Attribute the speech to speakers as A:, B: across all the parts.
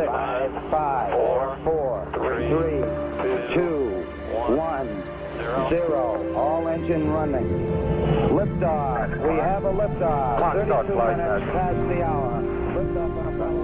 A: 5, 4, 3, 2, 1, 0. All engine running. Liftoff. We have a liftoff. 32 minutes past the hour. Liftoff on Apollo.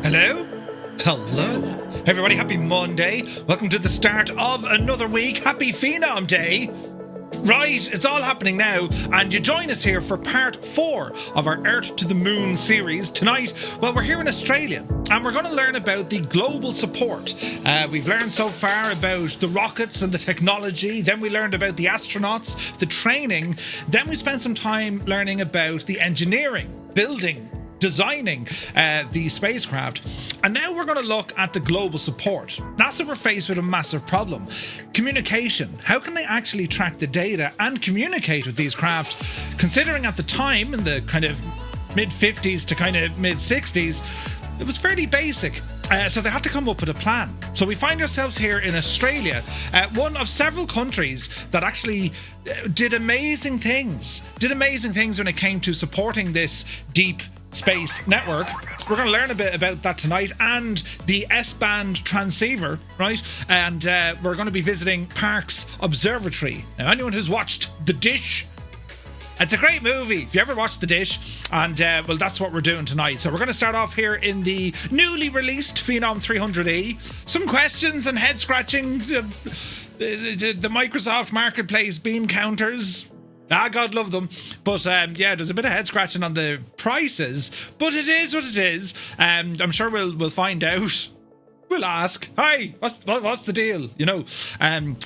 B: Hello? Hello. Hey everybody, happy Monday. Welcome to the start of another week. Happy Phenom Day. Right, it's all happening now, and you join us here for part 4 of our Earth to the Moon series. Tonight, well, we're here in Australia, and we're going to learn about the global support. We've learned so far about the rockets and the technology, then we learned about the astronauts, the training, then we spent some time learning about the engineering, building, designing the spacecraft, and now we're going to look at the global support. NASA were faced with a massive problem. Communication. How can they actually track the data and communicate with these craft, considering at the time, in the kind of mid-50s to kind of mid-60s, it was fairly basic. So they had to come up with a plan. So we find ourselves here in Australia, one of several countries that actually did amazing things when it came to supporting this deep space network. We're going to learn a bit about that tonight, and the S-band transceiver, right? And we're going to be visiting Parkes Observatory. Now, anyone who's watched The Dish, it's a great movie if you ever watched The Dish, and well, that's what we're doing tonight. So we're going to start off here in the newly released Phenom 300E. Some questions and head scratching. The Microsoft Marketplace bean counters. God love them. But yeah, there's a bit of head scratching on the prices, but it is what it is. I'm sure we'll find out. We'll ask, hey, what's the deal? You know.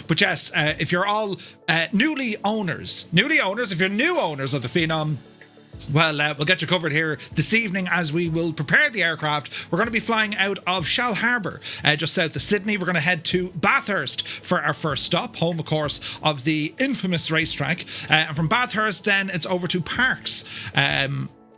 B: But yes, if you're all newly owners, if you're new owners of the Phenom, well, we'll get you covered here this evening as we will prepare the aircraft. We're going to be flying out of Shellharbour, just south of Sydney. We're going to head to Bathurst for our first stop, home, of course, of the infamous racetrack. And from Bathurst, then it's over to Parkes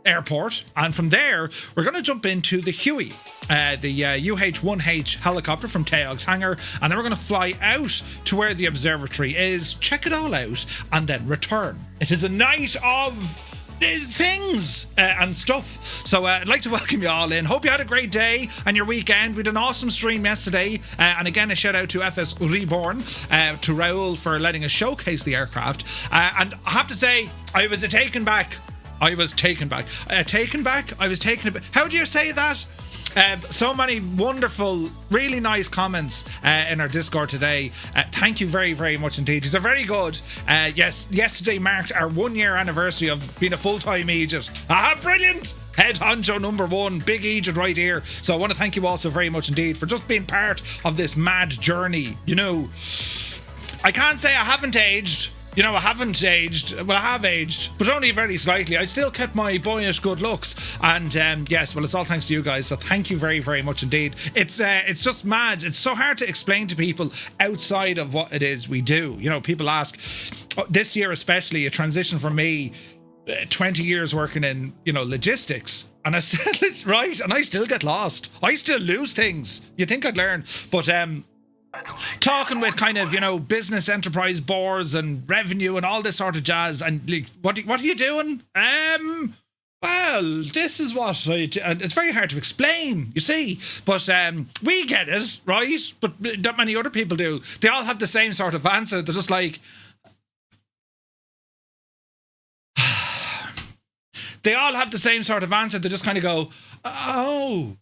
B: Airport. And from there, we're going to jump into the Huey, the UH-1H helicopter from Taog's Hangar. And then we're going to fly out to where the observatory is, check it all out, and then return. It is a night of things and stuff. So I'd like to welcome you all in. Hope you had a great day and your weekend. We had an awesome stream yesterday, and again a shout out to FS Reborn, to Raoul for letting us showcase the aircraft, and I have to say I was taken back. How do you say that? So many wonderful, really nice comments in our Discord today. Thank you very, very much indeed. These are very good. Yes, yesterday marked our 1 year anniversary of being a full-time Egypt. Brilliant! Head honcho number 1, big Egypt right here. So I want to thank you all so very much indeed for just being part of this mad journey. You know, I can't say I haven't aged. You know, I haven't aged. Well, I have aged, but only very slightly. I still kept my boyish good looks. And yes, well, it's all thanks to you guys. So thank you very, very much indeed. It's just mad. It's so hard to explain to people outside of what it is we do. You know, people ask, this year especially, a transition for me, 20 years working in, you know, logistics. And I still, right, and I still get lost. I still lose things. You'd think I'd learn. But talking with kind of, business enterprise boards and revenue and all this sort of jazz. And like, what are you doing? Well, this is what and it's very hard to explain, you see. But we get it, right? But not many other people do. They all have the same sort of answer. They're just like, they all have the same sort of answer. They just kind of go, oh,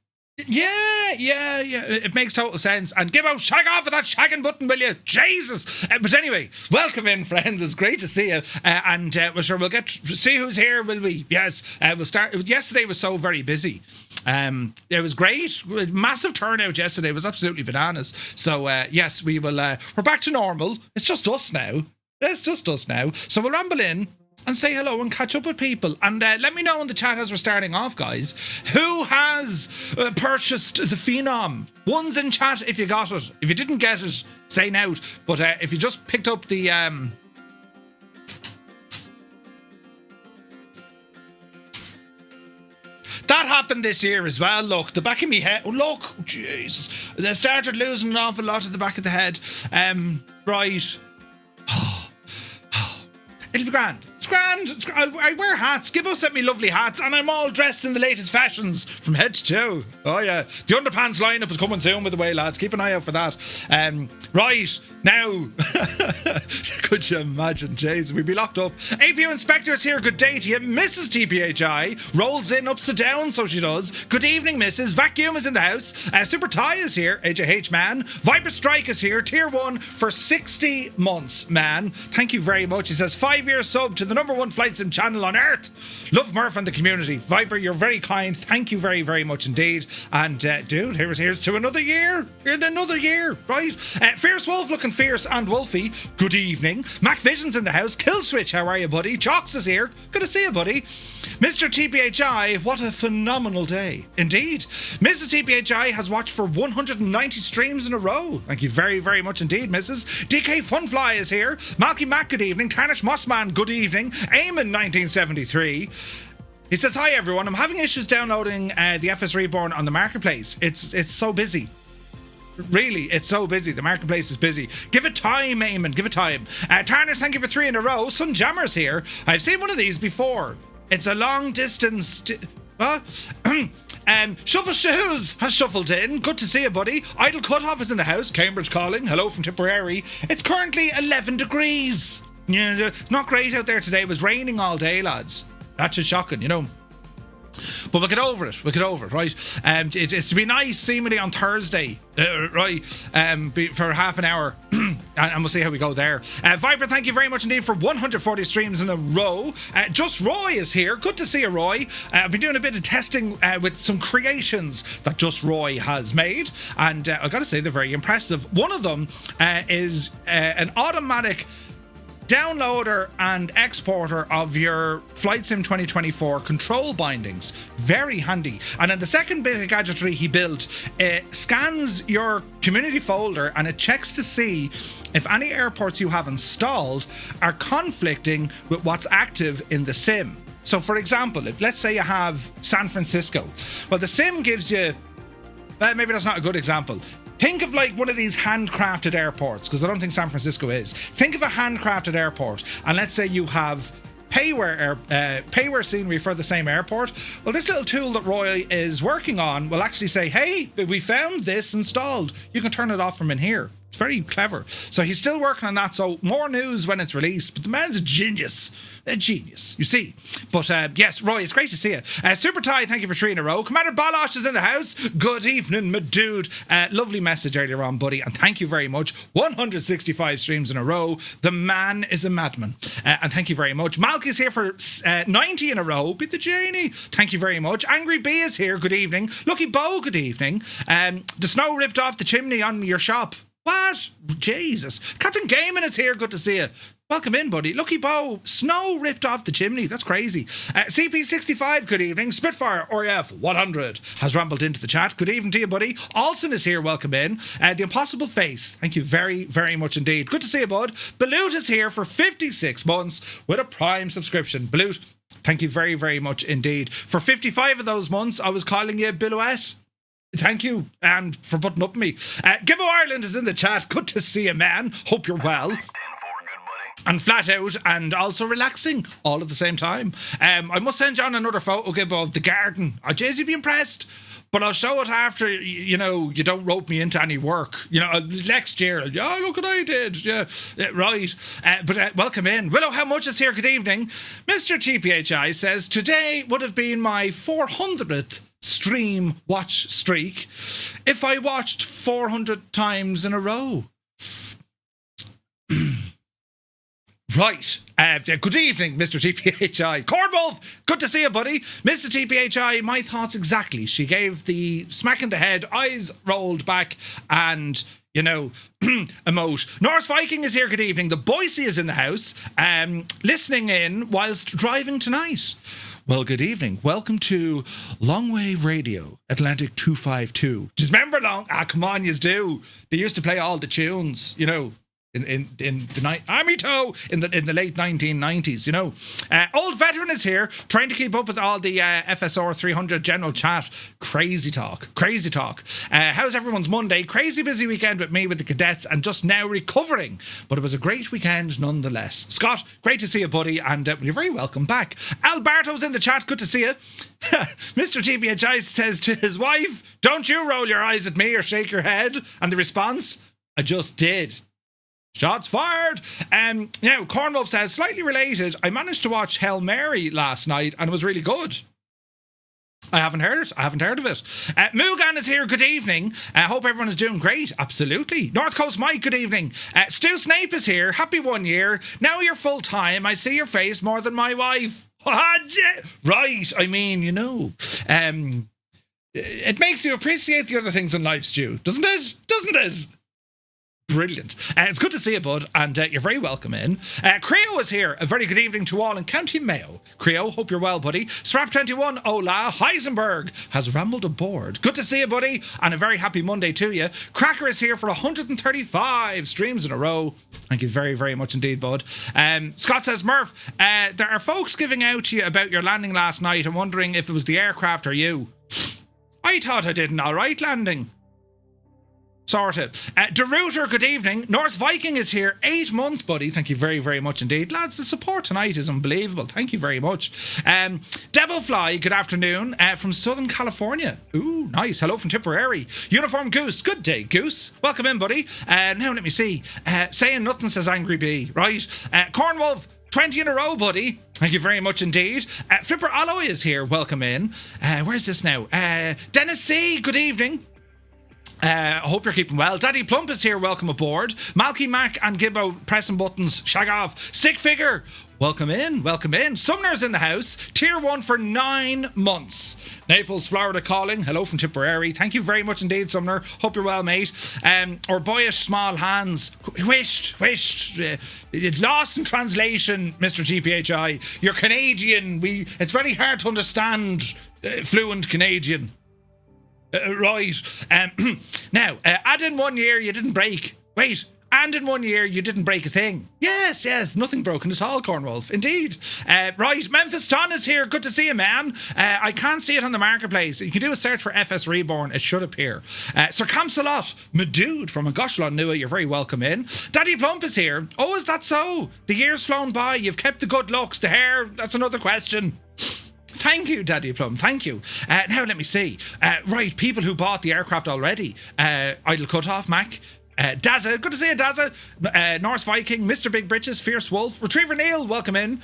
B: yeah. It makes total sense. And give out, shag off with that shagging button, will you? Jesus. But anyway, welcome in, friends. It's great to see you. And we're sure we'll see who's here, will we? Yes. We'll start. Yesterday was so very busy. It was great. Massive turnout yesterday. It was absolutely bananas. So, yes, we will. We're back to normal. It's just us now. So we'll ramble in and say hello and catch up with people. And let me know in the chat as we're starting off, guys, who has purchased the Phenom. One's in chat if you got it. If you didn't get it, say now. But if you just picked up the... That happened this year as well. Look, the back of my head... Oh, look, Jesus. I started losing an awful lot at the back of the head. Right. It'll be grand. It's grand. I wear hats. Give us me lovely hats, and I'm all dressed in the latest fashions from head to toe. Oh yeah, the underpants lineup is coming soon, by the way, lads. Keep an eye out for that. Right now, could you imagine, Jays? We'd be locked up. APU inspectors here. Good day to you, Mrs. TPHI. Rolls in ups and downs, so she does. Good evening, Mrs. Vacuum is in the house. Super Ty is here. AJH man. Viper Strike is here. Tier 1 for 60 months, man. Thank you very much. He says 5-year sub to the #1 flight sim channel on earth. Love Murph and the community. Viper, you're very kind. Thank you very, very much indeed. And dude, here's to another year. Another year, right? Fierce Wolf looking fierce and wolfy. Good evening. Mac Vision's in the house. Killswitch, how are you, buddy? Chalks is here. Good to see you, buddy. Mr. TPHI, what a phenomenal day. Indeed. Mrs. TPHI has watched for 190 streams in a row. Thank you very, very much indeed, Mrs. DK Funfly is here. Malky Mac, good evening. Tarnish Mossman, good evening. Eamon 1973. He says, hi everyone, I'm having issues downloading the FS Reborn on the marketplace. It's so busy. Really, it's so busy. The marketplace is busy. Give it time, Eamon, give it time. Tarnish, thank you for 3 in a row. Sun Jammers here. I've seen one of these before. It's a long distance... Shuffle Shoes has shuffled in. Good to see you, buddy. Idle Cutoff is in the house. Cambridge calling. Hello from Tipperary. It's currently 11 degrees. Yeah, it's not great out there today. It was raining all day, lads. That's just shocking, But we'll get over it, right? It's to be nice, seemingly on Thursday, right? For half an hour, and we'll see how we go there. Viper, thank you very much indeed for 140 streams in a row. Just Roy is here. Good to see you, Roy. I've been doing a bit of testing with some creations that Just Roy has made, and I've got to say they're very impressive. One of them is an automatic downloader and exporter of your Flight Sim 2024 control bindings. Very handy. And then the second bit of gadgetry he built, it scans your community folder and it checks to see if any airports you have installed are conflicting with what's active in the sim. So for example, let's say you have San Francisco. Well, the sim gives you, maybe that's not a good example. Think of like one of these handcrafted airports, because I don't think San Francisco is. Think of a handcrafted airport, and let's say you have payware scenery for the same airport. Well, this little tool that Roy is working on will actually say, hey, we found this installed. You can turn it off from in here. It's very clever. So he's still working on that, so more news when it's released. But the man's a genius. A genius, you see. But yes, Roy, it's great to see you. Super Ty, thank you for 3 in a row. Commander Balosh is in the house. Good evening, my dude. Lovely message earlier on, buddy. And thank you very much. 165 streams in a row. The man is a madman. And thank you very much. Malky's here for 90 in a row. Beat the Janie. Thank you very much. Angry B is here. Good evening. Lucky Bo, good evening. The snow ripped off the chimney on your shop. What? Jesus. Captain Gaiman is here. Good to see you. Welcome in, buddy. Lucky Bo. Snow ripped off the chimney. That's crazy. CP65, good evening. Spitfire RF 100 has rambled into the chat. Good evening to you, buddy. Alson is here. Welcome in. The Impossible Face. Thank you very, very much indeed. Good to see you, bud. Balut is here for 56 months with a Prime subscription. Balut, thank you very, very much indeed. For 55 of those months, I was calling you Billouette. Thank you, and for putting up with me. Gibbo Ireland is in the chat. Good to see you, man. Hope you're well. And flat out and also relaxing all at the same time. I must send you on another photo, Gibbo, of the garden. Jay's be impressed, but I'll show it after, you don't rope me into any work. Next year, look what I did. Yeah, right. But welcome in. Willow, how much is here? Good evening. Mr. TPHI says, today would have been my 400th stream watch streak if I watched 400 times in a row. Right. Good evening, Mr. TPHI. Cornwolf, good to see you, buddy. Mr. TPHI, my thoughts exactly. She gave the smack in the head, eyes rolled back, and, emote. Norse Viking is here, good evening. The Boise is in the house, listening in whilst driving tonight. Well, good evening. Welcome to Longwave Radio, Atlantic 252. Just remember come on, yous do. They used to play all the tunes, in the night Army Toe in the late 1990s. Old veteran is here, trying to keep up with all the FSR 300 general chat. Crazy talk. How's everyone's Monday? Crazy busy weekend with me with the cadets, and just now recovering, but it was a great weekend nonetheless. Scott, great to see you, buddy, and you're very welcome back. Alberto's in the chat. Good to see you. Mr. TPHI says to his wife, don't you roll your eyes at me or shake your head. And the response, I just did. Shots fired. Now, Cornwolf says, slightly related, I managed to watch Hail Mary last night and it was really good. I haven't heard it. Mugan is here. Good evening. Hope everyone is doing great. Absolutely. North Coast Mike, good evening. Stu Snape is here. Happy 1 year. Now you're full time. I see your face more than my wife. Right. I mean, it makes you appreciate the other things in life, Stu. Doesn't it? Brilliant. It's good to see you, bud, and you're very welcome in. Creo is here. A very good evening to all in County Mayo. Creo, hope you're well, buddy. Strap21, hola. Heisenberg has rambled aboard. Good to see you, buddy, and a very happy Monday to you. Cracker is here for 135 streams in a row. Thank you very, very much indeed, bud. Scott says, Murph, there are folks giving out to you about your landing last night and wondering if it was the aircraft or you. I thought I did an alright landing. Sorted. DeRuiter, good evening. Norse Viking is here. 8 months, buddy. Thank you very, very much indeed. Lads, the support tonight is unbelievable. Thank you very much. Devilfly, good afternoon. From Southern California. Ooh, nice. Hello from Tipperary. Uniform Goose, good day, Goose. Welcome in, buddy. Now let me see. Saying nothing, says Angry Bee. Right. Cornwolf, 20 in a row, buddy. Thank you very much indeed. Flipper Alloy is here. Welcome in. Where's this now? Dennis C, good evening. I hope you're keeping well. Daddy Plump is here. Welcome aboard. Malky Mac and Gibbo pressing buttons. Shag off. Stick Figure. Welcome in. Sumner's in the house. Tier 1 for 9 months. Naples, Florida calling. Hello from Tipperary. Thank you very much indeed, Sumner. Hope you're well, mate. Or boyish small hands. Wished. Lost in translation, Mr. GPHI. You're Canadian. It's very hard to understand fluent Canadian. Right. Now, add in 1 year you didn't break. Wait. And in 1 year you didn't break a thing. Yes. Nothing broken at all, Cornwolf. Indeed. Right. Memphis Ton is here. Good to see you, man. I can't see it on the marketplace. You can do a search for FS Reborn. It should appear. Sir Camsalot, my dude from Agoshlon Nua, you're very welcome in. Daddy Plump is here. Oh, is that so? The year's flown by. You've kept the good looks. The hair, that's another question. Thank you, Daddy Plum. Thank you. Now, let me see. Right, people who bought the aircraft already. Idle Cutoff, Mac. Dazza, good to see you, Dazza. Norse Viking, Mr. Big Britches, Fierce Wolf. Retriever Neil, welcome in.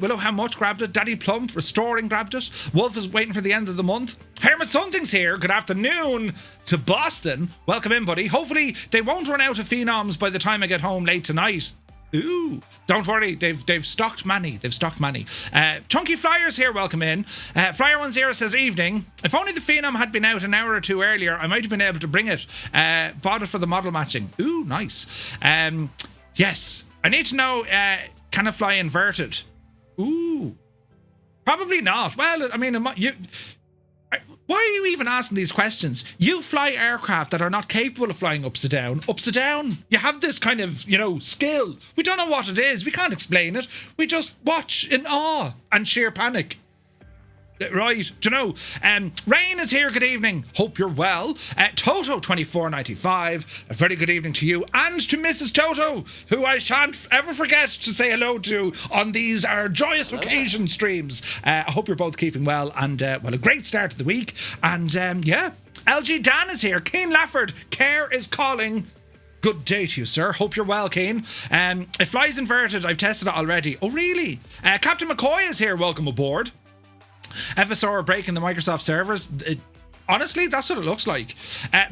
B: Willow How Much grabbed it. Daddy Plump, Restoring grabbed it. Wolf is waiting for the end of the month. Hermit Something's here. Good afternoon to Boston. Welcome in, buddy. Hopefully, they won't run out of Phenoms by the time I get home late tonight. Ooh, don't worry, they've stocked many. Chunky Flyers here, welcome in. Flyer10 says, evening. If only the Phenom had been out an hour or two earlier, I might have been able to bring it. Bought it for the model matching. Ooh, nice. Yes, I need to know, can it fly inverted? Ooh, probably not. Well, I mean, why are you even asking these questions? You fly aircraft that are not capable of flying upside down. Upside down. You have this kind of, skill. We don't know what it is. We can't explain it. We just watch in awe and sheer panic. Right, do you know? Rain is here, good evening. Hope you're well. Toto2495, a very good evening to you and to Mrs. Toto, who I shan't ever forget to say hello to on these our joyous occasion streams. I hope you're both keeping well and, well, a great start to the week. And, yeah, LG Dan is here. Keane Lafford, care is calling. Good day to you, sir. Hope you're well, Keane. It flies inverted. I've tested it already. Oh, really? Captain McCoy is here. Welcome aboard. FSR are breaking the Microsoft servers. Honestly, that's what it looks like.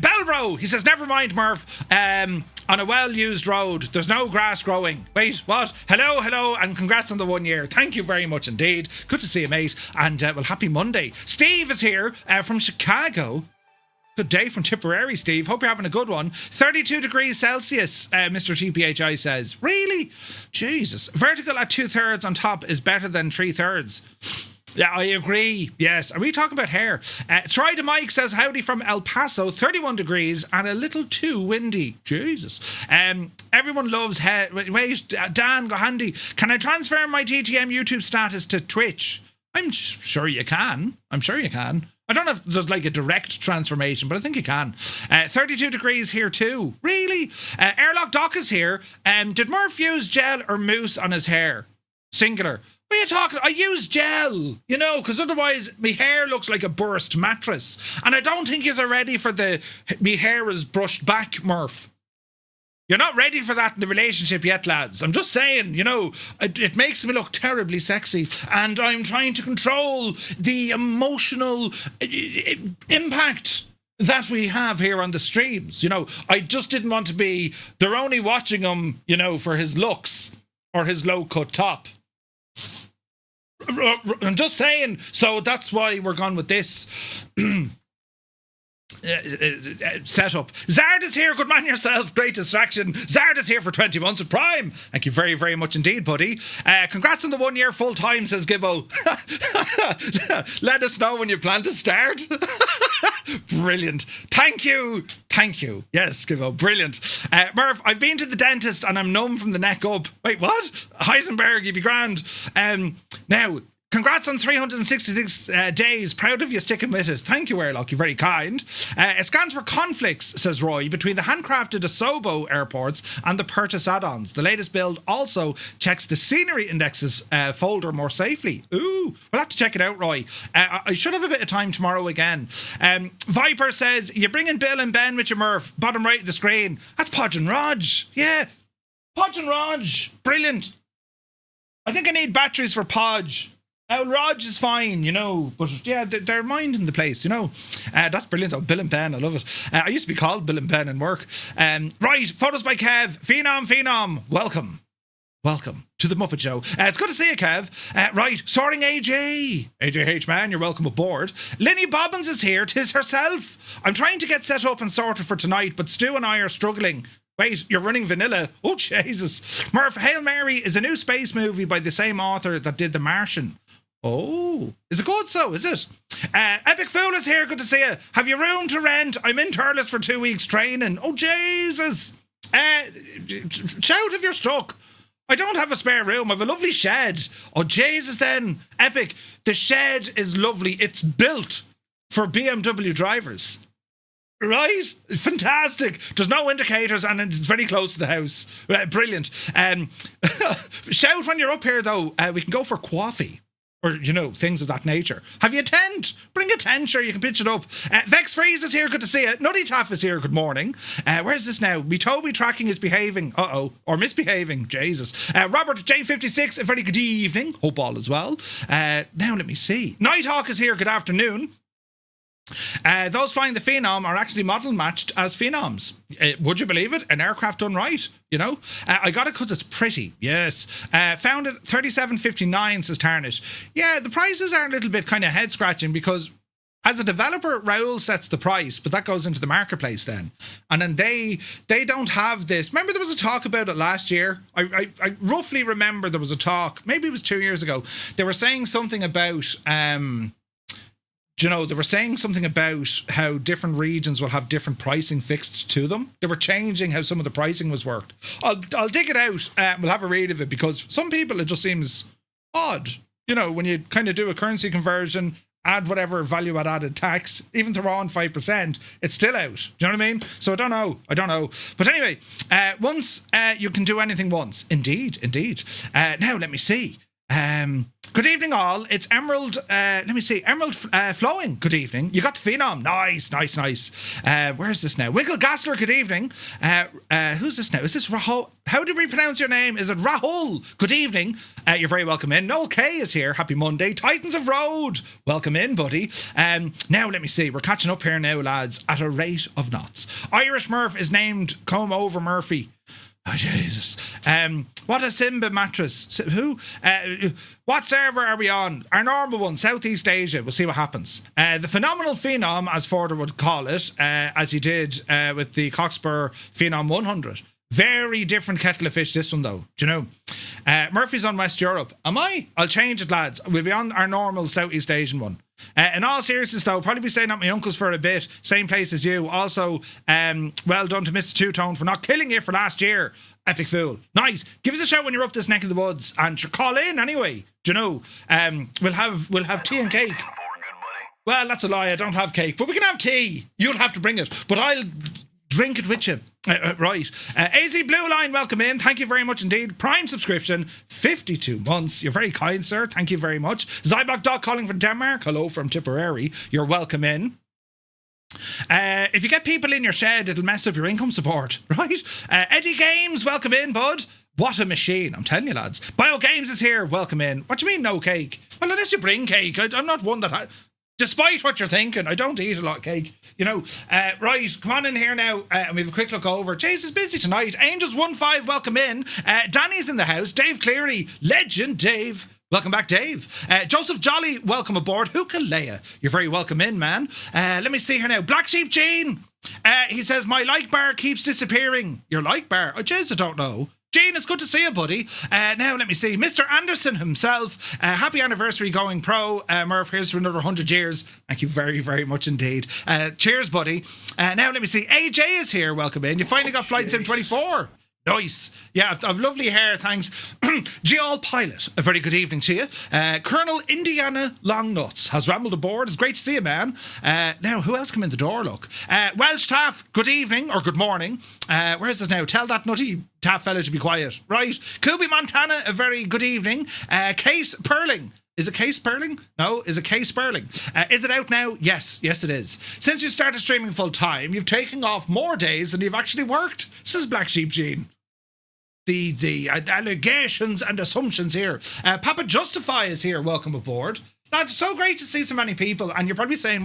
B: Belbro, he says, never mind, Murph. On a well-used road, there's no grass growing. Wait, what? Hello, and congrats on the 1 year. Thank you very much indeed. Good to see you, mate. And, well, happy Monday. Steve is here from Chicago. Good day from Tipperary, Steve. Hope you're having a good one. 32 degrees Celsius, Mr. TPHI says. Really? Jesus. Vertical at 2/3 on top is better than 3/3. Yeah, I agree. Yes. Are we talking about hair? Troy de Mike says, howdy from El Paso, 31 degrees and a little too windy. Jesus. Everyone loves hair. Wait, Dan, go handy. Can I transfer my GTM YouTube status to Twitch? I'm sure you can. I don't know if there's like a direct transformation, but I think you can. 32 degrees here too. Really? Airlock Doc is here. Did Murph use gel or mousse on his hair? Singular. What are you talking? I use gel, you know, because otherwise my hair looks like a burst mattress. And I don't think you're ready for me hair is brushed back, Murph. You're not ready for that in the relationship yet, lads. I'm just saying, you know, it makes me look terribly sexy. And I'm trying to control the emotional impact that we have here on the streams. You know, I just didn't want to be, they're only watching him, you know, for his looks or his low-cut top. I'm just saying, so that's why we're gone with this setup. Zard is here, good man yourself, great distraction. Zard is here for 20 months of Prime. Thank you very, very much indeed, buddy. Congrats on the 1 year full time, says Gibbo. Let us know when you plan to start. Brilliant. Thank you. Yes, Gibbo, brilliant. Murph, I've been to the dentist and I'm numb from the neck up. Wait, what? Heisenberg, you'd be grand. Now, congrats on 366 days. Proud of you sticking with it. Thank you, Airlock. You're very kind. It scans for conflicts, says Roy, between the handcrafted Asobo airports and the purchased add-ons. The latest build also checks the scenery indexes folder more safely. Ooh, we'll have to check it out, Roy. I should have a bit of time tomorrow again. Viper says, you bring in Bill and Ben with your Murph. Bottom right of the screen. That's Podge and Raj. Yeah. Podge and Raj. Brilliant. I think I need batteries for Podge. Now, Rog is fine, you know, but yeah, they're minding the place, you know. That's brilliant, though. Bill and Ben, I love it. I used to be called Bill and Ben in work. Right, photos by Kev. Phenom. Welcome to the Muppet Show. It's good to see you, Kev. Right, sorting AJH, man, you're welcome aboard. Linny Bobbins is here, 'tis herself. I'm trying to get set up and sorted for tonight, but Stu and I are struggling. Wait, you're running vanilla? Oh, Jesus. Murph, Hail Mary is a new space movie by the same author that did The Martian. Oh, is it good so, is it? Epic Fool is here, good to see you. Have you room to rent? I'm in Turles for 2 weeks training. Oh, Jesus. Shout if you're stuck. I don't have a spare room, I have a lovely shed. Oh, Jesus then. Epic, the shed is lovely. It's built for BMW drivers. Right? Fantastic. There's no indicators and it's very close to the house. Brilliant. Shout when you're up here, though. We can go for coffee. Or, you know, things of that nature. Have you a tent? Bring a tent, sure, you can pitch it up. Vex Freeze is here, good to see you. Nutty Taff is here, good morning. Where's this now? Me Toby tracking is behaving. Or misbehaving. Jesus. Robert J56, a very good evening. Hope all is well. Now, let me see. Nighthawk is here, good afternoon. Those flying the Phenom are actually model matched as Phenoms. Would you believe it? An aircraft done right, you know? I got it because it's pretty, yes. Found it 37.59, says Tarnish. Yeah, the prices are a little bit kind of head scratching because as a developer, Raoul sets the price, but that goes into the marketplace then. And then they don't have this. Remember there was a talk about it last year? I roughly remember there was a talk, maybe it was 2 years ago. They were saying something about... you know, they were saying something about how different regions will have different pricing fixed to them. They were changing how some of the pricing was worked. I'll dig it out. We'll have a read of it because some people, it just seems odd. You know, when you kind of do a currency conversion add whatever value added tax, even if they're on 5%, it's still out. Do you know what I mean? So I don't know. But anyway, once you can do anything once. Indeed. Now, let me see. Good evening, all. It's Emerald. Emerald Flowing. Good evening. You got the Phenom. Nice. Where's this now? Winkle Gassler. Good evening. Who's this now? Is this Rahul? How do we pronounce your name? Is it Rahul? Good evening. You're very welcome in. Noel K is here. Happy Monday. Titans of Road. Welcome in, buddy. Now let me see. We're catching up here now, lads, at a rate of knots. Irish Murph is named Come Over Murphy. Oh, Jesus. What a Simba mattress. Who? What server are we on? Our normal one, Southeast Asia. We'll see what happens. The phenomenal Phenom, as Forder would call it, as he did with the Cockspur Phenom 100. Very different kettle of fish, this one, though. Do you know? Murphy's on West Europe. Am I? I'll change it, lads. We'll be on our normal Southeast Asian one. In all seriousness, though, probably be staying at my uncle's for a bit. Same place as you. Also, well done to Mr. Two-Tone for not killing you for last year. Epic fool. Nice. Give us a shout when you're up this neck of the woods and call in anyway. Do you know? We'll have tea and cake. Well, that's a lie. I don't have cake, but we can have tea. You'll have to bring it, but I'll drink it with you. Right. AZ Blue Line, welcome in. Thank you very much indeed. Prime subscription, 52 months. You're very kind, sir. Thank you very much. Zybok Dog calling from Denmark. Hello from Tipperary. You're welcome in. If you get people in your shed, it'll mess up your income support, right? Eddie Games, welcome in, bud. What a machine. I'm telling you, lads. Bio Games is here. Welcome in. What do you mean no cake? Well, unless you bring cake. I'm not one that... Despite what you're thinking, I don't eat a lot of cake, you know. Right, come on in here now, and we have a quick look over. Jay's is busy tonight. Angels15, welcome in. Danny's in the house. Dave Cleary, legend Dave. Welcome back, Dave. Joseph Jolly, welcome aboard. Hukalea, you're very welcome in, man. Let me see here now. Black Sheep Gene, he says, my like bar keeps disappearing. Your like bar? Oh, jeez, I don't know. Gene, it's good to see you, buddy. Now, let me see. Mr. Anderson himself, happy anniversary going pro. Murph, here's for another 100 years. Thank you very, very much indeed. Cheers, buddy. Now, let me see. AJ is here. Welcome in. You finally got Flight Sim 24. Nice. Yeah, I've lovely hair, thanks. Geol Pilot, a very good evening to you. Colonel Indiana Longnuts has rambled aboard. It's great to see you, man. Now, who else come in the door, look? Welsh Taff, good evening, or good morning. Where is this now? Tell that nutty Taff fella to be quiet. Right. Kubi Montana, a very good evening. Case Perling. Is it Case Sperling? No, is it Case Sperling? Is it out now? Yes, it is. Since you started streaming full time, you've taken off more days than you've actually worked. Says Black Sheep Gene. The allegations and assumptions here. Papa Justify is here. Welcome aboard. That's so great to see so many people. And you're probably saying,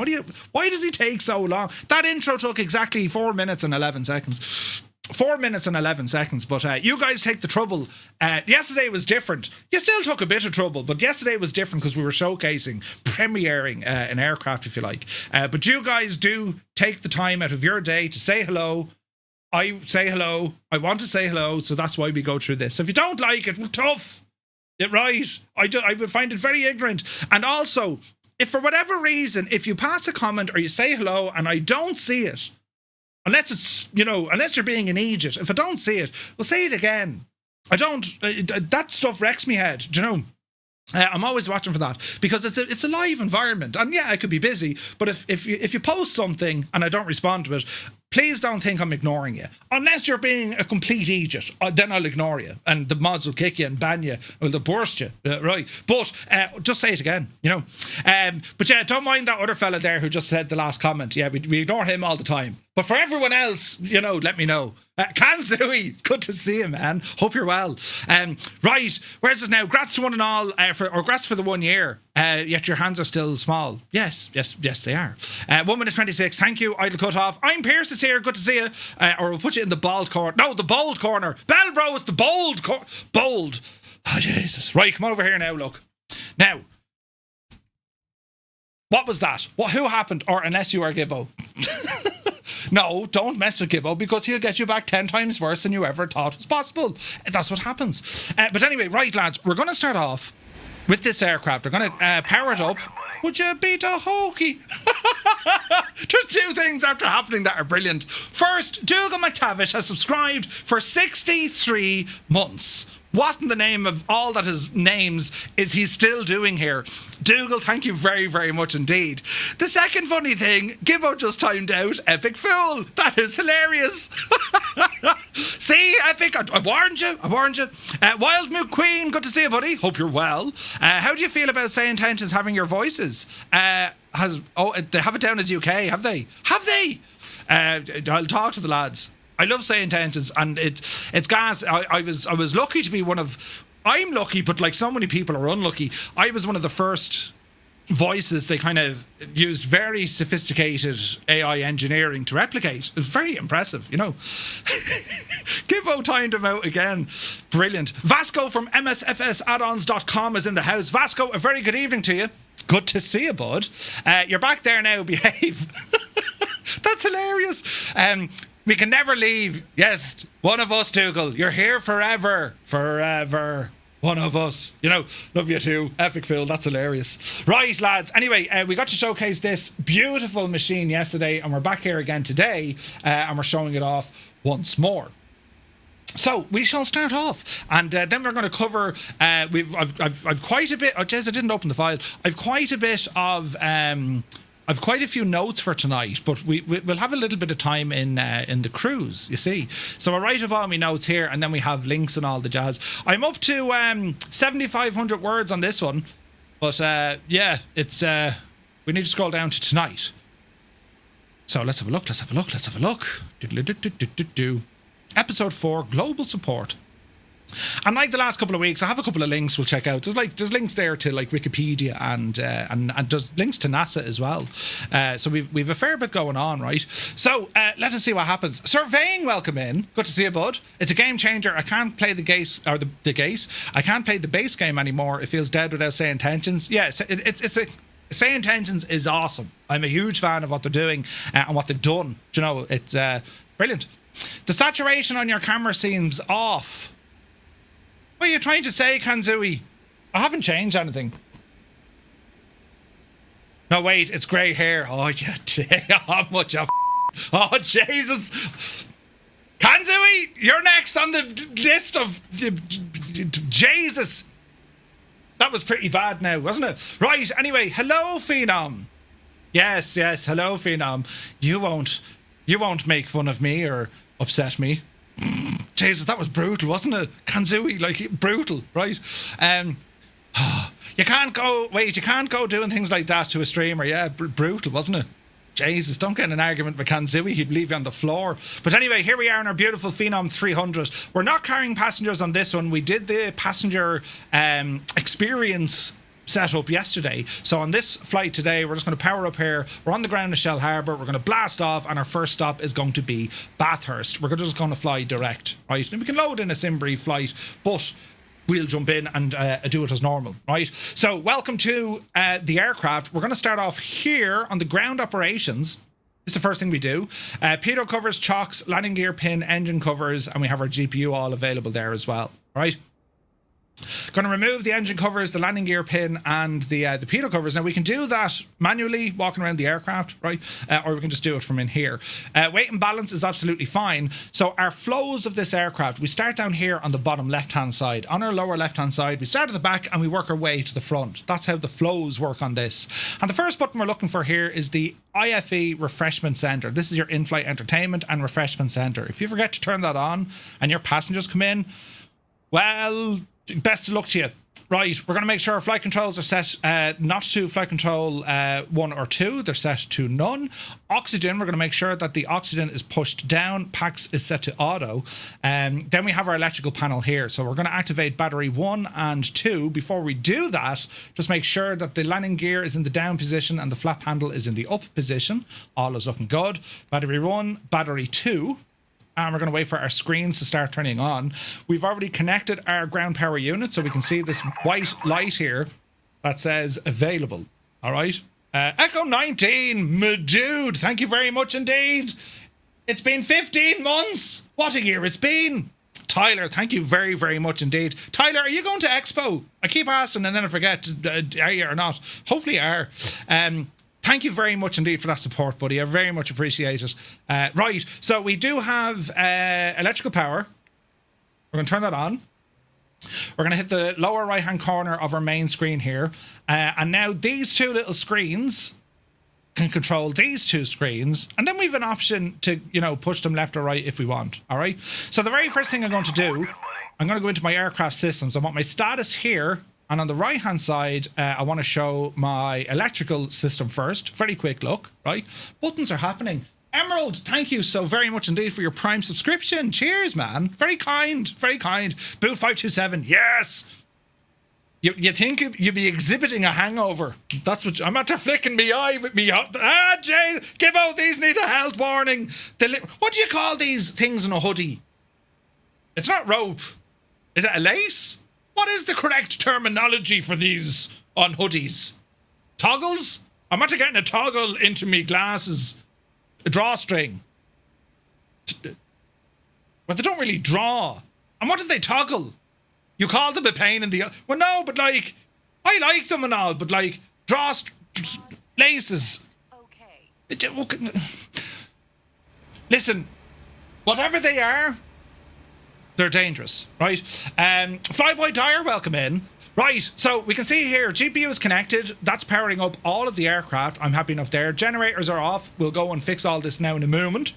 B: why does he take so long? That intro took exactly 4 minutes and 11 seconds. 4 minutes and 11 seconds, but you guys take the trouble. Yesterday was different. You still took a bit of trouble, but yesterday was different because we were showcasing, premiering an aircraft, if you like. But you guys do take the time out of your day to say hello. I say hello. I want to say hello, so that's why we go through this. So if you don't like it, well, tough. Right. I would find it very ignorant. And also, if for whatever reason, if you pass a comment or you say hello and I don't see it, unless it's, unless you're being an idiot, if I don't see it, well, say it again. I don't, that stuff wrecks me head, do you know? I'm always watching for that because it's a live environment, and yeah, I could be busy, but if you post something and I don't respond to it, please don't think I'm ignoring you. Unless you're being a complete idiot, then I'll ignore you, and the mods will kick you and ban you, or they'll burst you, right? But just say it again, But yeah, don't mind that other fella there who just said the last comment. Yeah, we ignore him all the time. But for everyone else, let me know. Kanzui, good to see you, man. Hope you're well. Right, where's it now? Grats to one and all, grats for the 1 year. Yet your hands are still small. Yes, they are. 1 minute 26. Thank you, Idle Cut Off. I'm Pierce is here. Good to see you. Or we'll put you in the bald corner. No, the bold corner. Bell Bro is the bold bold. Oh, Jesus. Right, come over here now, look. Now, what was that? Who happened? Or unless you are Gibbo. No, don't mess with Gibbo because he'll get you back 10 times worse than you ever thought was possible. That's what happens. But anyway, right, lads, we're going to start off with this aircraft. We're going to power it up. Would you beat a hokey? There's two things after happening that are brilliant. First, Dougal McTavish has subscribed for 63 months. What in the name of all that is names is he still doing here? Dougal, thank you very, very much indeed. The second funny thing, Gibbo just timed out Epic Fool. That is hilarious. See, Epic, I warned you. Wild Mook Queen, good to see you, buddy. Hope you're well. How do you feel about Say Intentions having your voices? They have it down as UK, have they? I'll talk to the lads. I love Say Intentions, and it's gas. I was lucky to be one of. I'm lucky, but like so many people are unlucky. I was one of the first voices they kind of used very sophisticated AI engineering to replicate. It was very impressive, you know. Gibbo timed him out again. Brilliant. Vasco from msfsaddons.com is in the house. Vasco, a very good evening to you. Good to see you, bud. You're back there now. Behave. That's hilarious. We can never leave. Yes, one of us, Dougal. You're here forever. Forever. One of us. You know, love you too. Epic Phil, that's hilarious. Right, lads. Anyway, we got to showcase this beautiful machine yesterday, and we're back here again today, and we're showing it off once more. So we shall start off, and then we're going to cover. I've quite a bit. Oh, Jez, I didn't open the file. I've quite a bit of. I've quite a few notes for tonight, but we'll have a little bit of time in the cruise, you see. So I write up all my notes here, and then we have links and all the jazz. I'm up to 7,500 words on this one, but yeah, it's we need to scroll down to tonight. So let's have a look. Episode 4, Global Support. And like the last couple of weeks, I have a couple of links we'll check out. There's links there to like Wikipedia and there's links to NASA as well. So we've a fair bit going on, right? So let us see what happens. Surveying, welcome in. Good to see you, bud. It's a game changer. I can't play the Gaze or the Gaze. I can't play the base game anymore. It feels dead without Say Intentions. Yeah, it's a Say Intentions is awesome. I'm a huge fan of what they're doing and what they've done. Do you know, it's brilliant. The saturation on your camera seems off. What are you trying to say, Kanzui? I haven't changed anything. No, wait, it's grey hair. Oh, yeah, how much of... Oh, Jesus. Kanzui, you're next on the list of... Jesus. That was pretty bad now, wasn't it? Right, anyway, hello, Phenom. Yes, hello, Phenom. You won't make fun of me or upset me. Jesus, that was brutal, wasn't it? Kanzui, like, brutal, right? You can't go doing things like that to a streamer. Yeah, brutal, wasn't it? Jesus, don't get in an argument with Kanzui, he'd leave you on the floor. But anyway, here we are in our beautiful Phenom 300. We're not carrying passengers on this one. We did the passenger experience set up yesterday. So on this flight today, we're just going to power up here. We're on the ground in Shellharbour. We're going to blast off, and our first stop is going to be Bathurst. We're just going to fly direct, right? And we can load in a SimBree flight, but we'll jump in and do it as normal, right? So welcome to the aircraft. We're going to start off here on the ground operations. It's the first thing we do. Pitot covers, chocks, landing gear pin, engine covers, and we have our GPU all available there as well, right? Going to remove the engine covers, the landing gear pin, and the pitot covers. Now, we can do that manually, walking around the aircraft, right? Or we can just do it from in here. Weight and balance is absolutely fine. So our flows of this aircraft, we start down here on the bottom left-hand side. On our lower left-hand side, we start at the back and we work our way to the front. That's how the flows work on this. And the first button we're looking for here is the IFE Refreshment Centre. This is your in-flight entertainment and refreshment centre. If you forget to turn that on and your passengers come in, well... best of luck to you. Right, we're going to make sure our flight controls are set not to flight control 1 or 2. They're set to none. Oxygen, we're going to make sure that the oxygen is pushed down. PAX is set to auto. Then we have our electrical panel here. So we're going to activate battery 1 and 2. Before we do that, just make sure that the landing gear is in the down position and the flap handle is in the up position. All is looking good. Battery 1, battery 2. And we're going to wait for our screens to start turning on. We've already connected our ground power unit, so we can see this white light here that says available. All right. Echo 19, my dude. Thank you very much indeed. It's been 15 months. What a year it's been. Tyler, thank you very, very much indeed. Tyler, are you going to Expo? I keep asking and then I forget, are you or not? Hopefully you are. Thank you very much indeed for that support, buddy. I very much appreciate it. Right, so we do have electrical power. We're going to turn that on. We're going to hit the lower right-hand corner of our main screen here. And now these two little screens can control these two screens. And then we have an option to, push them left or right if we want. All right. So the very first thing I'm going to do, I'm going to go into my aircraft systems. I want my status here. And on the right-hand side, I want to show my electrical system first. Very quick look, right? Buttons are happening. Emerald, thank you so very much indeed for your Prime subscription. Cheers, man. Very kind, very kind. Boot527, yes. You think you'd be exhibiting a hangover. That's what I'm after flicking me eye with me. Jay, give out, these need a health warning. What do you call these things in a hoodie? It's not rope. Is it a lace? What is the correct terminology for these on hoodies? Toggles? I'm after getting a toggle into me glasses. A drawstring. But they don't really draw. And what did they toggle? You call them a pain in the... Well, no, but I like them and all, but laces. Okay. Listen, whatever they are, they're dangerous, right? Flyboy Dyer, welcome in. Right, so we can see here, GPU is connected. That's powering up all of the aircraft. I'm happy enough there. Generators are off. We'll go and fix all this now in a moment.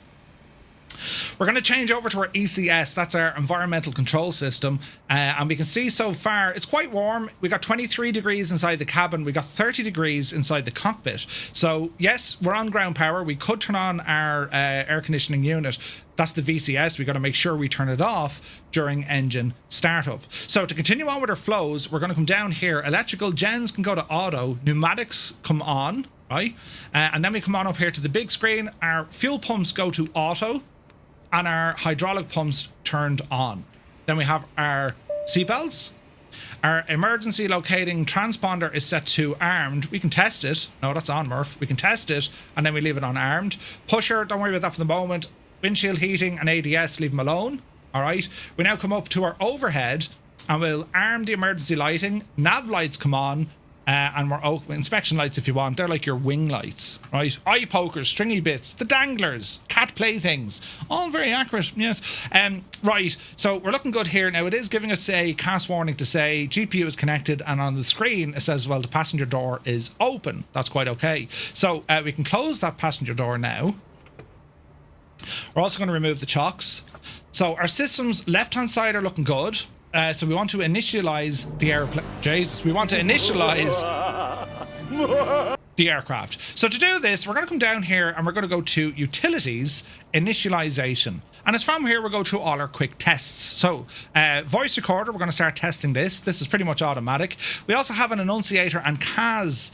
B: We're going to change over to our ECS. That's our environmental control system. And we can see so far, it's quite warm. We got 23 degrees inside the cabin. We got 30 degrees inside the cockpit. So yes, we're on ground power. We could turn on our air conditioning unit. That's the VCS. We got to make sure we turn it off during engine startup. So to continue on with our flows, we're going to come down here. Electrical gens can go to auto. Pneumatics come on, right? And then we come on up here to the big screen. Our fuel pumps go to auto. And our hydraulic pumps turned on. Then we have our seatbelts. Our emergency locating transponder is set to armed. We can test it. No, that's on, Murph. We can test it, and then we leave it on armed. Pusher, don't worry about that for the moment. Windshield heating and ADS, leave them alone. All right. We now come up to our overhead, and we'll arm the emergency lighting. Nav lights come on. And we're inspection lights if you want. They're like your wing lights, right? Eye pokers, stringy bits, the danglers, cat playthings, all very accurate. Yes. Right. So we're looking good here now. It is giving us a CAS warning to say GPU is connected, and on the screen it says, well, the passenger door is open. That's quite okay. So we can close that passenger door now. We're also going to remove the chocks. So our systems left-hand side are looking good. So we want to initialize the airplane. Jesus, we want to initialize the aircraft. So to do this, we're going to come down here and we're going to go to Utilities, Initialization. And it's from here we'll go through all our quick tests. So voice recorder, we're going to start testing this. This is pretty much automatic. We also have an annunciator and CAS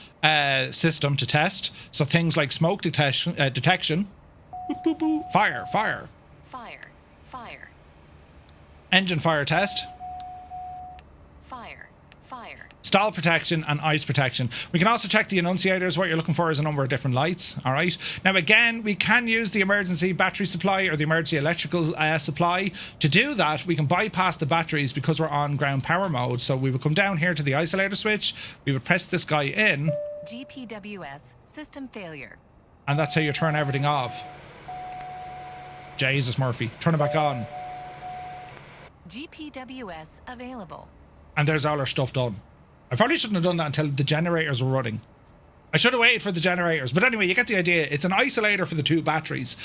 B: system to test. So things like smoke detection. Boop, boop, boop. Fire.
C: Fire.
B: Engine fire test.
C: Fire.
B: Stall protection and ice protection. We can also check the annunciators. What you're looking for is a number of different lights. All right. Now, again, we can use the emergency battery supply or the emergency electrical supply. To do that, we can bypass the batteries because we're on ground power mode. So we would come down here to the isolator switch. We would press this guy in.
C: GPWS, system failure.
B: And that's how you turn everything off. Jesus, Murphy. Turn it back on.
C: GPWS available.
B: And there's all our stuff done. I probably shouldn't have done that until the generators were running. I should have waited for the generators. But anyway, you get the idea. It's an isolator for the two batteries,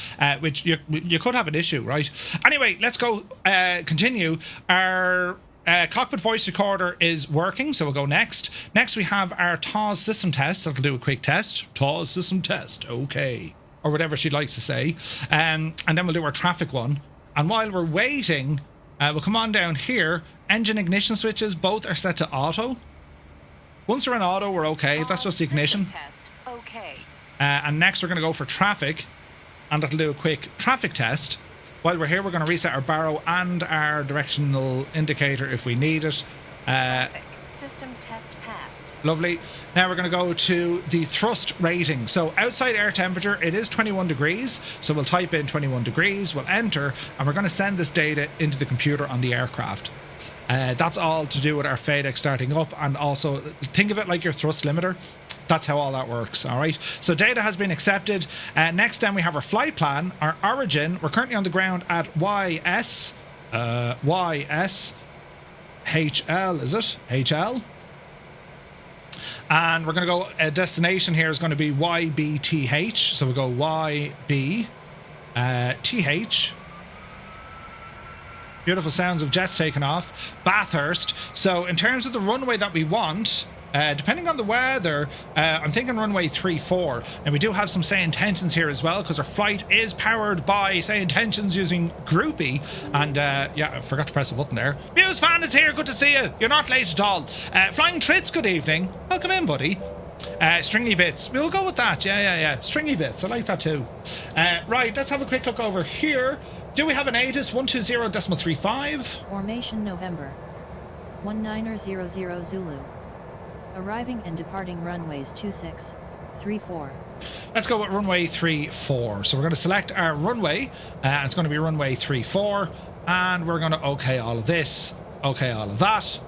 B: which you could have an issue, right? Anyway, let's go continue. Our cockpit voice recorder is working, so we'll go next. Next, we have our TAWS system test. That'll do a quick test. TAWS system test. Okay. Or whatever she likes to say. And then we'll do our traffic one. And while we're waiting, we'll come on down here. Engine ignition switches, both are set to auto. Once we're in auto, we're okay. That's just the ignition.
C: Test. Okay.
B: And next we're going to go for traffic. And that'll do a quick traffic test. While we're here, we're going to reset our baro and our directional indicator if we need it.
C: Traffic. System test passed.
B: Lovely. Now we're going to go to the thrust rating. So outside air temperature, it is 21 degrees. So we'll type in 21 degrees, we'll enter, and we're going to send this data into the computer on the aircraft. That's all to do with our FADEC starting up, and also think of it like your thrust limiter. That's how all that works, all right? So data has been accepted. Next then we have our flight plan, our origin. We're currently on the ground at YS. HL, is it? HL. And we're going to go, a destination here is going to be YBTH. So we go YBTH. Beautiful sounds of jets taking off. Bathurst. So in terms of the runway that we want, depending on the weather, I'm thinking runway 34. And we do have some say intentions here as well, because our flight is powered by say intentions using Groupie. And yeah, I forgot to press the button there. Muse fan is here. Good to see you. You're not late at all. Flying Trits, good evening. Welcome in, buddy. Stringy bits. We'll go with that. Yeah. Stringy bits. I like that too. Right, let's have a quick look over here. Do we have an ATIS 120.35?
D: Formation November 1900 Zulu. Arriving and departing runways 26, 34.
B: Let's go with runway 34. So we're going to select our runway. It's going to be runway 34. And we're going to OK all of this. OK all of that.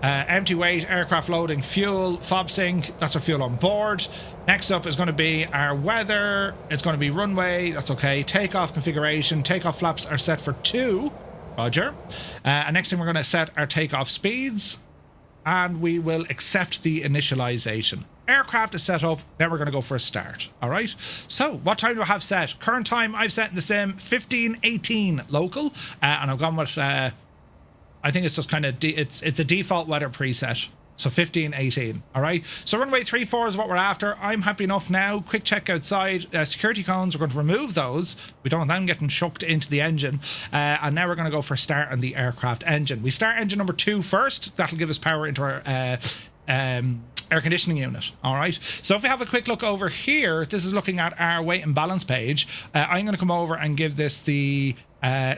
B: Empty weight, aircraft loading, fuel, fob sync. That's our fuel on board. Next up is going to be our weather. It's going to be runway. That's okay. Takeoff configuration. Takeoff flaps are set for 2. Roger. And next thing we're going to set our takeoff speeds. And we will accept the initialization. Aircraft is set up. Now we're going to go for a start. All right. So what time do I have set? Current time I've set in the sim 15:18 local. And I've gone with... I think it's just kind of it's a default weather preset, so 15:18. All right, so runway 34 is what we're after. I'm happy enough now. Quick check outside. Security cones, we're going to remove those. We don't want them getting shucked into the engine. And now we're going to go for start on the aircraft engine. We start engine number 2 first. That'll give us power into our air conditioning unit. All right, so if we have a quick look over here, this is looking at our weight and balance page. I'm going to come over and give this the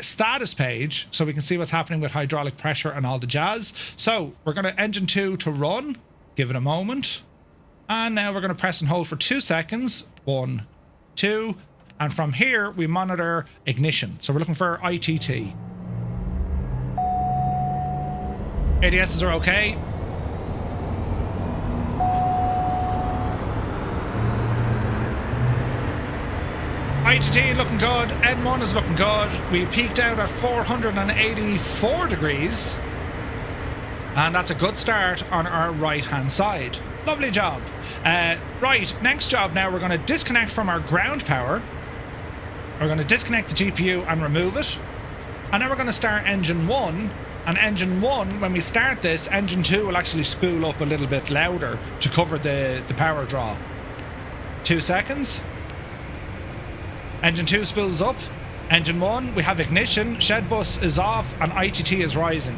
B: status page so we can see what's happening with hydraulic pressure and all the jazz. So we're going to engine 2 to run. Give it a moment. And now we're going to press and hold for 2 seconds. 1, 2. And from here, we monitor ignition. So we're looking for ITT. ADSs are okay. ITT looking good. N1 is looking good. We peaked out at 484 degrees. And that's a good start on our right-hand side. Lovely job. Right, next job now, we're going to disconnect from our ground power. We're going to disconnect the GPU and remove it. And now we're going to start engine 1. And engine 1, when we start this, engine 2 will actually spool up a little bit louder to cover the power draw. 2 seconds. Engine 2 spools up. Engine 1, we have ignition. Shed bus is off and ITT is rising.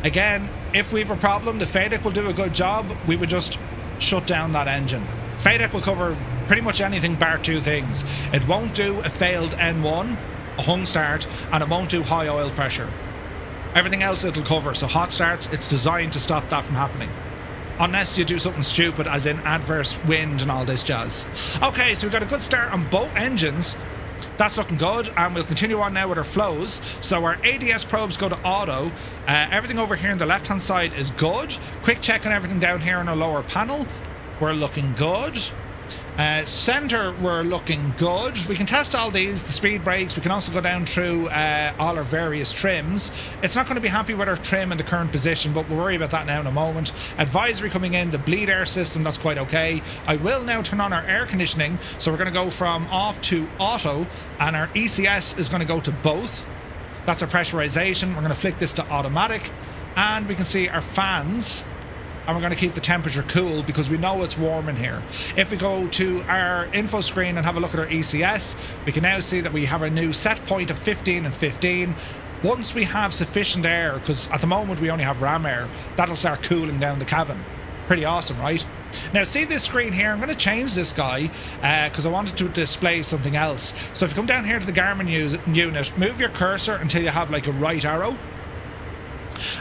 B: Again, if we have a problem, the FADEC will do a good job. We would just shut down that engine. FADEC will cover pretty much anything bar 2 things. It won't do a failed N1, a hung start, and it won't do high oil pressure. Everything else it'll cover. So hot starts, it's designed to stop that from happening. Unless you do something stupid as in adverse wind and all this jazz. Okay, so we've got a good start on both engines. That's looking good, and we'll continue on now with our flows. So our ADS probes go to auto. Everything over here on the left hand side is good. Quick check on everything down here on our lower panel. We're looking good. Center, we're looking good. We can test all these, the speed brakes. We can also go down through all our various trims. It's not going to be happy with our trim in the current position, but we'll worry about that now in a moment. Advisory coming in, the bleed air system, that's quite okay. I will now turn on our air conditioning, so we're going to go from off to auto, and our ECS is going to go to both. That's our pressurization. We're going to flick this to automatic, and we can see our fans. And we're going to keep the temperature cool because we know it's warm in here. If we go to our info screen and have a look at our ECS, we can now see that we have a new set point of 15 and 15. Once we have sufficient air, because at the moment we only have ram air, that'll start cooling down the cabin. Pretty awesome, right? Now see this screen here, I'm going to change this guy because I wanted to display something else. So if you come down here to the Garmin unit, move your cursor until you have like a right arrow.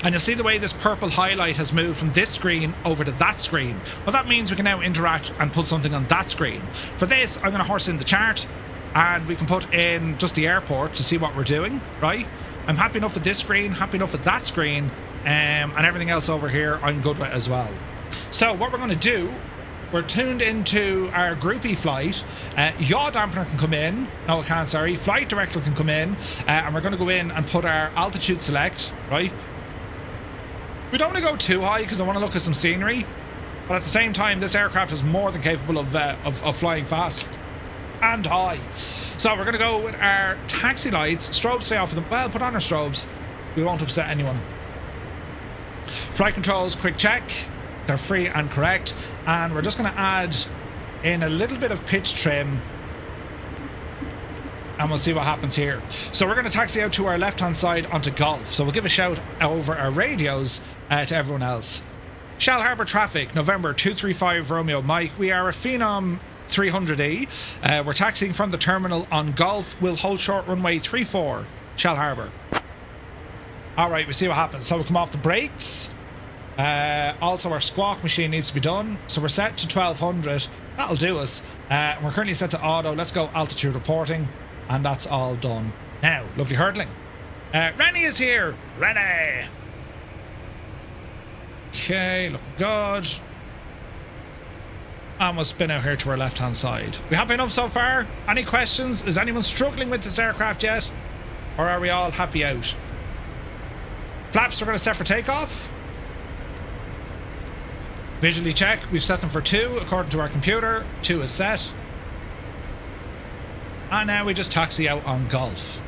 B: And you'll see the way this purple highlight has moved from this screen over to that screen. Well, that means we can now interact and put something on that screen. For this, I'm going to horse in the chart, and we can put in just the airport to see what we're doing, right? I'm happy enough with this screen, happy enough with that screen, and everything else over here I'm good with as well. So what we're going to do, we're tuned into our groupie flight. Yaw dampener can come in. No, it can't, sorry. Flight director can come in, and we're going to go in and put our altitude select, right? We don't want to go too high because I want to look at some scenery. But at the same time, this aircraft is more than capable of flying fast and high. So we're going to go with our taxi lights. Strobes, stay off of them. Well, put on our strobes. We won't upset anyone. Flight controls, quick check. They're free and correct. And we're just going to add in a little bit of pitch trim. And we'll see what happens here. So we're going to taxi out to our left-hand side onto Golf. So we'll give a shout over our radios to everyone else. Shellharbour traffic, November 235 Romeo Mike. We are a Phenom 300E. We're taxiing from the terminal on Golf. We'll hold short runway 34, Shellharbour. Alright, we see what happens. So we'll come off the brakes. Also our squawk machine needs to be done. So we're set to 1200. That'll do us. We're currently set to auto. Let's go altitude reporting. And that's all done. Now, lovely hurdling. Rennie is here. Rennie! Okay, looking good. And we'll spin out here to our left-hand side. We happy enough so far? Any questions? Is anyone struggling with this aircraft yet? Or are we all happy out? Flaps we're going to set for takeoff. Visually check. We've set them for 2 according to our computer. 2 is set. And now we just taxi out on Golf.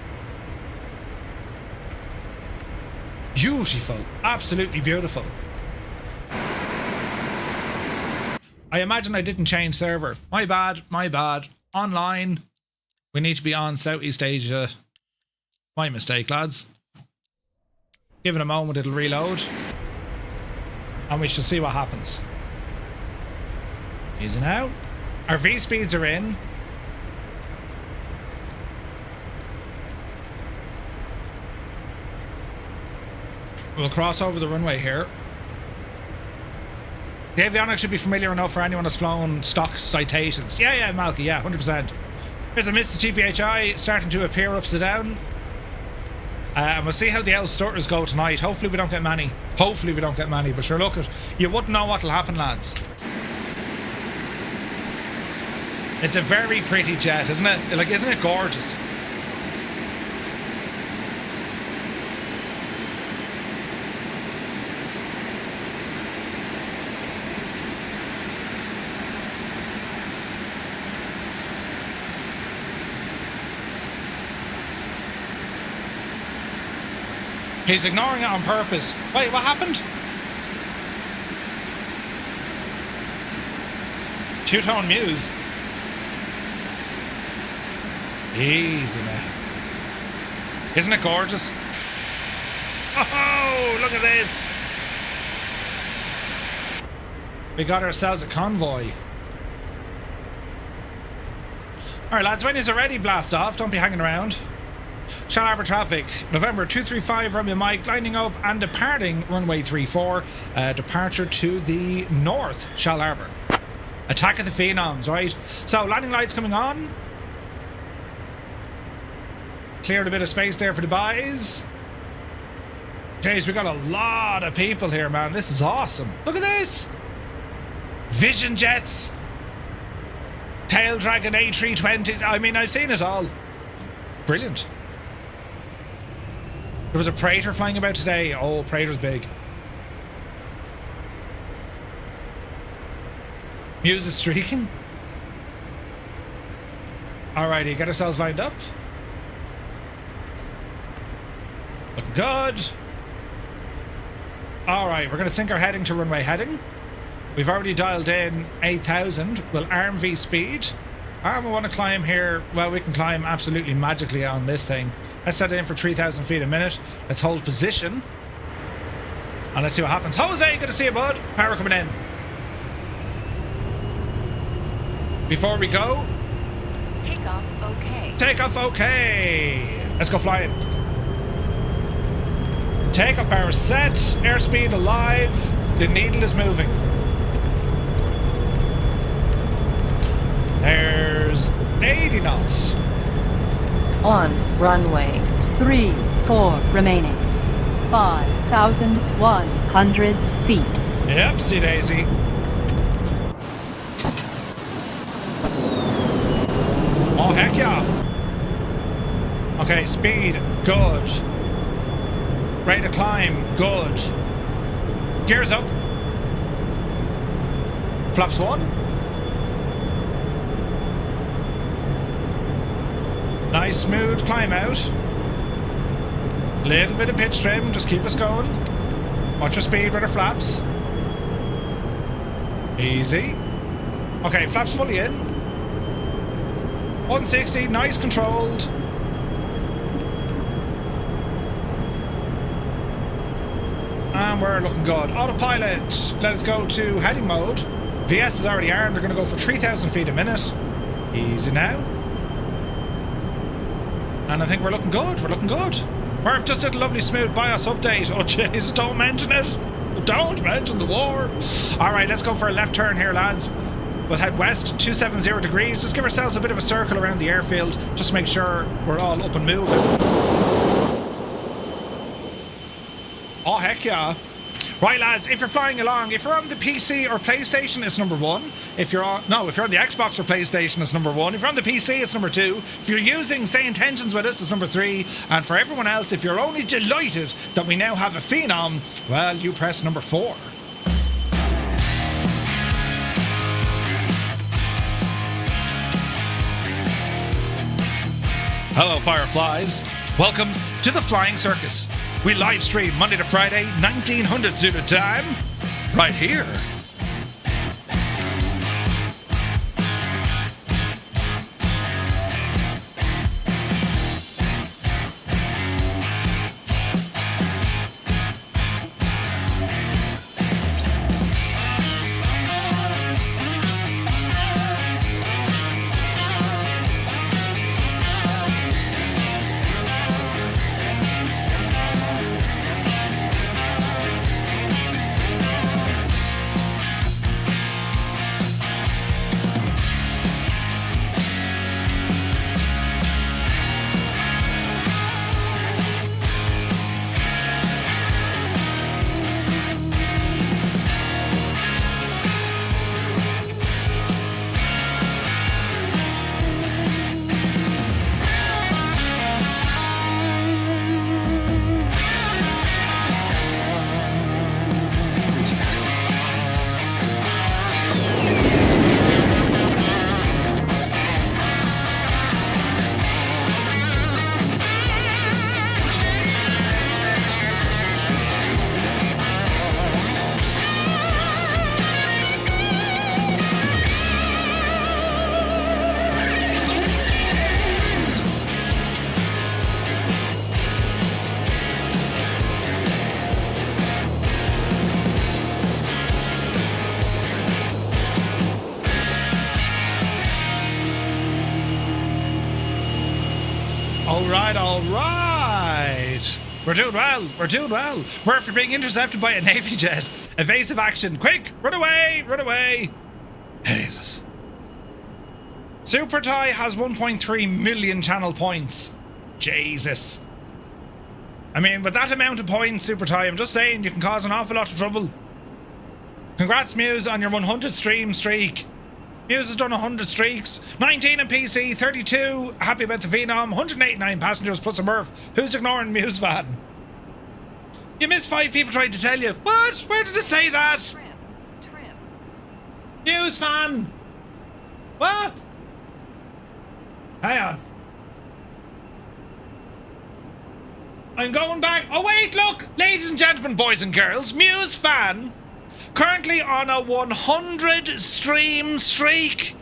B: Beautiful. Absolutely beautiful. I imagine I didn't change server. My bad, my bad. Online. We need to be on Southeast Asia. My mistake, lads. Give it a moment, it'll reload. And we shall see what happens. Easy now. Our V-speeds are in. We'll cross over the runway here. The avionics should be familiar enough for anyone that's flown stock citations. Yeah, Malky, yeah, 100%. There's a Mr. TPHI starting to appear upside down. And we'll see how the L stutters go tonight. Hopefully we don't get many. Hopefully we don't get many, but sure, look, you wouldn't know what'll happen, lads. It's a very pretty jet, isn't it? Like, isn't it gorgeous? He's ignoring it on purpose. Wait, what happened? Two-tone muse. Easy now. Isn't it gorgeous? Oh, look at this. We got ourselves a convoy. Alright lads, when you're ready, blast off. Don't be hanging around. Shellharbour traffic, November 235 Romeo Mike, lining up and departing runway 34, departure to the north, Shellharbour. Attack of the Phenoms, right? So landing lights coming on. Cleared a bit of space there for the buys. Jeez, we got a lot of people here, man. This is awesome. Look at this. Vision jets. Tail Dragon A320s. I mean, I've seen it all. Brilliant. There was a Praetor flying about today. Oh, Praetor's big. Muse is streaking. Alrighty, get ourselves lined up. Looking good. Alright, we're going to sync our heading to runway heading. We've already dialed in 8,000. We'll arm V speed. And we want to climb here. Well, we can climb absolutely magically on this thing. Let's set it in for 3,000 feet a minute. Let's hold position. And let's see what happens. Jose, good to see you, bud. Power coming in. Before we go.
C: Takeoff okay.
B: Takeoff okay. Let's go flying. Takeoff power set. Airspeed alive. The needle is moving. There's 80 knots.
E: On runway 34 remaining. 5,100 feet.
B: Yep, see Daisy. Oh, heck yeah. Okay, speed, good. Rate of climb, good. Gears up. Flaps 1. Nice smooth climb out. Little bit of pitch trim, just keep us going. Watch your speed with our flaps. Easy. Okay, flaps fully in. 160, nice controlled. And we're looking good. Autopilot, let us go to heading mode. VS is already armed, we're going to go for 3,000 feet a minute. Easy now. And I think we're looking good, we're looking good. Murph just did a lovely smooth BIOS update. Oh jeez, don't mention it. Don't mention the war. Alright, let's go for a left turn here, lads. We'll head west, 270 degrees. Just give ourselves a bit of a circle around the airfield. Just make sure we're all up and moving. Oh, heck yeah. Right, lads, if you're flying along, if you're on the PC or PlayStation, it's number 1. If you're on the Xbox or PlayStation, it's number 1. If you're on the PC, it's number 2. If you're using Say Intentions with us, it's number 3. And for everyone else, if you're only delighted that we now have a Phenom, well, you press number 4. Hello, Fireflies. Welcome to the Flying Circus. We live stream Monday to Friday, 1900 Zulu time, right here. All right. We're doing well. We're doing well. We're after being intercepted by a Navy jet. Evasive action. Quick, run away, run away. Jesus. Super Tie has 1.3 million channel points. Jesus. I mean, with that amount of points, Super Tie, I'm just saying you can cause an awful lot of trouble. Congrats, Muse, on your 100 stream streak. Muse has done 100 streaks. 19 in PC, 32 happy about the Phenom, 189 passengers plus a Murph. Who's ignoring Muse van? You missed 5 people trying to tell you. What? Where did it say that?
C: Trim.
B: Muse fan. What? Hang on. I'm going back. Oh wait, look! Ladies and gentlemen, boys and girls, Muse fan. Currently on a 100 stream streak.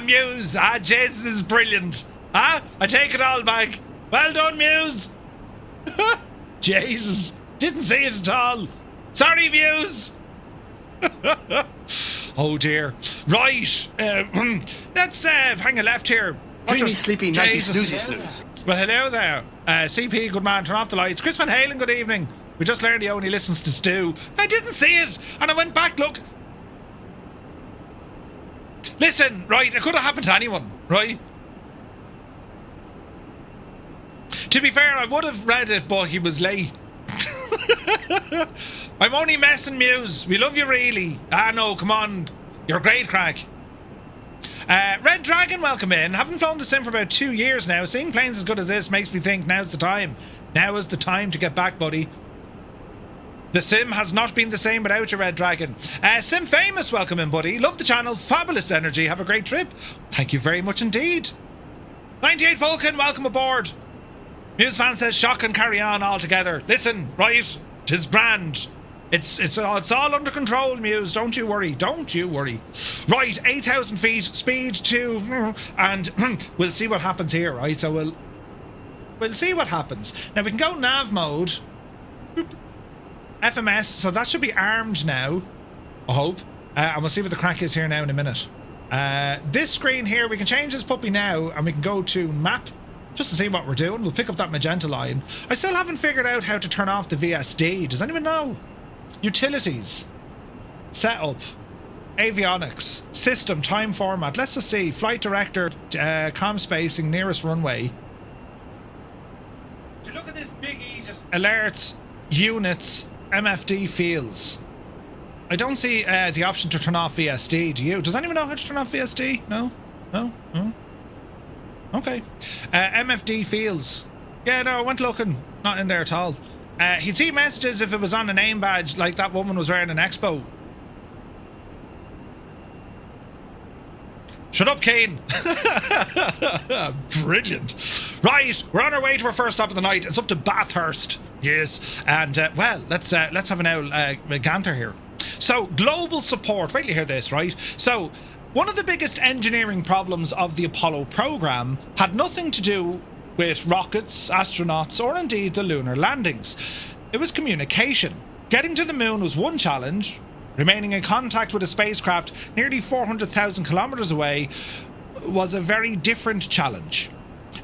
B: Muse. Jesus is brilliant. I take it all back. Well done, Muse. Jesus. Didn't see it at all. Sorry, Muse. Oh dear. Right. Let's hang a left here.
F: Dreamy, sleepy, nighty, snoozy snooze.
B: Well, hello there. CP, good man, turn off the lights. Chris Van Halen, good evening. We just learned he only listens to Stu. I didn't see it, and I went back, look. Listen, right, it could have happened to anyone, right? To be fair, I would have read it, but he was late. I'm only messing, Muse. We love you, really. No, come on. You're a great crack. Red Dragon, welcome in. Haven't flown the sim for about 2 years now. Seeing planes as good as this makes me think now's the time. Now is the time to get back, buddy. The sim has not been the same without your Red Dragon. Sim Famous, welcome in, buddy. Love the channel. Fabulous energy. Have a great trip. Thank you very much indeed. 98 Vulcan, welcome aboard. Muse fan says, shock and carry on all together. Listen, right? 'Tis grand. It's all under control, Muse. Don't you worry. Don't you worry. Right, 8,000 feet, speed 2, and we'll see what happens here, right? So we'll see what happens. Now we can go nav mode. FMS, so that should be armed now, I hope. And we'll see what the crack is here now in a minute. This screen here, we can change this puppy now, and we can go to map, just to see what we're doing. We'll pick up that magenta line. I still haven't figured out how to turn off the VSD. Does anyone know? Utilities. Setup. Avionics. System. Time format. Let's just see. Flight director. Com spacing. Nearest runway. To look at this big Aegis. Alerts. Units. MFD fields. I don't see the option to turn off VSD. Do you? Does anyone know how to turn off VSD? No? No? No? Okay. MFD fields. Yeah, no, I went looking. Not in there at all. He'd see messages if it was on a name badge, like that woman was wearing an Expo. Shut up, Kane. Brilliant. Right, we're on our way to our first stop of the night. It's up to Bathurst. Yes. And, well, let's have an owl Ganther here. So, global support. Wait till you hear this, right? So, one of the biggest engineering problems of the Apollo program had nothing to do with rockets, astronauts, or indeed the lunar landings. It was communication. Getting to the moon was one challenge. Remaining in contact with a spacecraft nearly 400,000 kilometers away was a very different challenge.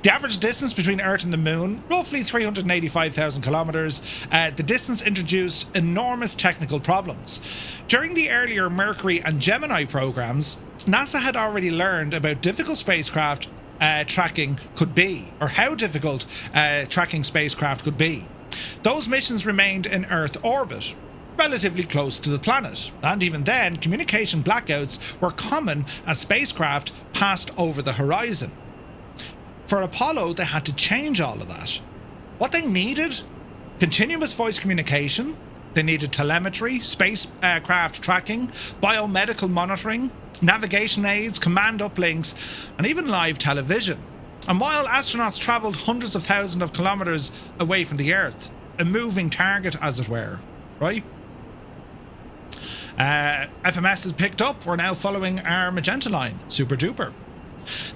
B: The average distance between Earth and the moon, roughly 385,000 kilometers, the distance introduced enormous technical problems. During the earlier Mercury and Gemini programs, NASA had already learned about difficult spacecraft tracking could be, or how difficult tracking spacecraft could be. Those missions remained in Earth orbit, relatively close to the planet, and even then, communication blackouts were common as spacecraft passed over the horizon. For Apollo, they had to change all of that. What they needed? Continuous voice communication. They needed telemetry, spacecraft tracking, biomedical monitoring, navigation aids, command uplinks, and even live television. And while astronauts travelled hundreds of thousands of kilometres away from the Earth, a moving target, as it were, right? FMS is picked up. We're now following our magenta line. Super duper.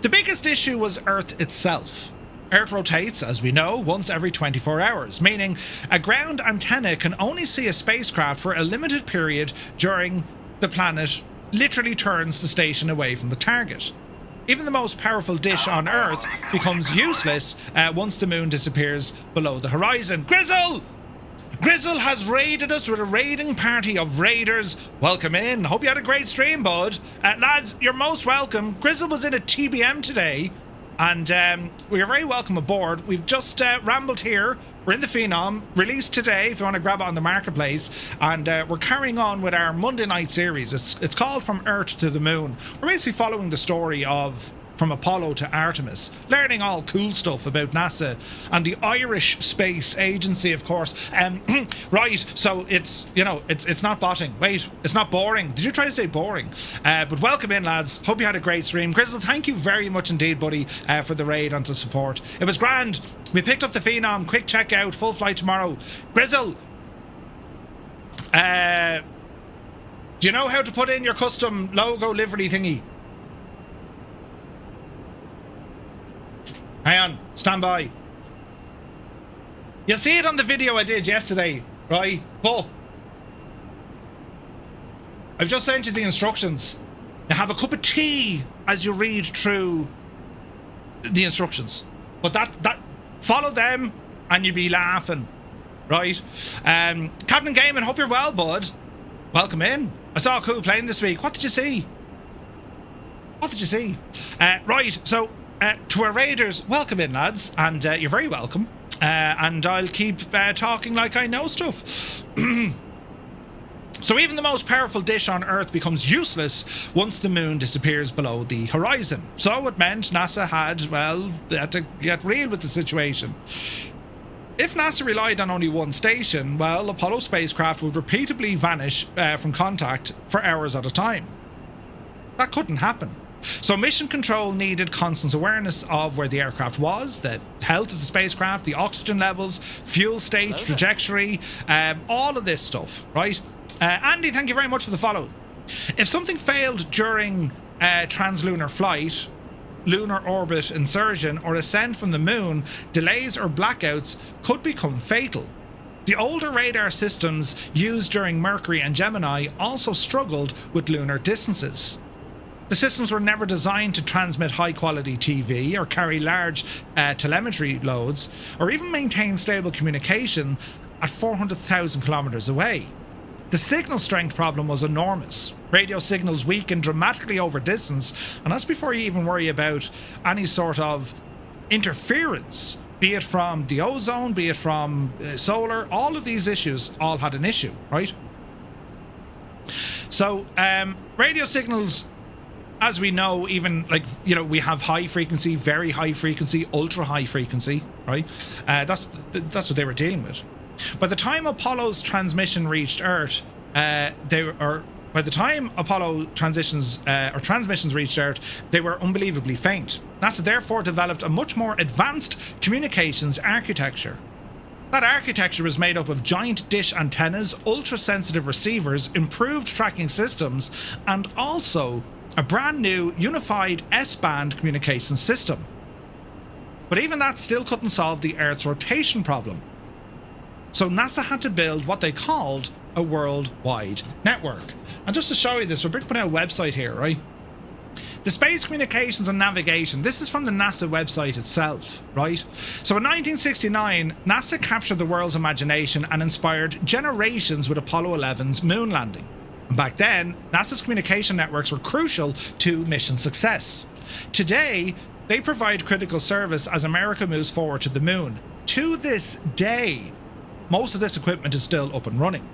B: The biggest issue was Earth itself. Earth rotates, as we know, once every 24 hours, meaning a ground antenna can only see a spacecraft for a limited period during the planet literally turns the station away from the target. Even the most powerful dish on Earth becomes useless once the moon disappears below the horizon. Grizzle! Grizzle has raided us with a raiding party of raiders. Welcome in. Hope you had a great stream, bud. Lads, you're most welcome. Grizzle was in a TBM today, and we are very welcome aboard. We've just rambled here. We're in the Phenom, released today if you want to grab it on the marketplace, and we're carrying on with our Monday night series. It's called From Earth to the Moon. We're basically following the story of from Apollo to Artemis, learning all cool stuff about NASA and the Irish Space Agency, of course. Right, so it's, you know, it's not botting. Wait, it's not boring. Did you try to say boring? But welcome in, lads. Hope you had a great stream. Grizzle, thank you very much indeed, buddy, for the raid and the support. It was grand. We picked up the Phenom. Quick checkout. Full flight tomorrow. Grizzle, do you know how to put in your custom logo livery thingy? Hang on, stand by. You'll see it on the video I did yesterday, right? But I've just sent you the instructions. Now have a cup of tea as you read through the instructions. But that follow them and you'll be laughing, right? Captain Gaming, hope you're well, bud. Welcome in. I saw a cool plane this week. What did you see? What did you see? Right, so to our raiders, welcome in, lads, and you're very welcome. And I'll keep talking like I know stuff. So even the most powerful dish on Earth becomes useless once the moon disappears below the horizon. So it meant NASA had, well, they had to get real with the situation. If NASA relied on only one station, well, Apollo spacecraft would repeatedly vanish from contact for hours at a time. That couldn't happen. So mission control needed constant awareness of where the aircraft was, the health of the spacecraft, the oxygen levels, fuel state, trajectory, all of this stuff, right? Andy, thank you very much for the follow. If something failed during translunar flight, lunar orbit insertion, or ascent from the moon, delays or blackouts could become fatal. The older radar systems used during Mercury and Gemini also struggled with lunar distances. The systems were never designed to transmit high-quality TV or carry large telemetry loads, or even maintain stable communication at 400,000 kilometers away. The signal strength problem was enormous. Radio signals weakened dramatically over distance, and that's before you even worry about any sort of interference, be it from the ozone, be it from solar. All of these issues all had an issue, right? So radio signals, as we know, even we have high frequency, very high frequency, ultra high frequency, right? That's what they were dealing with. By the time Apollo's transmission reached Earth, by the time Apollo transmissions reached Earth, they were unbelievably faint. NASA therefore developed a much more advanced communications architecture. That architecture was made up of giant dish antennas, ultra-sensitive receivers, improved tracking systems, and also a brand new unified S-band communication system. But even that still couldn't solve the Earth's rotation problem. So NASA had to build what they called a worldwide network. And just to show you this, we're putting out a website here, right? The Space Communications and Navigation, this is from the NASA website itself, right? So in 1969, NASA captured the world's imagination and inspired generations with Apollo 11's moon landing. And back then, NASA's communication networks were crucial to mission success. Today, they provide critical service as America moves forward to the moon. To this day, most of this equipment is still up and running.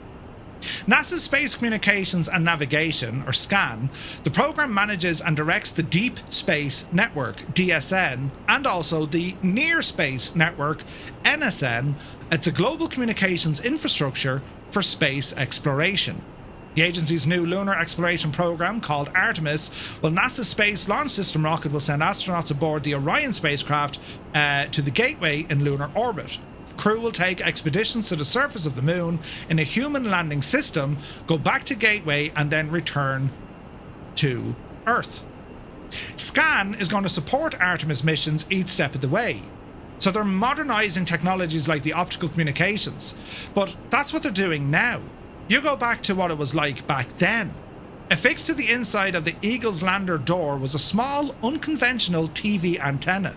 B: NASA's Space Communications and Navigation, or SCAN, the program manages and directs the Deep Space Network, DSN, and also the Near Space Network, NSN. It's a global communications infrastructure for space exploration. The agency's new lunar exploration program, called Artemis, NASA's Space Launch System rocket will send astronauts aboard the Orion spacecraft to the Gateway in lunar orbit. Crew will take expeditions to the surface of the moon in a human landing system, go back to Gateway, and then return to Earth. SCAN is going to support Artemis missions each step of the way. So they're modernising technologies like the optical communications. But that's what they're doing now. You go back to what it was like back then. Affixed to the inside of the Eagle's lander door was a small, unconventional TV antenna.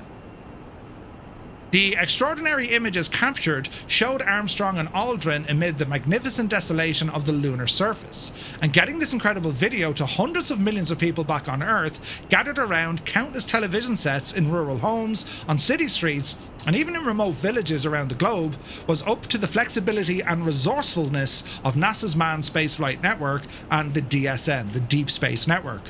B: The extraordinary images captured showed Armstrong and Aldrin amid the magnificent desolation of the lunar surface. And getting this incredible video to hundreds of millions of people back on Earth, gathered around countless television sets in rural homes, on city streets, and even in remote villages around the globe, was up to the flexibility and resourcefulness of NASA's manned spaceflight network and the DSN, the Deep Space Network.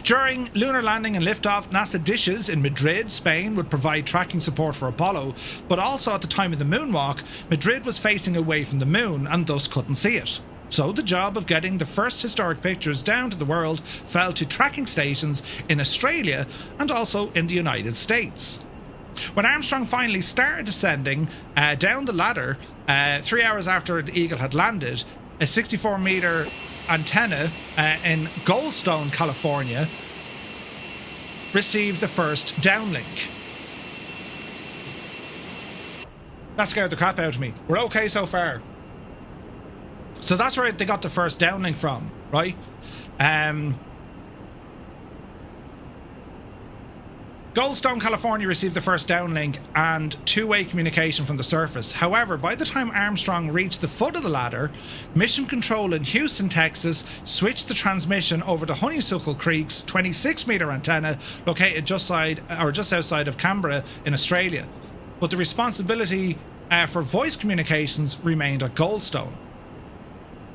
B: During lunar landing and liftoff, NASA dishes in Madrid, Spain, would provide tracking support for Apollo, but also at the time of the moonwalk, Madrid was facing away from the moon and thus couldn't see it. So the job of getting the first historic pictures down to the world fell to tracking stations in Australia and also in the United States. When Armstrong finally started descending down the ladder, 3 hours after the Eagle had landed, a 64-meter antenna in Goldstone, California, received the first downlink. That scared the crap out of me. We're okay so far. So that's where they got the first downlink from, right? Goldstone, California received the first downlink and two-way communication from the surface. However, by the time Armstrong reached the foot of the ladder, Mission Control in Houston, Texas switched the transmission over to Honeysuckle Creek's 26-meter antenna located just outside of Canberra in Australia. But the responsibility for voice communications remained at Goldstone.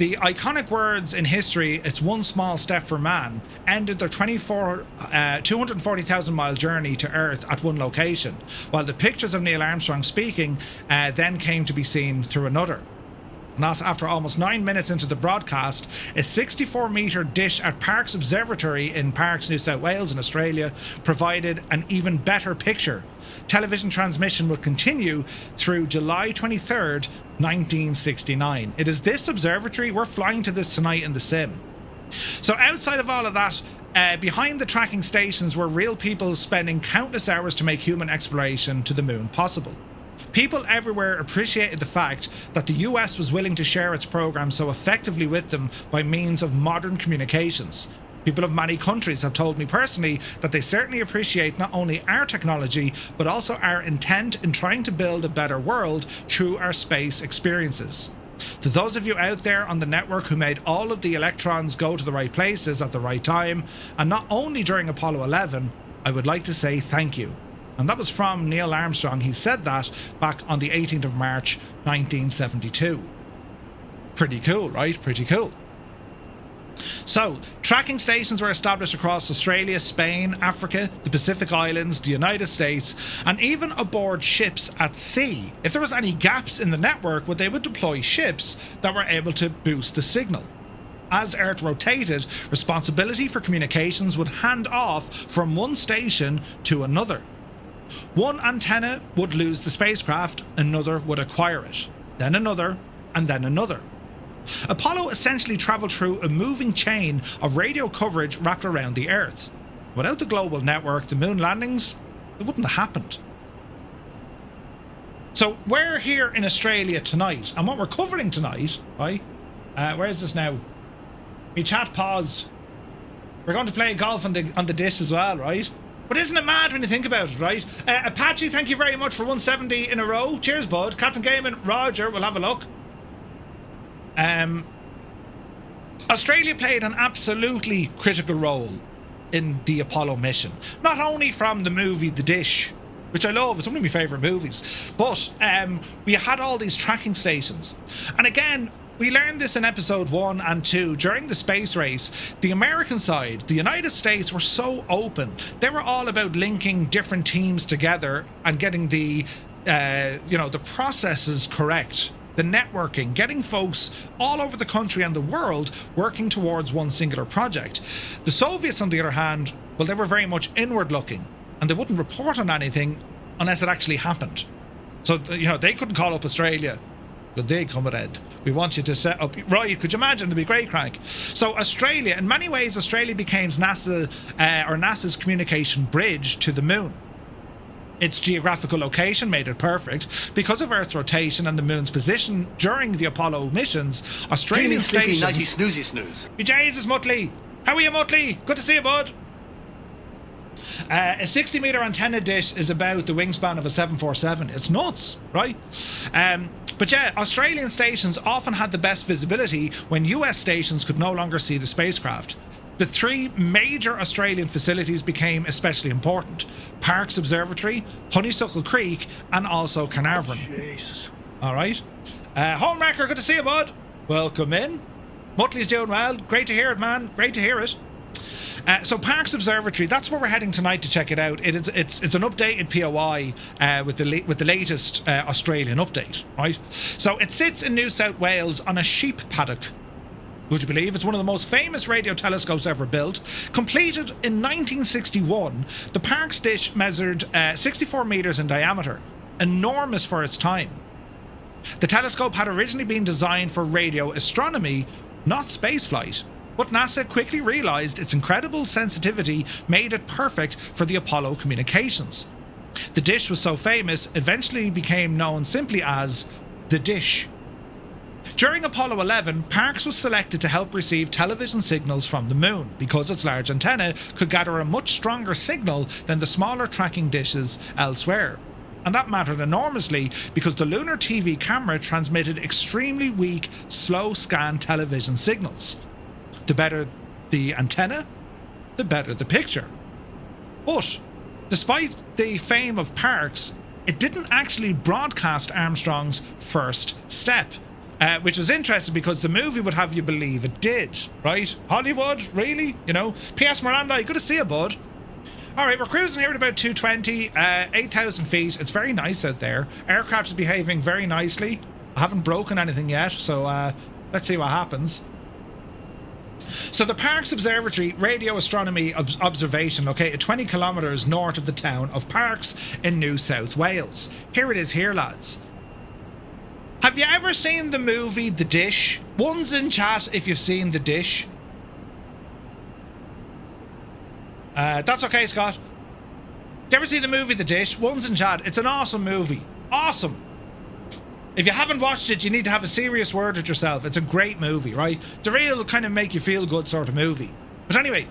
B: The iconic words in history, "It's one small step for man," ended their 240,000 mile journey to Earth at one location, while the pictures of Neil Armstrong speaking then came to be seen through another. And that's after almost 9 minutes into the broadcast, a 64-metre dish at Parkes Observatory in Parkes, New South Wales in Australia provided an even better picture. Television transmission would continue through July 23rd, 1969. It is this observatory, we're flying to this tonight in the sim. So outside of all of that, behind the tracking stations were real people spending countless hours to make human exploration to the moon possible. People everywhere appreciated the fact that the US was willing to share its program so effectively with them by means of modern communications. People of many countries have told me personally that they certainly appreciate not only our technology, but also our intent in trying to build a better world through our space experiences. To those of you out there on the network who made all of the electrons go to the right places at the right time, and not only during Apollo 11, I would like to say thank you. And that was from Neil Armstrong. He said that back on the 18th of March, 1972. Pretty cool, right? Pretty cool. So, tracking stations were established across Australia, Spain, Africa, the Pacific Islands, the United States, and even aboard ships at sea. If there was any gaps in the network, they would deploy ships that were able to boost the signal. As Earth rotated, responsibility for communications would hand off from one station to another. One antenna would lose the spacecraft, another would acquire it, then another, and then another. Apollo essentially travelled through a moving chain of radio coverage wrapped around the Earth. Without the global network, the moon landings, it wouldn't have happened. So we're here in Australia tonight, and what we're covering tonight, right? Where is this now? My chat paused. We're going to play golf on the dish as well, right? But isn't it mad when you think about it, right? Apache, thank you very much for 170 in a row. Cheers, bud. Captain Gaiman, Roger, we'll have a look. Australia played an absolutely critical role in the Apollo mission. Not only from the movie The Dish, which I love, it's one of my favourite movies, but we had all these tracking stations. And again, we learned this in episode 1 and 2. During the space race, the American side, the United States, were so open. They were all about linking different teams together and getting the processes correct. The networking, getting folks all over the country and the world working towards one singular project. The Soviets, on the other hand, well, they were very much inward looking, and they wouldn't report on anything unless it actually happened. So, they couldn't call up Australia. Good day, comrade. We want you to set up... Right, could you imagine? It'd be great crank. So Australia, in many ways, Australia became NASA's communication bridge to the moon. Its geographical location made it perfect. Because of Earth's rotation and the moon's position during the Apollo missions, Australian stations...
F: Nighty snoozy snooze.
B: Jesus, Muttley. How are you, Muttley? Good to see you, bud. A 60-metre antenna dish is about the wingspan of a 747. It's nuts, right? But yeah, Australian stations often had the best visibility when US stations could no longer see the spacecraft. The 3 major Australian facilities became especially important: Parkes Observatory, Honeysuckle Creek, and also Carnarvon.
F: Jesus.
B: All right. Homewrecker, good to see you, bud. Welcome in. Muttley's doing well. Great to hear it, man. Great to hear it. So Parkes Observatory, that's where we're heading tonight to check it out. It's an updated POI with the latest Australian update, right? So it sits in New South Wales on a sheep paddock. Would you believe? It's one of the most famous radio telescopes ever built. Completed in 1961, the Parkes dish measured 64 metres in diameter, enormous for its time. The telescope had originally been designed for radio astronomy, not spaceflight. But NASA quickly realised its incredible sensitivity made it perfect for the Apollo communications. The dish was so famous, it eventually became known simply as the Dish. During Apollo 11, Parkes was selected to help receive television signals from the moon because its large antenna could gather a much stronger signal than the smaller tracking dishes elsewhere. And that mattered enormously because the lunar TV camera transmitted extremely weak, slow scan television signals. The better the antenna, the better the picture. But despite the fame of Parkes, it didn't actually broadcast Armstrong's first step. which was interesting because the movie would have you believe it did, right? Hollywood, really? You know? P.S. Miranda, good to see you, bud. All right, we're cruising here at about 220, 8,000 feet. It's very nice out there. Aircraft is behaving very nicely. I haven't broken anything yet, so let's see what happens. So the Parkes Observatory radio astronomy observation located 20 kilometres north of the town of Parkes in New South Wales. Here it is here, lads. Have you ever seen the movie The Dish? One's in chat if you've seen The Dish. That's okay, Scott. You ever see the movie The Dish? One's in chat. It's an awesome movie. Awesome. If you haven't watched it, you need to have a serious word with yourself. It's a great movie, right? It's a real kind of make you feel good sort of movie. But anyway,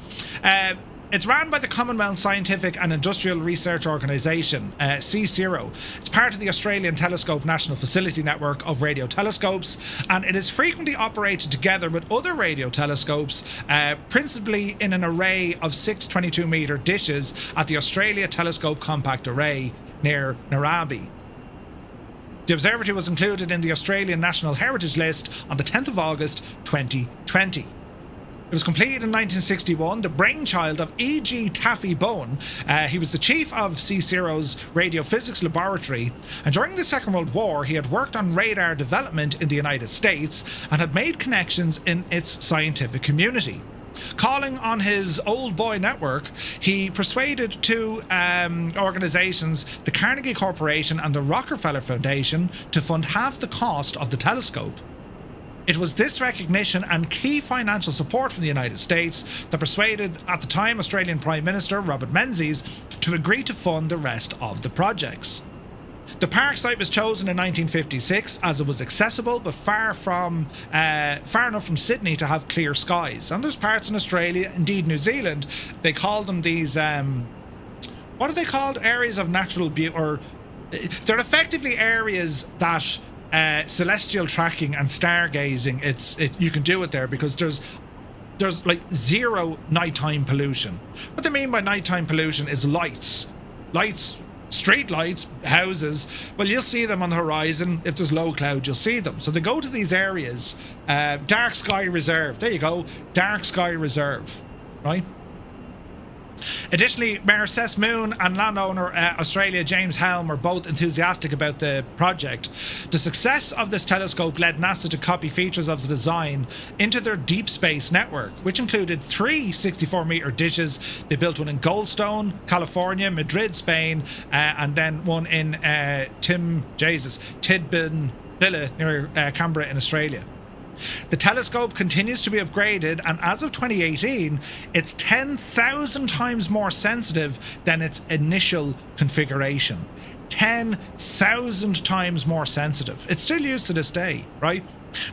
B: it's ran by the Commonwealth Scientific and Industrial Research Organisation, CSIRO. It's part of the Australian Telescope National Facility Network of radio telescopes, and it is frequently operated together with other radio telescopes, principally in an array of 6 22-metre dishes at the Australia Telescope Compact Array near Narrabee. The observatory was included in the Australian National Heritage List on the 10th of August 2020. It was completed in 1961, the brainchild of E.G. Taffy Bowen. He was the chief of CSIRO's radiophysics laboratory, and during the Second World War he had worked on radar development in the United States and had made connections in its scientific community. Calling on his old boy network, he persuaded two organisations, the Carnegie Corporation and the Rockefeller Foundation, to fund half the cost of the telescope. It was this recognition and key financial support from the United States that persuaded, at the time, Australian Prime Minister Robert Menzies to agree to fund the rest of the projects. The park site was chosen in 1956 as it was accessible but far enough from Sydney to have clear skies. And there's parts in Australia, indeed New Zealand, they call them these, what are they called? Areas of natural beauty, or they're effectively areas that celestial tracking and stargazing, you can do it there because there's like zero nighttime pollution. What they mean by nighttime pollution is lights, street lights, houses. Well, you'll see them on the horizon. If there's low cloud, you'll see them. So they go to these areas. Dark Sky Reserve. There you go. Dark Sky Reserve. Right? Additionally, Mayor Seth Moon and landowner Australia James Helm were both enthusiastic about the project. The success of this telescope led NASA to copy features of the design into their deep space network, which included 3 64-metre dishes. They built one in Goldstone, California, Madrid, Spain, and then one in Tidbinbilla near Canberra in Australia. The telescope continues to be upgraded, and as of 2018, it's 10,000 times more sensitive than its initial configuration. 10,000 times more sensitive. It's still used to this day, right?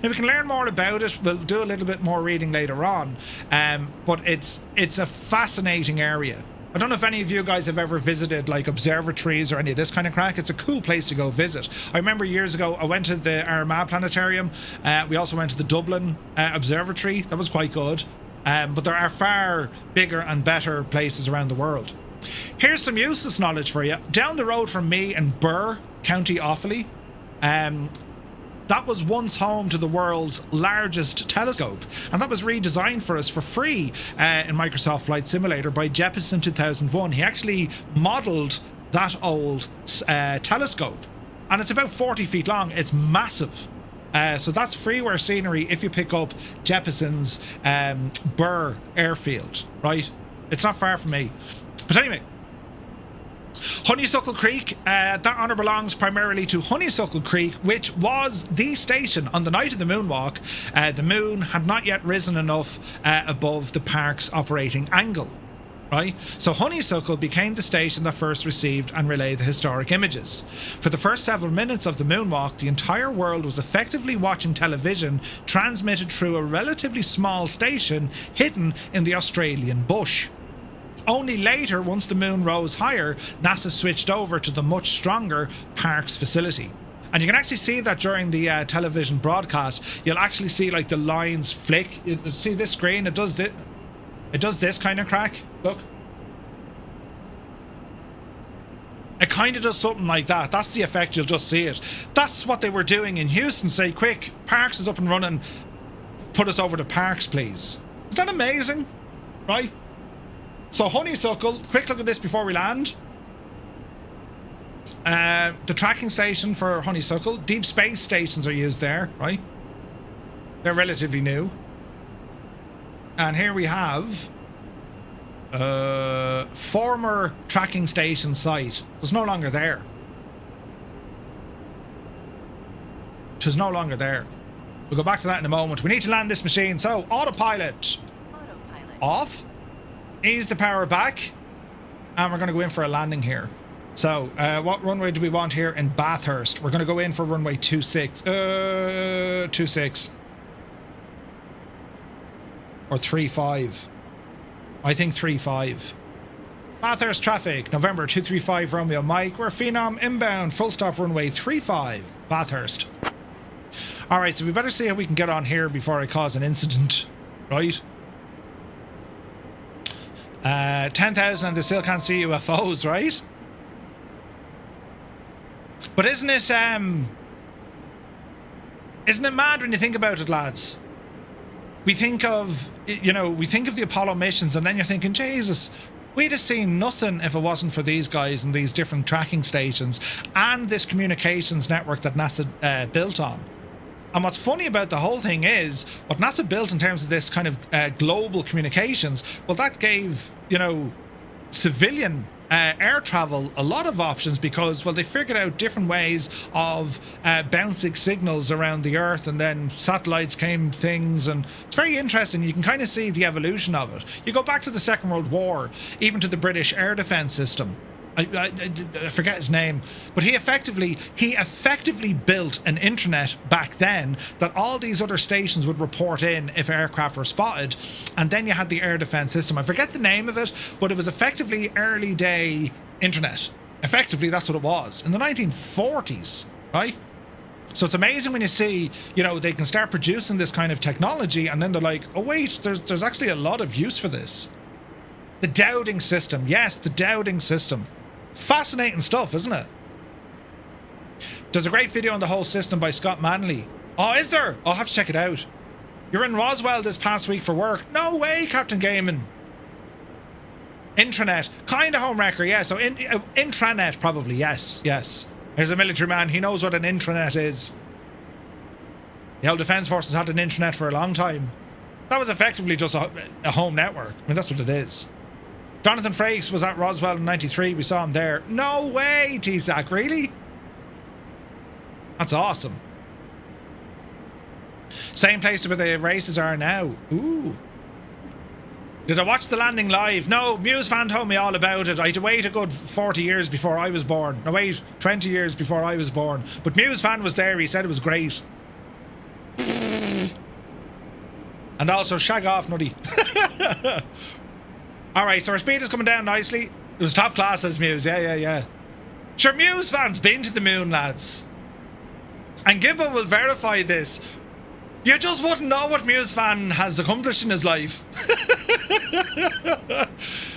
B: Now we can learn more about it. We'll do a little bit more reading later on, but it's a fascinating area. I don't know if any of you guys have ever visited like observatories or any of this kind of crack. It's a cool place to go visit. I remember years ago I went to the Armagh Planetarium. We also went to the Dublin Observatory. That was quite good. But there are far bigger and better places around the world. Here's some useless knowledge for you. Down the road from me in Birr, County Offaly, that was once home to the world's largest telescope, and that was redesigned for us for free in Microsoft Flight Simulator by Jeppesen 2001. He actually modelled that old telescope, and it's about 40 feet long. It's massive. So that's freeware scenery if you pick up Jeppesen's Birr airfield, right? It's not far from me. But anyway, Honeysuckle Creek, that honour belongs primarily to Honeysuckle Creek, which was the station on the night of the moonwalk. The moon had not yet risen enough above the park's operating angle, right? So Honeysuckle became the station that first received and relayed the historic images. For the first several minutes of the moonwalk, the entire world was effectively watching television transmitted through a relatively small station hidden in the Australian bush. Only later, once the moon rose higher, NASA switched over to the much stronger Parkes facility. And you can actually see that during the television broadcast. You'll actually see like the lines flick. You see this screen? It does this kind of crack. Look. It kind of does something like that. That's the effect, you'll just see it. That's what they were doing in Houston. Say, quick, Parkes is up and running. Put us over to Parkes, please. Is that amazing? Right? So Honeysuckle, quick look at this before we land. The tracking station for Honeysuckle. Deep space stations are used there, right? They're relatively new. And here we have former tracking station site. It's no longer there. It is no longer there. We'll go back to that in a moment. We need to land this machine. So, autopilot. Off. Ease the power back. And we're going to go in for a landing here. So, what runway do we want here in Bathurst? We're going to go in for runway 26. 26. Or 35. I think 35. Bathurst traffic, November 235 Romeo Mike. We're Phenom inbound, full stop runway 35, Bathurst. Alright, so we better see how we can get on here before I cause an incident, right? 10,000 and they still can't see UFOs, right? But isn't it mad when you think about it, lads? We think of, you know, we think of the Apollo missions and then you're thinking, Jesus, we'd have seen nothing if it wasn't for these guys and these different tracking stations and this communications network that NASA built on. And what's funny about the whole thing is, what NASA built in terms of this kind of global communications, well, that gave, you know, civilian air travel a lot of options because, well, they figured out different ways of bouncing signals around the Earth, and then satellites came things, and it's very interesting. You can kind of see the evolution of it. You go back to the Second World War, even to the British air defence system. I forget his name, but he effectively built an internet back then that all these other stations would report in if aircraft were spotted, and then you had the air defense system. I forget the name of it, but it was effectively early day internet. Effectively, that's what it was in the 1940s, right? So it's amazing when you see, you know, they can start producing this kind of technology, and then they're like, oh wait, there's actually a lot of use for this. The dowding system, yes, the dowding system. Fascinating stuff, isn't it? There's a great video on the whole system by Scott Manley. Oh, is there? I'll have to check it out. You're in Roswell this past week for work. No way, Captain Gaiman. Intranet. Kind of homewrecker, yeah. So intranet, probably, yes. There's a military man. He knows what an intranet is. The old Defence Forces had an intranet for a long time. That was effectively just a home network. I mean, that's what it is. Jonathan Frakes was at Roswell in 93. We saw him there. No way, T-Sac, really? That's awesome. Same place where the races are now. Ooh. Did I watch the landing live? No, Muse fan told me all about it. I had to wait a good 40 years before I was born. No, wait, 20 years before I was born. But Muse fan was there. He said it was great. And also, shag off, nutty. Alright, so our speed is coming down nicely. It was top class as Muse, yeah. Sure, Muse fans been to the moon, lads. And Gibbo will verify this. You just wouldn't know what Muse fan has accomplished in his life.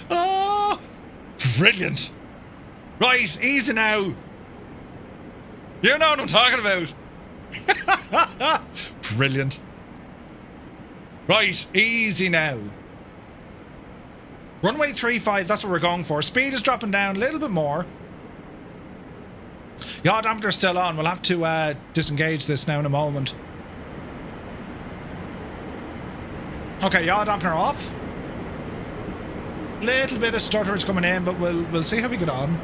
B: Oh, brilliant. Right, easy now. You know what I'm talking about. Brilliant. Right, easy now. Runway 35, that's what we're going for. Speed is dropping down a little bit more. Yaw dampener's still on. We'll have to disengage this now in a moment. Okay, yaw dampener off. Little bit of stutterage coming in, but we'll see how we get on.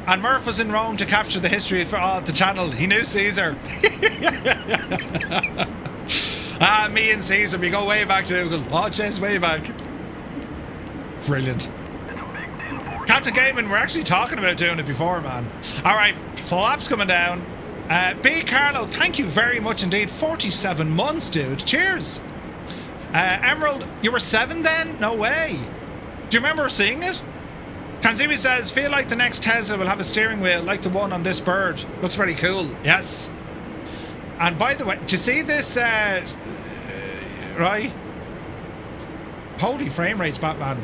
B: And Murph was in Rome to capture the history for the channel. He knew Caesar. Me and Caesar, we go way back to Google. Oh, jeez, way back. Brilliant. Captain Gaiman, we're actually talking about doing it before, man. Alright, flaps coming down. B. Carlo, thank you very much indeed. 47 months, dude. Cheers. Emerald, you were 7 then? No way. Do you remember seeing it? Kanzimi says, feel like the next Tesla will have a steering wheel like the one on this bird. Looks very cool. Yes. And by the way, do you see this, right? Holy frame rates, Batman.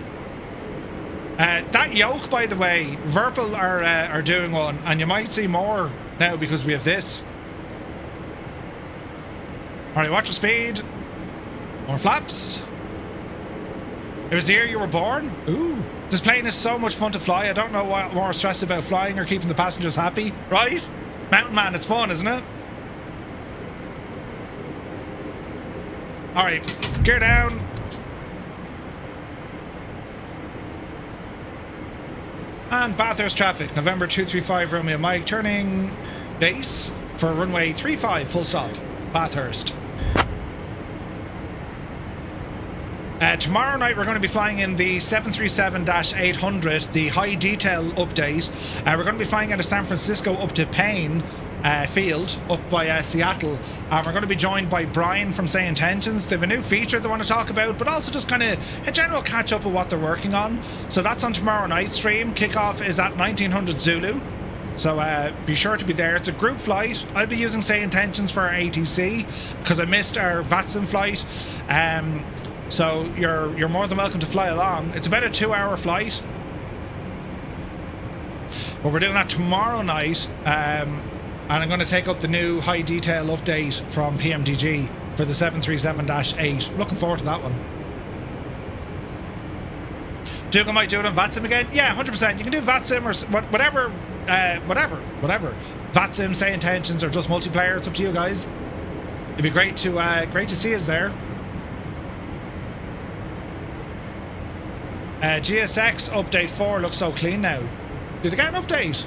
B: That yoke, by the way, Verpel are doing one, and you might see more now because we have this. Alright, watch your speed. More flaps. It was the year you were born? Ooh. This plane is so much fun to fly. I don't know what more stressed about flying or keeping the passengers happy. Right? Mountain Man, it's fun, isn't it? Alright, gear down. And Bathurst traffic, November 235 Romeo Mike, turning base for runway 35, full stop, Bathurst. Tomorrow night we're going to be flying in the 737-800, the high detail update. We're going to be flying out of San Francisco up to Payne Field, up by Seattle. And we're going to be joined by Brian from Say Intentions. They have a new feature they want to talk about, but also just kind of a general catch up of what they're working on. So that's on tomorrow night stream. Kickoff is at 1900 Zulu. So be sure to be there. It's a group flight. I'll be using Say Intentions for our ATC because I missed our VATSIM flight. So you're more than welcome to fly along. It's about a 2-hour flight. But we're doing that tomorrow night. And I'm going to take up the new high detail update from PMDG for the 737-8. Looking forward to that one. Dougal might do it on VATSIM again. Yeah, 100%. You can do VATSIM or whatever. Whatever. VATSIM, Say Intentions, or just multiplayer. It's up to you guys. It'd be great to see us there. GSX update 4 looks so clean now. Did it get an update?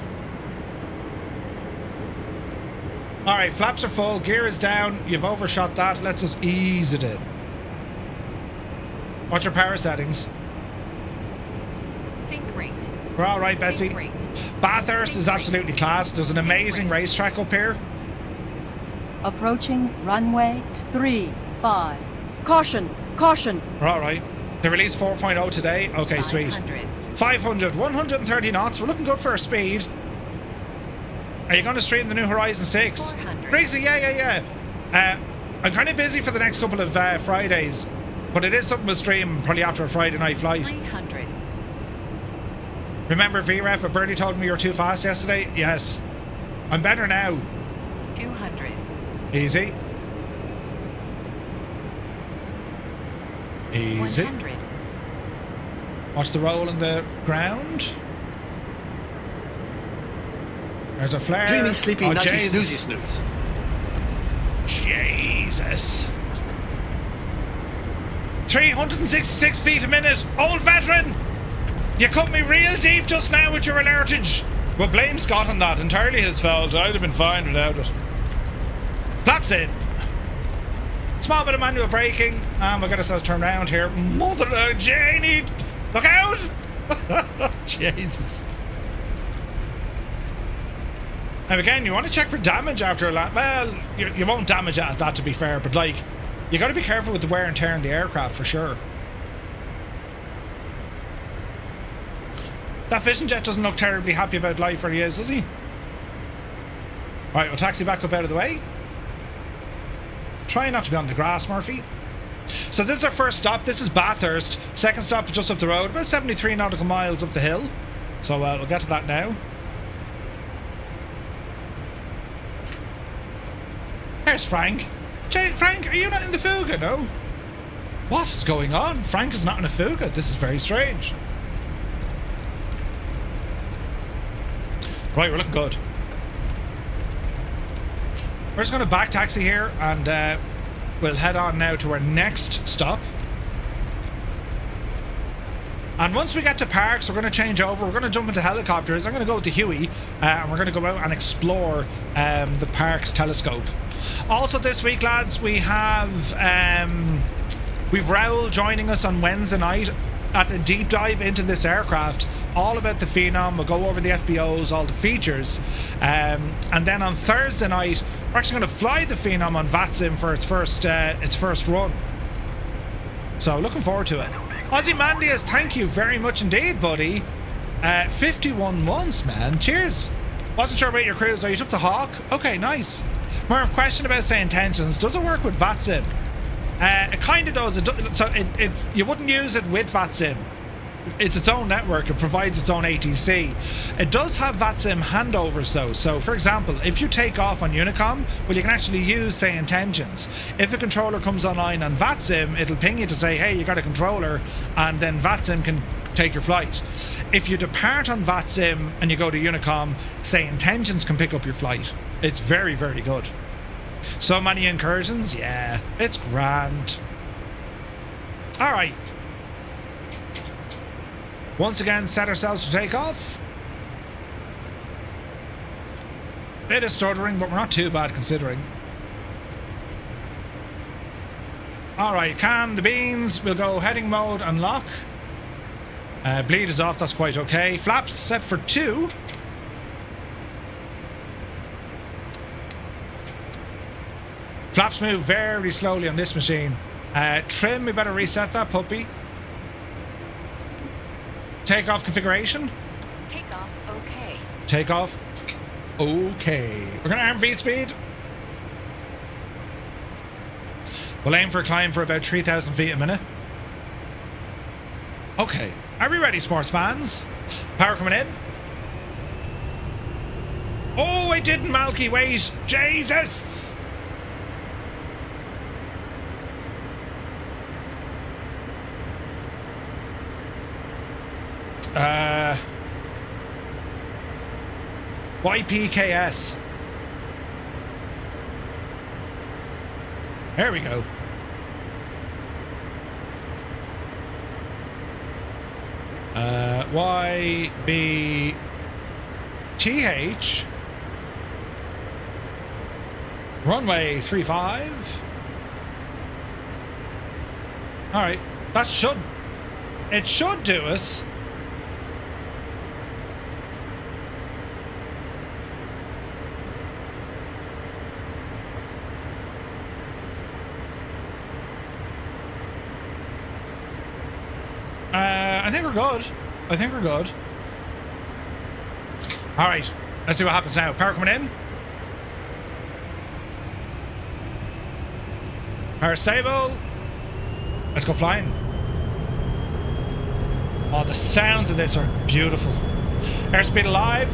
B: Alright, flaps are full, gear is down, you've overshot that, let's just ease it in. What's your power settings?
C: Sync rate.
B: We're alright, Betsy.
C: Sync rate.
B: Bathurst is absolutely class. There's an amazing racetrack up here.
E: Approaching runway 35. Caution! Caution!
B: We're alright. They released 4.0 today. Okay, sweet. 500, 130 knots. We're looking good for our speed. Are you going to stream the new Horizon 6?
C: 400.
B: Crazy, yeah. I'm kind of busy for the next couple of Fridays, but it is something we'll stream probably after a Friday night flight.
C: 300.
B: Remember VREF, a birdie told me you were too fast yesterday? Yes. I'm better now.
C: 200.
B: Easy. Easy.
C: 100.
B: Watch the roll in the ground. There's a flare.
F: Dreamy, sleepy, nutty,
B: Jesus.
F: snoozy, snooze.
B: Jesus. 366 feet a minute. Old veteran. You cut me real deep just now with your alertage. Well, blame Scott on that. Entirely his fault. I'd have been fine without it. Flaps in. Small bit of manual braking. And we'll get ourselves turned around here. Mother of Janie. Look out. Jesus. Now again, you want to check for damage after a land. Well, you won't damage it at that, to be fair, but like, you got to be careful with the wear and tear in the aircraft for sure. That Vision Jet doesn't look terribly happy about life where he is, does he? Right, we'll taxi back up out of the way. Try not to be on the grass, Murphy. So this is our first stop. This is Bathurst. Second stop just up the road, about 73 nautical miles up the hill. So we'll get to that now. There's Frank. Frank, are you not in the Fuga? No. What is going on? Frank is not in a Fuga. This is very strange. Right, we're looking good. We're just going to back taxi here and we'll head on now to our next stop. And once we get to Parkes, we're going to change over. We're going to jump into helicopters. I'm going to go with the Huey and we're going to go out and explore the Parkes telescope. Also this week, lads, we have we've Raoul joining us on Wednesday night at a deep dive into this aircraft, all about the Phenom. We'll go over the FBOs, all the features, and then on Thursday night we're actually going to fly the Phenom on VATSIM for its first run. So looking forward to it. Ozymandias, thank you very much indeed, buddy. 51 months, man. Cheers. Wasn't sure about your cruise. Oh, you took the Hawk? Okay, nice. Merv, question about Say Intentions. Does it work with VATSIM? It kind of does. You wouldn't use it with VATSIM. it's its own network. It provides its own ATC. It does have VATSIM handovers though. So for example, if you take off on Unicom, well, you can actually use, say, intentions. If a controller comes online on VATSIM, it'll ping you to say, hey, you got a controller, and then VATSIM can take your flight. If you depart on VATSIM and you go to Unicom, say, intentions can pick up your flight. It's very, very good. So many incursions, yeah, it's grand. All right. Once again, set ourselves to take off. Bit of stuttering, but we're not too bad considering. Alright, calm the beans. We'll go heading mode and lock. Bleed is off, that's quite okay. Flaps set for 2. Flaps move very slowly on this machine. Trim, we better reset that puppy. Takeoff configuration.
C: Takeoff okay.
B: Takeoff. Okay. We're going to arm V-speed. We'll aim for a climb for about 3,000 feet a minute. Okay. Are we ready, sports fans? Power coming in. Oh, I didn't, Malky. Wait. Jesus. YPKS. There we go. YBTH. Runway 35. All right, that should. It should do us. I think we're good. I think we're good. All right, let's see what happens now. Power coming in. Power stable. Let's go flying. Oh, the sounds of this are beautiful. Airspeed alive.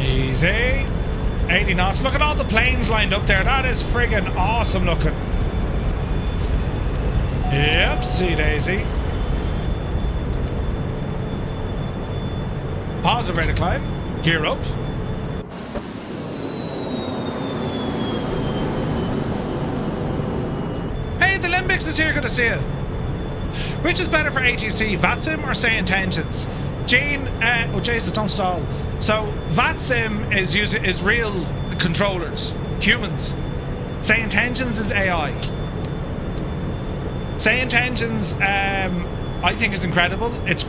B: Easy. 80 knots. Look at all the planes lined up there. That is friggin' awesome looking. Yep, see daisy. Positive rate of climb. Gear up. Hey, the Limbics is here. Good to see you. Which is better for ATC, VATSIM or say intentions? Gene, oh Jesus, don't stall. So VATSIM is real controllers, humans. Say intentions is AI. Say intentions, I think is incredible. It's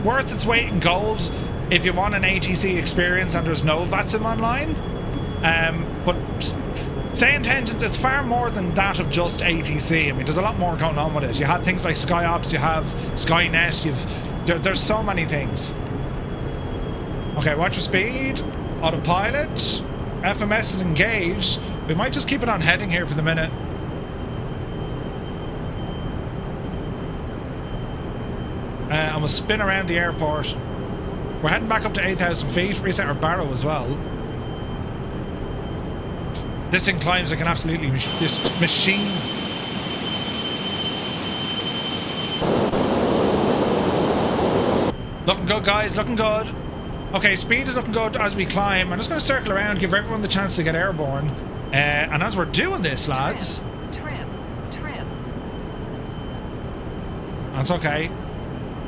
B: worth its weight in gold if you want an ATC experience and there's no VATSIM online. But say intentions, it's far more than that of just ATC. I mean, there's a lot more going on with it. You have things like SkyOps, you have Skynet, there's so many things. Okay, watch your speed. Autopilot. FMS is engaged. We might just keep it on heading here for the minute. And we'll spin around the airport. We're heading back up to 8,000 feet. Reset our barrow as well. This thing climbs like an absolutely machine. Looking good, guys. Looking good. Okay, speed is looking good as we climb. I'm just going to circle around, give everyone the chance to get airborne. And as we're doing this, lads...
C: Trim.
B: That's okay.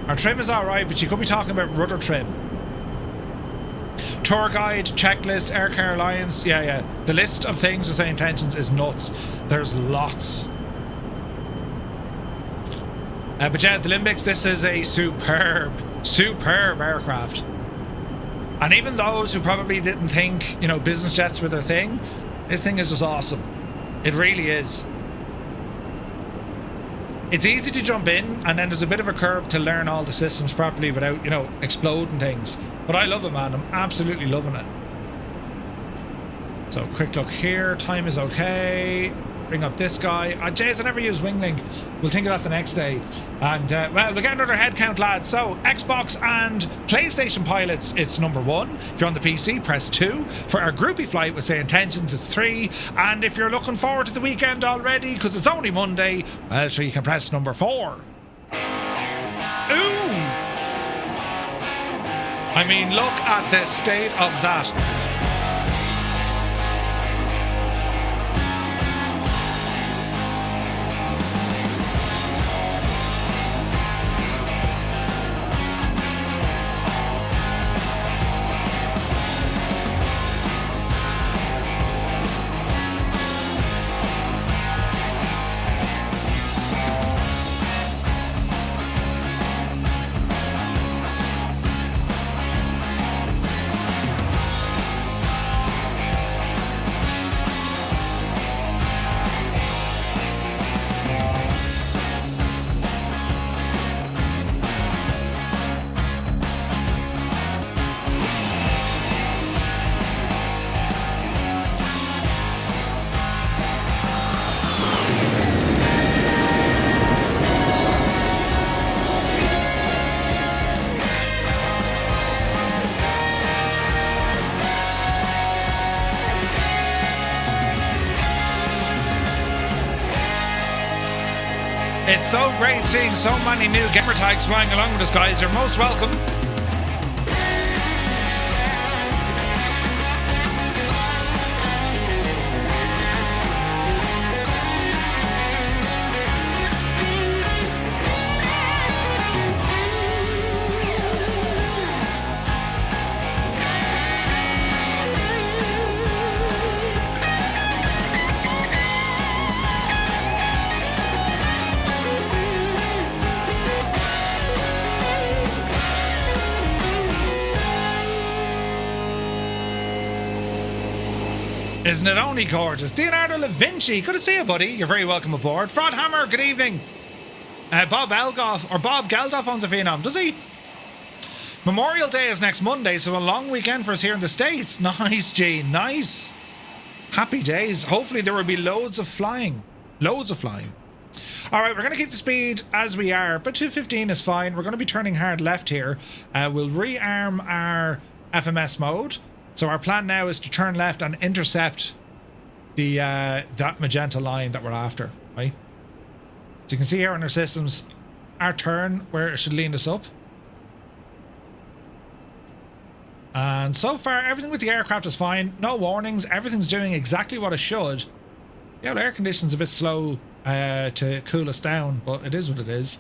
B: Our trim is alright, but you could be talking about rudder trim. Tour guide, checklist, Air Care Alliance. Yeah. The list of things with say intentions is nuts. There's lots. But yeah, the Limbics, this is a superb aircraft. And even those who probably didn't think, business jets were their thing, this thing is just awesome. It really is. It's easy to jump in, and then there's a bit of a curve to learn all the systems properly without, exploding things. But I love it, man. I'm absolutely loving it. So, quick look here. Time is okay. Bring up this guy. Jays, I never use Winglink. We'll think of that the next day. And, well, we'll get another head count, lads. So, Xbox and PlayStation pilots, it's number 1. If you're on the PC, press 2. For our groupie flight with Say Intentions, it's 3. And if you're looking forward to the weekend already, because it's only Monday, well, sure, you can press number 4. Ooh! I mean, look at the state of that. It's so great seeing so many new gamer tags flying along with us, guys. You're most welcome. Isn't it only gorgeous? Leonardo da Vinci, good to see you, buddy. You're very welcome aboard. Fraudhammer, good evening. Bob Geldof owns a Phenom, does he? Memorial Day is next Monday, so a long weekend for us here in the States. Nice, Gene, nice. Happy days. Hopefully there will be loads of flying. Loads of flying. All right, we're going to keep the speed as we are, but 215 is fine. We're going to be turning hard left here. We'll rearm our FMS mode. So our plan now is to turn left and intercept the that magenta line that we're after, right? So you can see here in our systems, our turn, where it should lean us up. And so far, everything with the aircraft is fine. No warnings. Everything's doing exactly what it should. Yeah, the air conditioning's a bit slow to cool us down, but it is what it is.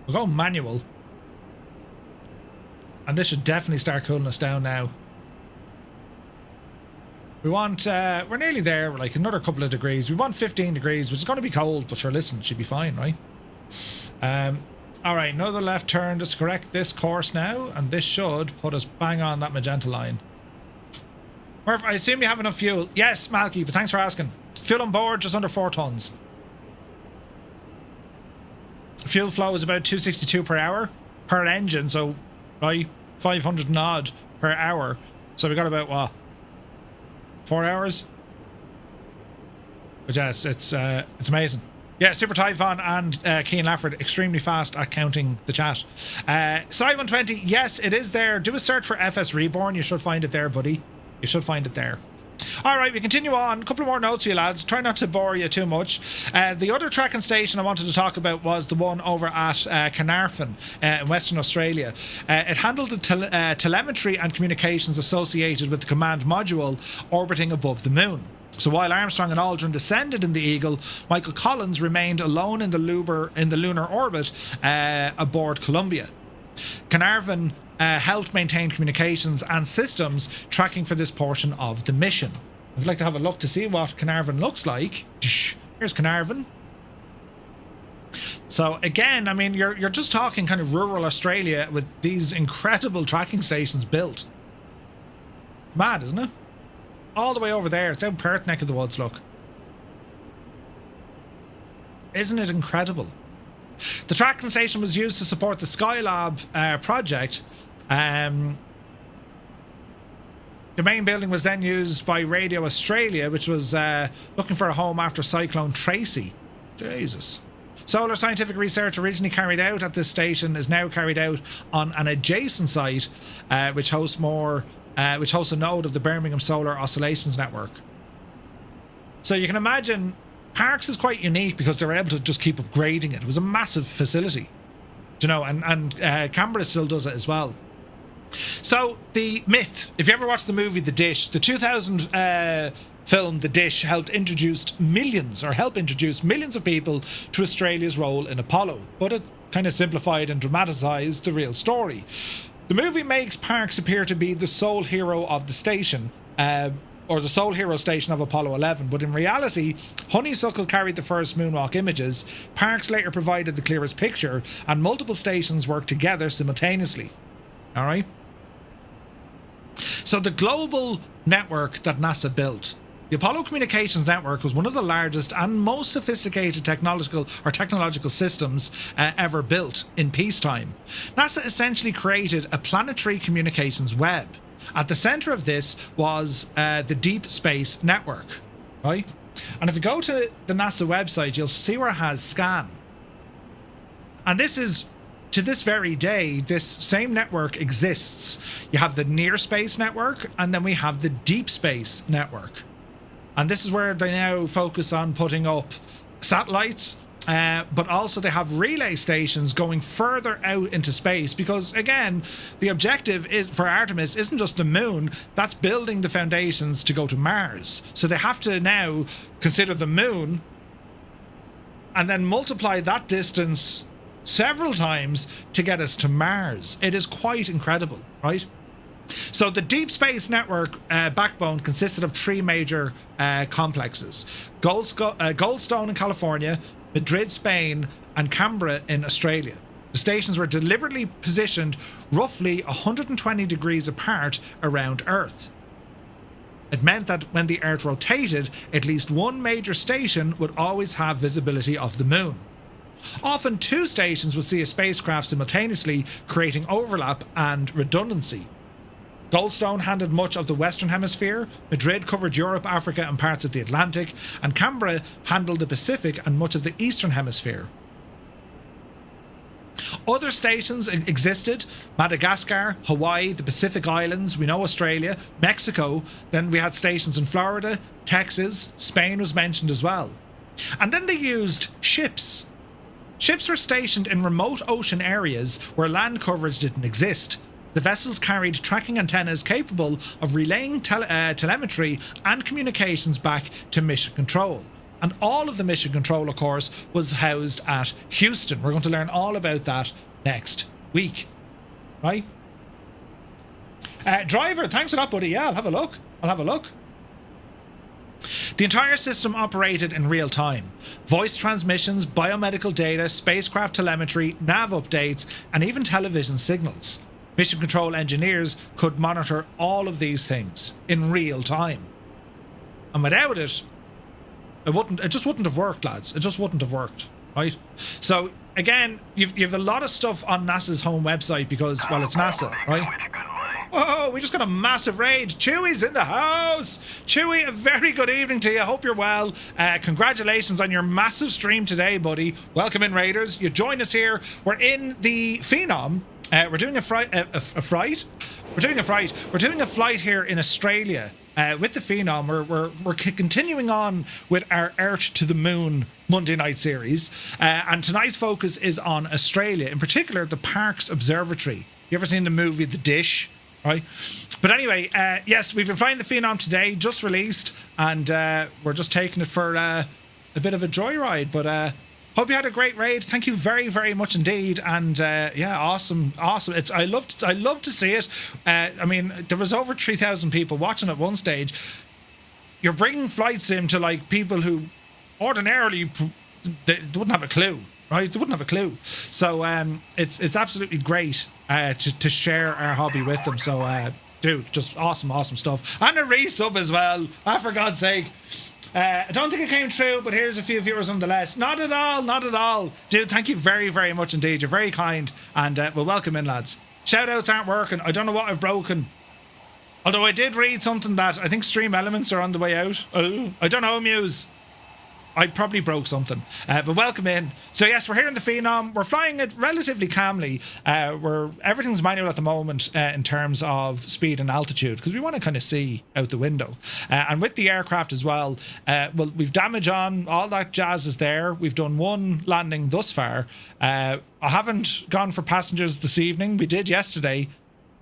B: We'll go manual. And this should definitely start cooling us down now. We want, we're nearly there, we're like another couple of degrees. We want 15 degrees, which is going to be cold, but sure, listen, it should be fine, right? All right, another left turn, just correct this course now, and this should put us bang on that magenta line. Murph, I assume you have enough fuel. Yes, Malky, but thanks for asking. Fuel on board, just under 4 tons. Fuel flow is about 262 per hour per engine, so right, 500 and odd per hour. So we got about what, 4 hours? But yes, it's amazing. Yeah, Super Typhon and Keane Lafford extremely fast at counting the chat. Cy120, yes, it is there. Do a search for FS Reborn. You should find it there, buddy. You should find it there. All right, we continue on. A couple of more notes for you, lads. Try not to bore you too much. The other tracking station I wanted to talk about was the one over at Carnarvon in Western Australia. It handled the telemetry and communications associated with the command module orbiting above the moon. So while Armstrong and Aldrin descended in the Eagle, Michael Collins remained alone in the lunar orbit aboard Columbia. Carnarvon helped maintain communications and systems tracking for this portion of the mission. I'd like to have a look to see what Carnarvon looks like. Here's Carnarvon. So again, I mean, you're just talking kind of rural Australia with these incredible tracking stations built. Mad, isn't it? All the way over there. It's out Perth neck of the woods, look. Isn't it incredible? The tracking station was used to support the Skylab project. The main building was then used by Radio Australia, which was looking for a home after Cyclone Tracy. Jesus. Solar scientific research originally carried out at this station is now carried out on an adjacent site, which hosts a node of the Birmingham Solar Oscillations Network. So you can imagine Parkes is quite unique because they were able to just keep upgrading it. It was a massive facility, you know, and Canberra still does it as well. So the myth, if you ever watched the movie The Dish, the 2000 film The Dish helped introduce millions of people to Australia's role in Apollo, but it kind of simplified and dramatised the real story. The movie makes Parkes appear to be the sole hero of the station, or the sole hero station of Apollo 11, but in reality, Honeysuckle carried the first moonwalk images, Parkes later provided the clearest picture, and multiple stations worked together simultaneously. Alright? So the global network that NASA built, the Apollo Communications Network, was one of the largest and most sophisticated technological systems ever built in peacetime. NASA essentially created a planetary communications web. At the centre of this was the Deep Space Network, right? And if you go to the NASA website, you'll see where it has scan. And this is, to this very day, this same network exists. You have the Near Space Network, and then we have the Deep Space Network. And this is where they now focus on putting up satellites, but also they have relay stations going further out into space because, again, the objective is for Artemis isn't just the moon, that's building the foundations to go to Mars. So they have to now consider the moon and then multiply that distance several times to get us to Mars. It is quite incredible, right? So the Deep Space Network backbone consisted of three major complexes: Goldstone in California, Madrid, Spain, and Canberra in Australia. The stations were deliberately positioned roughly 120 degrees apart around Earth. It meant that when the Earth rotated, at least one major station would always have visibility of the moon. Often two stations would see a spacecraft simultaneously, creating overlap and redundancy. Goldstone handled much of the Western Hemisphere, Madrid covered Europe, Africa and parts of the Atlantic, and Canberra handled the Pacific and much of the Eastern Hemisphere. Other stations existed: Madagascar, Hawaii, the Pacific Islands, we know Australia, Mexico, then we had stations in Florida, Texas, Spain was mentioned as well. And then they used ships. Ships were stationed in remote ocean areas where land coverage didn't exist. The vessels carried tracking antennas capable of relaying telemetry and communications back to Mission Control. And all of the Mission Control, of course, was housed at Houston. We're going to learn all about that next week. Right? Driver, thanks for that, buddy. Yeah, I'll have a look. The entire system operated in real time. Voice transmissions, biomedical data, spacecraft telemetry, nav updates, and even television signals. Mission Control engineers could monitor all of these things in real time. And without it, it just wouldn't have worked, lads. It just wouldn't have worked, right? So, again, you've a lot of stuff on NASA's home website because, well, it's NASA, right? Whoa, we just got a massive raid. Chewy's in the house. Chewy, a very good evening to you. Hope you're well. Congratulations on your massive stream today, buddy. Welcome in, Raiders. You join us here. We're in the Phenom. We're doing a flight here in Australia with the Phenom. We're continuing on with our Earth to the Moon Monday night series, and tonight's focus is on Australia, in particular the Parkes Observatory. You ever seen the movie The Dish? Right, but anyway, yes, we've been flying the Phenom today, just released, and we're just taking it for a bit of a joyride. But hope you had a great raid. Thank you very, very much indeed. And yeah, awesome. I love to see it. I mean, there was over 3,000 people watching at one stage. You're bringing flight sim to like people who ordinarily they wouldn't have a clue, right? They wouldn't have a clue. So it's absolutely great to share our hobby with them. So dude, just awesome stuff. And a resub as well. For God's sake. I don't think it came true, but here's a few viewers nonetheless. Not at all. Dude, thank you very, very much indeed. You're very kind. And we'll welcome in, lads. Shout outs aren't working. I don't know what I've broken. Although I did read something that I think Stream Elements are on the way out. Oh, I don't know, Muse. I probably broke something, but welcome in. So yes, we're here in the Phenom. We're flying it relatively calmly. Everything's manual at the moment in terms of speed and altitude because we want to kind of see out the window. And with the aircraft as well, we've damage on, all that jazz is there. We've done one landing thus far. I haven't gone for passengers this evening. We did yesterday.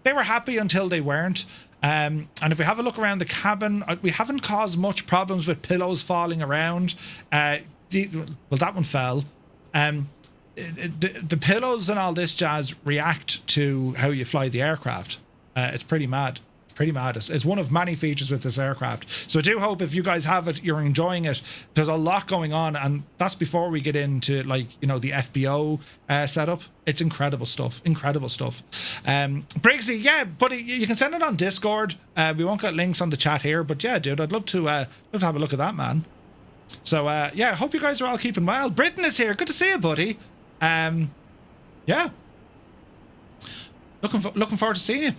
B: They were happy until they weren't. And if we have a look around the cabin, we haven't caused much problems with pillows falling around. Well, that one fell. The pillows and all this jazz react to how you fly the aircraft. It's pretty mad. It's one of many features with this aircraft. So I do hope if you guys have it, you're enjoying it. There's a lot going on, and that's before we get into the FBO setup. It's incredible stuff. Briggsy, yeah, buddy, you can send it on Discord. We won't get links on the chat here, but yeah, dude, I'd love to have a look at that, man. So yeah, I hope you guys are all keeping well. Britain is here. Good to see you, buddy. Yeah. Looking forward to seeing you.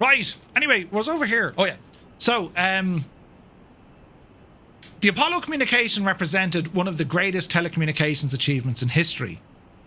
B: Right. Anyway, was over here. Oh yeah. So, the Apollo communication represented one of the greatest telecommunications achievements in history.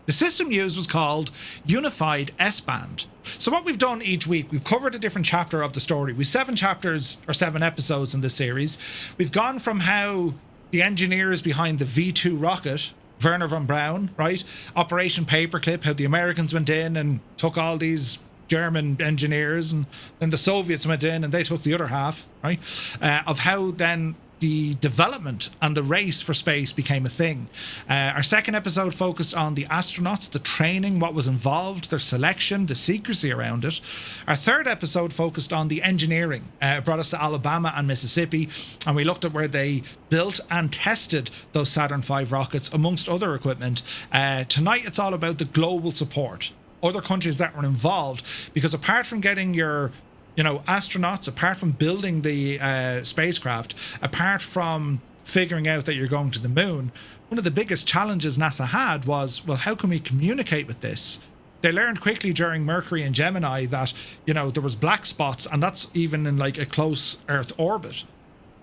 B: The system used was called Unified S-band. So what we've done each week, we've covered a different chapter of the story. We've 7 chapters or 7 episodes in this series. We've gone from how the engineers behind the V2 rocket, Wernher von Braun, right? Operation Paperclip, how the Americans went in and took all these German engineers, and then the Soviets went in and they took the other half, right? Of how then the development and the race for space became a thing. Our second episode focused on the astronauts, the training, what was involved, their selection, the secrecy around it. Our third episode focused on the engineering. It brought us to Alabama and Mississippi, and we looked at where they built and tested those Saturn V rockets, amongst other equipment. Tonight, it's all about the global support. Other countries that were involved, because apart from getting your astronauts, apart from building the spacecraft, apart from figuring out that you're going to the moon, one of the biggest challenges NASA had was, well, how can we communicate with this? They learned quickly during Mercury and Gemini that, there was black spots, and that's even in like a close Earth orbit.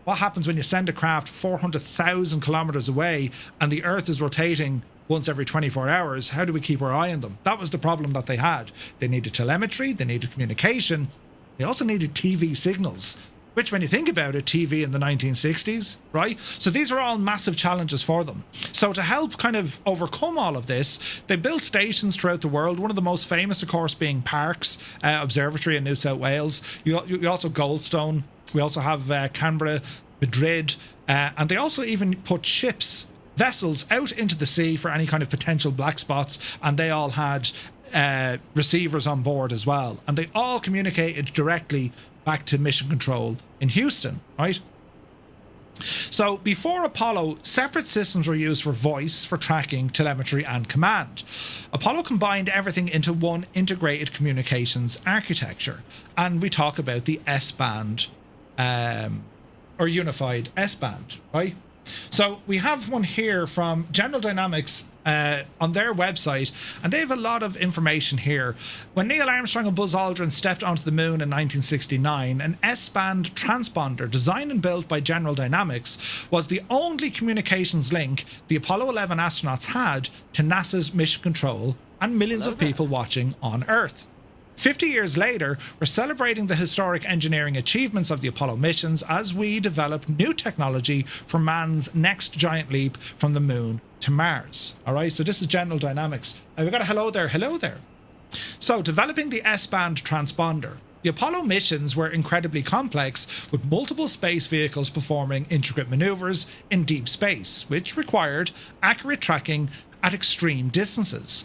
B: What happens when you send a craft 400,000 kilometers away and the Earth is rotating once every 24 hours? How do we keep our eye on them? That was the problem that they had. They needed telemetry, they needed communication, they also needed TV signals, which when you think about it, TV in the 1960s, right? So these are all massive challenges for them. So to help kind of overcome all of this, they built stations throughout the world. One of the most famous, of course, being Parkes Observatory in New South Wales. You also Goldstone. We also have Canberra, Madrid, and they also even put vessels out into the sea for any kind of potential black spots, and they all had receivers on board as well, and they all communicated directly back to mission control in Houston, right? So before Apollo, separate systems were used for voice, for tracking, telemetry and command. Apollo combined everything into one integrated communications architecture, and we talk about the S-band or unified S-band, right? So we have one here from General Dynamics on their website, and they have a lot of information here. When Neil Armstrong and Buzz Aldrin stepped onto the moon in 1969, an S-band transponder designed and built by General Dynamics was the only communications link the Apollo 11 astronauts had to NASA's mission control and millions of people watching on Earth. 50 years later, we're celebrating the historic engineering achievements of the Apollo missions as we develop new technology for man's next giant leap from the moon to Mars. All right, so this is General Dynamics. We've got a hello there. Hello there. So, developing the S-band transponder. The Apollo missions were incredibly complex, with multiple space vehicles performing intricate maneuvers in deep space, which required accurate tracking at extreme distances.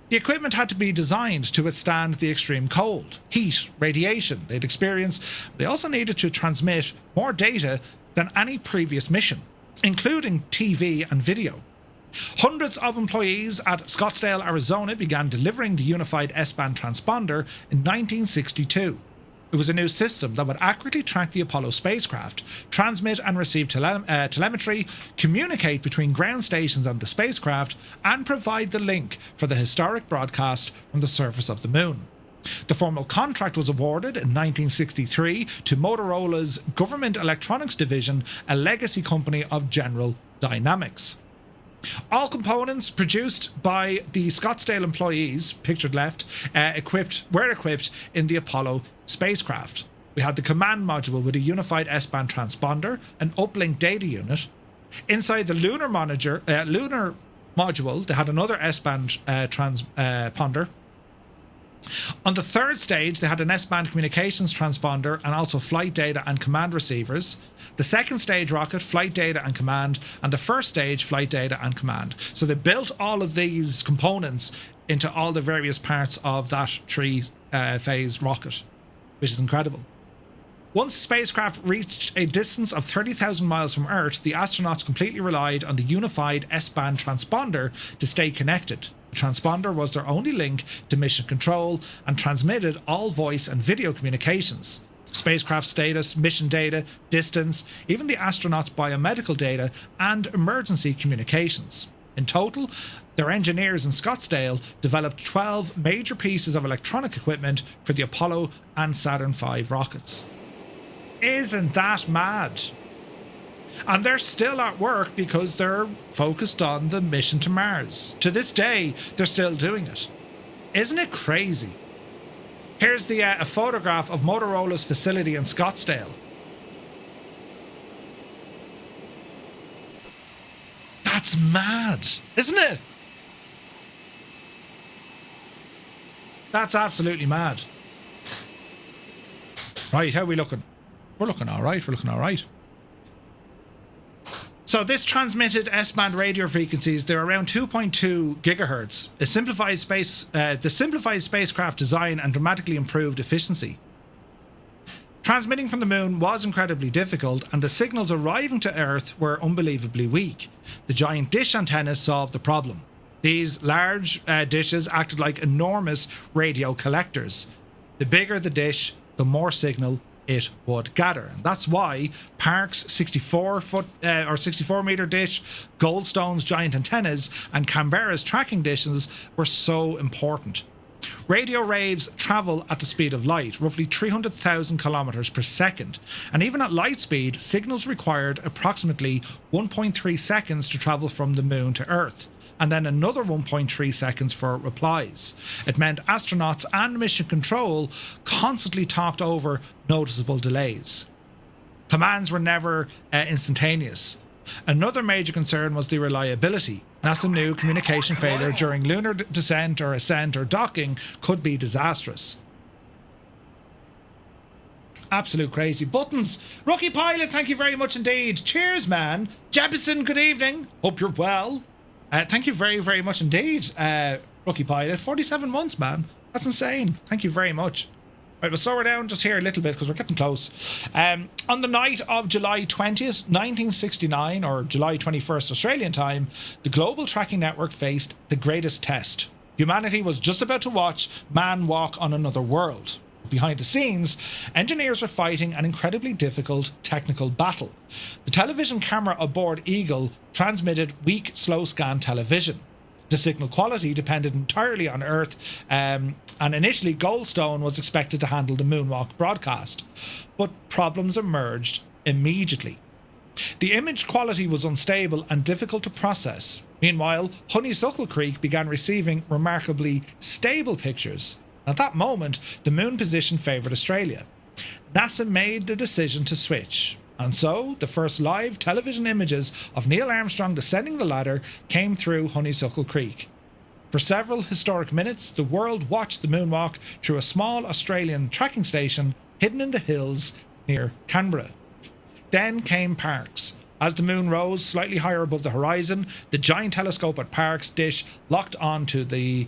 B: The equipment had to be designed to withstand the extreme cold, heat, radiation they'd experienced. They also needed to transmit more data than any previous mission, including TV and video. Hundreds of employees at Scottsdale, Arizona began delivering the unified S-band transponder in 1962. It was a new system that would accurately track the Apollo spacecraft, transmit and receive telemetry, communicate between ground stations and the spacecraft, and provide the link for the historic broadcast from the surface of the moon. The formal contract was awarded in 1963 to Motorola's Government Electronics Division, a legacy company of General Dynamics. All components produced by the Scottsdale employees, pictured left, were equipped in the Apollo spacecraft. We had the command module with a unified S-band transponder, an uplink data unit. Inside the lunar module, they had another S-band transponder. On the third stage, they had an S-band communications transponder and also flight data and command receivers. The second stage rocket, flight data and command, and the first stage, flight data and command. So they built all of these components into all the various parts of that three-phase rocket, which is incredible. Once the spacecraft reached a distance of 30,000 miles from Earth, the astronauts completely relied on the unified S-band transponder to stay connected. The transponder was their only link to mission control and transmitted all voice and video communications. Spacecraft status, mission data, distance, even the astronauts' biomedical data, and emergency communications. In total, their engineers in Scottsdale developed 12 major pieces of electronic equipment for the Apollo and Saturn V rockets. Isn't that mad? And they're still at work because they're focused on the mission to Mars. To this day, they're still doing it. Isn't it crazy? Here's a photograph of Motorola's facility in Scottsdale. That's mad, isn't it? That's absolutely mad. Right, how are we looking? We're looking all right. We're looking all right. So this transmitted S-band radio frequencies, they're around 2.2 gigahertz. The simplified spacecraft design and dramatically improved efficiency. Transmitting from the moon was incredibly difficult, and the signals arriving to Earth were unbelievably weak. The giant dish antennas solved the problem. These large dishes acted like enormous radio collectors. The bigger the dish, the more signal it would gather, and that's why Parkes' 64 meter dish, Goldstone's giant antennas, and Canberra's tracking dishes were so important. Radio waves travel at the speed of light, roughly 300,000 kilometers per second, and even at light speed, signals required approximately 1.3 seconds to travel from the moon to Earth, and then another 1.3 seconds for replies. It meant astronauts and mission control constantly talked over noticeable delays. Commands were never instantaneous. Another major concern was the reliability. NASA knew communication failure during lunar descent or ascent or docking could be disastrous. Absolute crazy. Buttons. Rookie Pilot, thank you very much indeed. Cheers, man. Jebison, good evening. Hope you're well. Thank you very, very much indeed, Rookie Pilot. 47 months, man. That's insane. Thank you very much. Right, we'll slow her down just here a little bit because we're getting close. On the night of July 20th, 1969, or July 21st Australian time, the Global Tracking Network faced the greatest test. Humanity was just about to watch man walk on another world. Behind the scenes, engineers were fighting an incredibly difficult technical battle. The television camera aboard Eagle transmitted weak, slow-scan television. The signal quality depended entirely on Earth, and initially Goldstone was expected to handle the moonwalk broadcast. But problems emerged immediately. The image quality was unstable and difficult to process. Meanwhile, Honeysuckle Creek began receiving remarkably stable pictures. At that moment, the moon position favoured Australia. NASA made the decision to switch. And so, the first live television images of Neil Armstrong descending the ladder came through Honeysuckle Creek. For several historic minutes, the world watched the moonwalk through a small Australian tracking station hidden in the hills near Canberra. Then came Parkes. As the moon rose slightly higher above the horizon, the giant telescope at Parkes dish locked onto the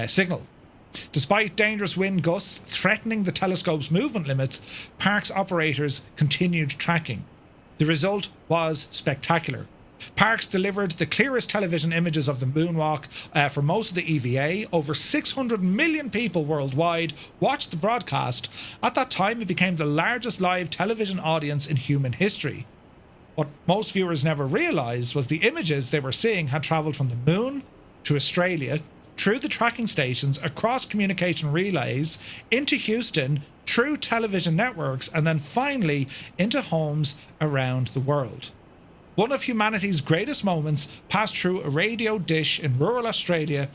B: signal. Despite dangerous wind gusts threatening the telescope's movement limits, Parkes operators continued tracking. The result was spectacular. Parkes delivered the clearest television images of the moonwalk for most of the EVA. Over 600 million people worldwide watched the broadcast. At that time, it became the largest live television audience in human history. What most viewers never realised was the images they were seeing had travelled from the moon to Australia through the tracking stations, across communication relays, into Houston, through television networks, and then finally into homes around the world. One of humanity's greatest moments passed through a radio dish in rural Australia.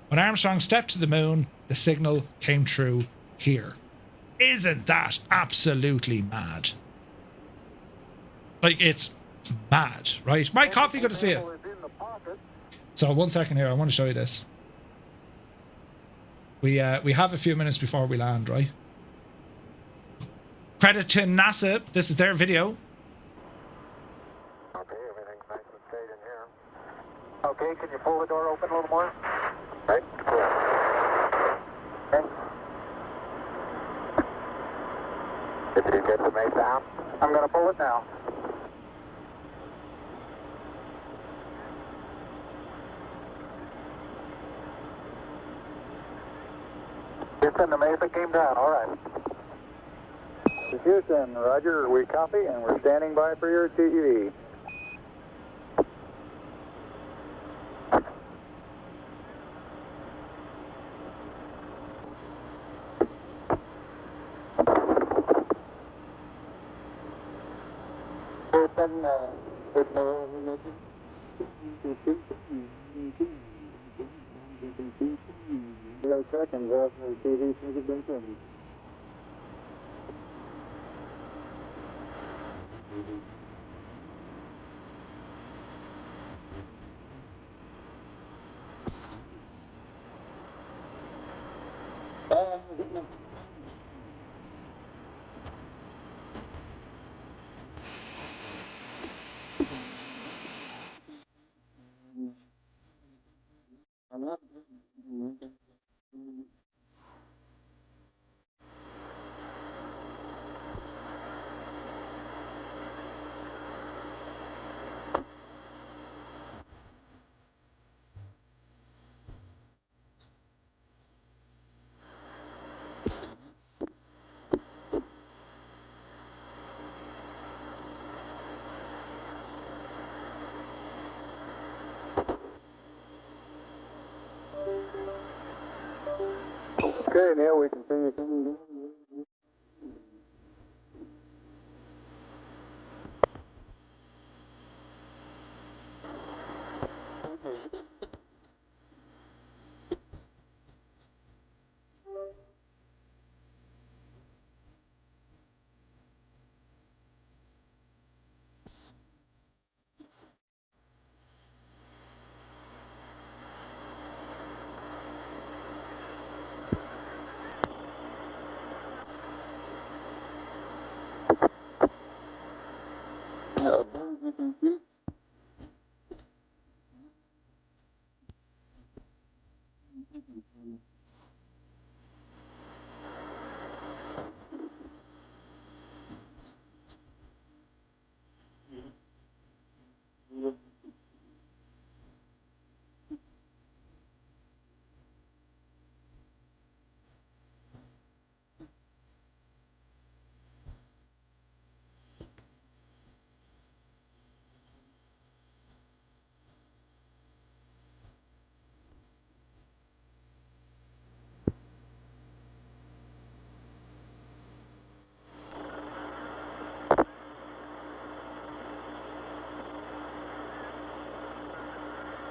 B: When Armstrong stepped to the moon, the signal came through here. Isn't that absolutely mad? Like, it's mad, right? My coffee, good to see it. So 1 second here, I want to show you this. We have a few minutes before we land, right? Credit to NASA. This is their video.
G: Okay, everything's nice and straight in here. Okay, can you pull the door open a little more? Right, cool. Okay. Did you get the main down? I'm going to pull it now. Houston, the Mesa came down, all right. Houston, roger, we copy and we're standing by for your TEV. Houston, 0 seconds after the TV should have been finished. Okay, Neil, we continue coming down.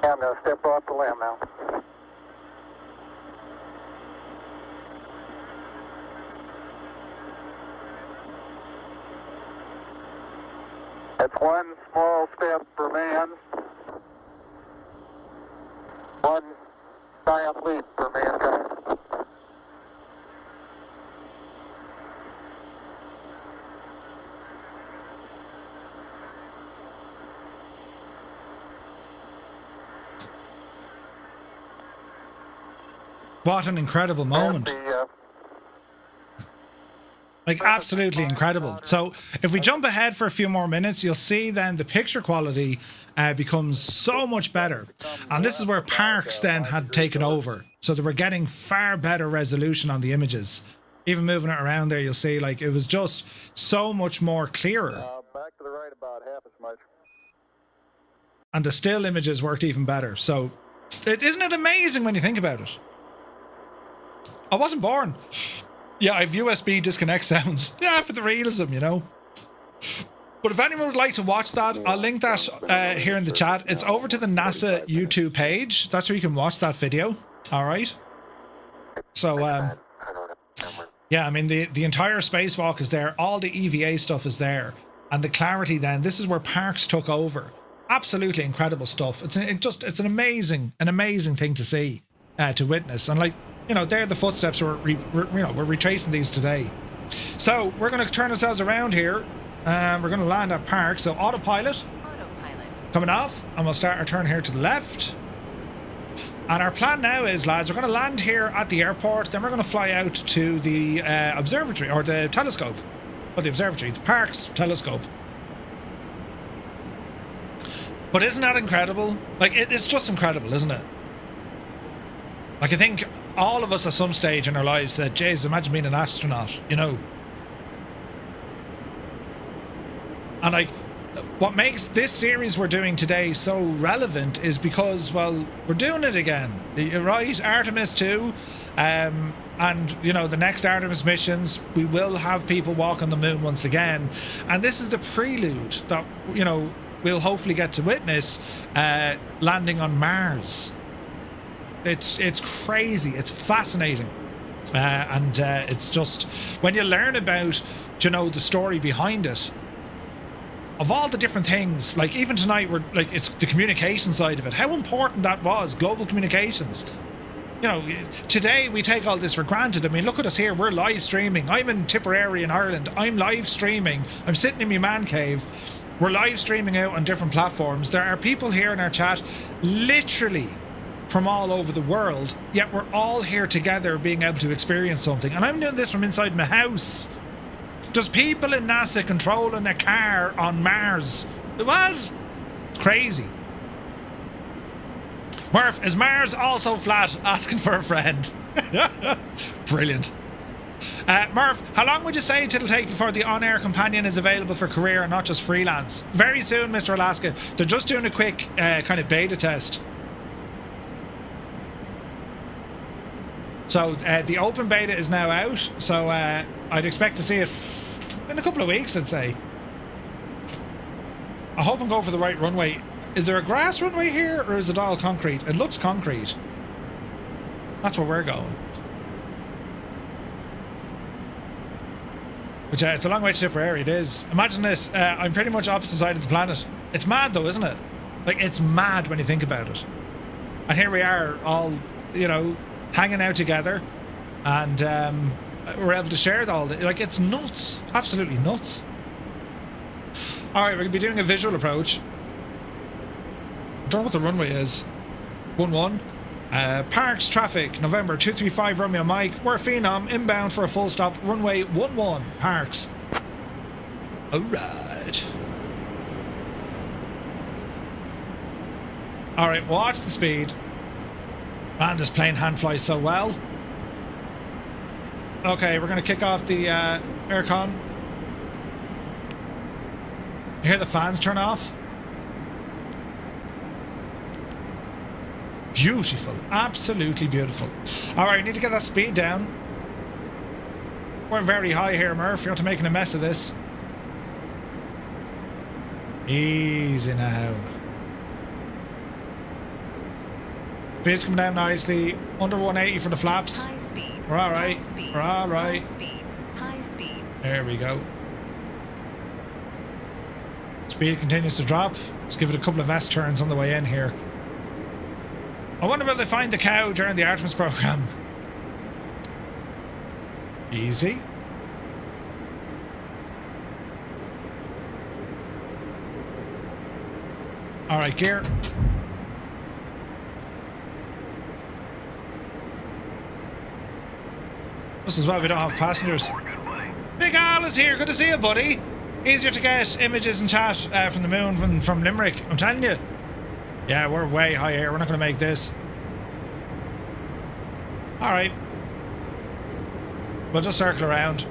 G: I'm going to step off the limb now. That's one small step for man, one giant leap for mankind.
B: What an incredible moment. Like, absolutely incredible. So if we jump ahead for a few more minutes, you'll see then the picture quality becomes so much better. And this is where Parkes then had taken over. So they were getting far better resolution on the images. Even moving it around there, you'll see, like, it was just so much more clearer.
G: Back to the right about half as much.
B: And the still images worked even better. So Isn't it amazing when you think about it? I wasn't born. Yeah, I have USB disconnect sounds. Yeah, for the realism, you know. But if anyone would like to watch that, I'll link that here in the chat. It's over to the NASA YouTube page. That's where you can watch that video. All right. So, yeah, I mean, the entire spacewalk is there. All the EVA stuff is there. And the clarity then, this is where Parkes took over. Absolutely incredible stuff. It's an amazing thing to see, to witness. And like, you know, they're the footsteps we're retracing these today. So we're going to turn ourselves around here. We're going to land at Parkes. So autopilot. Coming off. And we'll start our turn here to the left. And our plan now is, lads, we're going to land here at the airport. Then we're going to fly out to the observatory, or the telescope. Or the observatory, the Parkes telescope. But isn't that incredible? Like, it's just incredible, isn't it? Like, I think all of us at some stage in our lives said, "Jeez, imagine being an astronaut," you know? And like, what makes this series we're doing today so relevant is because, well, we're doing it again, right? Artemis 2, and, you know, the next Artemis missions, we will have people walk on the moon once again. And this is the prelude that, you know, we'll hopefully get to witness landing on Mars. It's crazy. It's fascinating. And it's just, when you learn about, you know, the story behind it, of all the different things, like even tonight, we're like, it's the communication side of it, how important that was, global communications. You know, today we take all this for granted. I mean, look at us here, we're live streaming. I'm in Tipperary in Ireland. I'm live streaming. I'm sitting in my man cave. We're live streaming out on different platforms. There are people here in our chat literally from all over the world, yet we're all here together being able to experience something. And I'm doing this from inside my house. There's people in NASA controlling a car on Mars. What? It's crazy. Murph, is Mars also flat? Asking for a friend. Brilliant. Murph, how long would you say it'll take before the on-air companion is available for career and not just freelance? Very soon, Mr. Alaska. They're just doing a quick kind of beta test. So the open beta is now out. So I'd expect to see it in a couple of weeks, I'd say. I hope I'm going for the right runway. Is there a grass runway here, or is it all concrete? It looks concrete. That's where we're going. Which it's a long way to Tipperary, it is. Imagine this, I'm pretty much opposite side of the planet. It's mad though, isn't it? Like, it's mad when you think about it. And here we are, all, you know, hanging out together, and we're able to share all the, like, it's nuts. Absolutely nuts. Alright, we're going to be doing a visual approach. I don't know what the runway is. 1-1. Parkes traffic, November 235 Romeo Mike. We're Phenom, inbound for a full stop. Runway 11, Parkes. Alright. Alright, watch the speed. Man, this plane hand flies so well. Okay, we're going to kick off the aircon. You hear the fans turn off? Beautiful. Absolutely beautiful. Alright, we need to get that speed down. We're very high here, Murph. You're not making a mess of this. Easy now. Speed's coming down nicely. Under 180 for the flaps.
C: High speed.
B: We're alright.
C: High speed.
B: We're alright.
C: High speed. High speed.
B: There we go. Speed continues to drop. Let's give it a couple of S turns on the way in here. I wonder will they find the cow during the Artemis program. Easy. Alright, gear. Just as well we don't have passengers. Big Al is here. Good to see you, buddy. Easier to get images and chat from the moon from Limerick. I'm telling you. Yeah, we're way high here. We're not going to make this. Alright. We'll just circle around.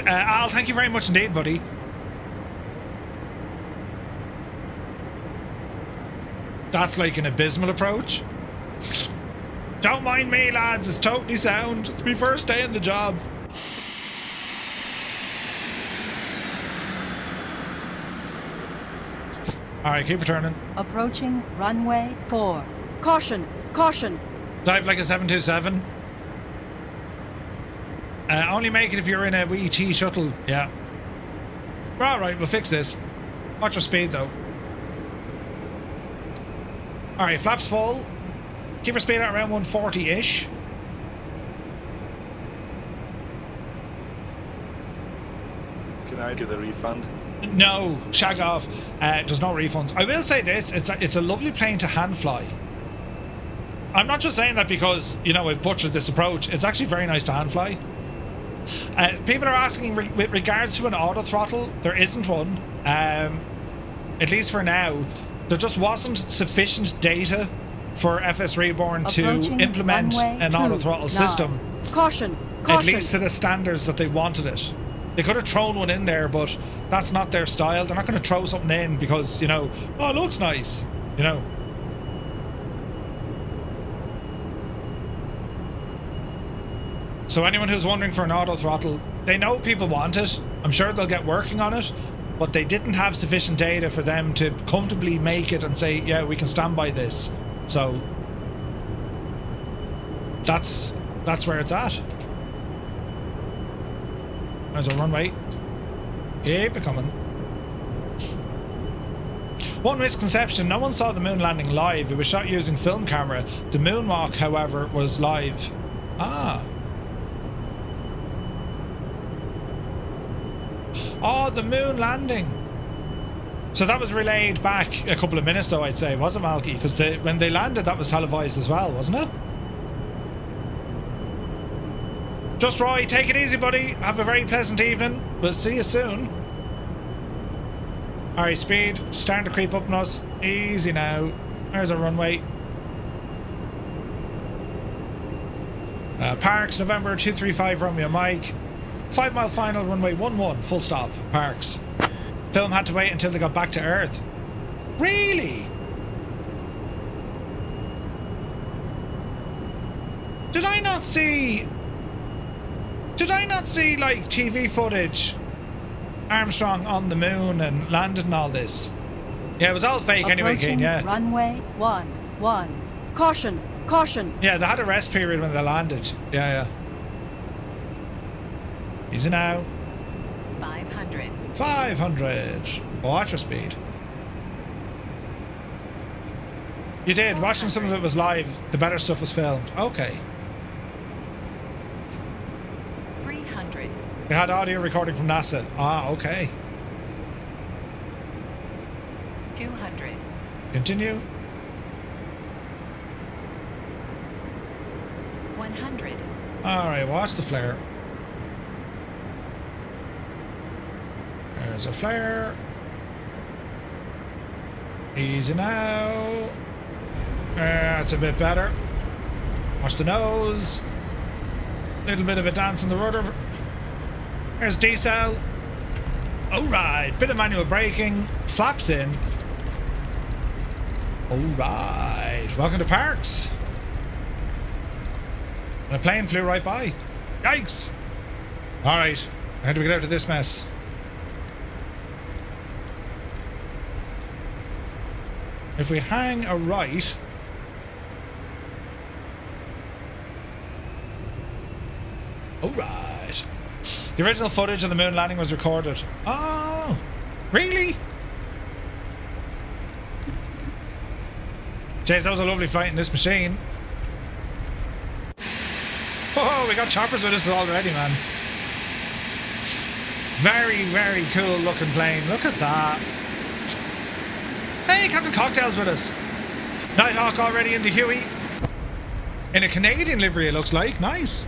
B: Al, thank you very much indeed, buddy. That's like an abysmal approach. Don't mind me, lads. It's totally sound. It's my first day in the job. Alright, keep returning.
E: Approaching runway 4. Caution, caution.
B: Dive like a 727. Only make it if you're in a wee T shuttle. Yeah. Alright, we'll fix this. Watch your speed though. Alright, flaps full. Keep your speed at around 140-ish.
F: Can I get a refund?
B: No, shag off. There's no refunds. I will say this, it's a lovely plane to hand fly. I'm not just saying that because, you know, I've butchered this approach. It's actually very nice to hand fly. People are asking with regards to an auto throttle, there isn't one. At least for now. There just wasn't sufficient data for FS Reborn to implement an auto throttle system.
E: Caution, caution.
B: At least to the standards that they wanted it. They could have thrown one in there, but that's not their style. They're not going to throw something in because, you know, oh, it looks nice, you know. So anyone who's wondering for an auto throttle, they know people want it. I'm sure they'll get working on it, but they didn't have sufficient data for them to comfortably make it and say, yeah, we can stand by this. So that's where it's at. There's a runway. Keep it coming. One misconception, no one saw the moon landing live. It was shot using film camera. The moonwalk, however, was live. Ah. Oh, the moon landing. So that was relayed back a couple of minutes though, I'd say, wasn't it, Malky? Because when they landed, that was televised as well, wasn't it? Just Roy, take it easy, buddy. Have a very pleasant evening. We'll see you soon. Alright, speed. Starting to creep up on us. Easy now. There's a runway. Parkes, November 235, Romeo Mike. 5 mile final, runway 11, full stop. Parkes. Film had to wait until they got back to Earth. Really? Did I not see like TV footage Armstrong on the moon and landed and all this? Yeah, it was all fake anyway, Kane, yeah.
E: Runway 11. Caution, caution.
B: Yeah, they had a rest period when they landed. Yeah. Easy now.
C: 500.
B: 500. Watch your speed. You did. Watching some of it was live. The better stuff was filmed. Okay.
C: 300.
B: They had audio recording from NASA. Ah, okay.
C: 200.
B: Continue.
C: 100.
B: Alright, watch the flare. There's a flare. Easy now. That's a bit better. Watch the nose. Little bit of a dance in the rudder. There's decel. Alright, bit of manual braking. Flaps in. Alright, welcome to Parkes. And a plane flew right by. Yikes. Alright, how do we get out of this mess? If we hang a right... Alright. The original footage of the moon landing was recorded. Oh! Really? Jeez, that was a lovely flight in this machine. Oh, we got choppers with us already, man. Very, very cool looking plane. Look at that. Hey, Captain Cocktail's with us. Nighthawk already in the Huey. In a Canadian livery, it looks like. Nice.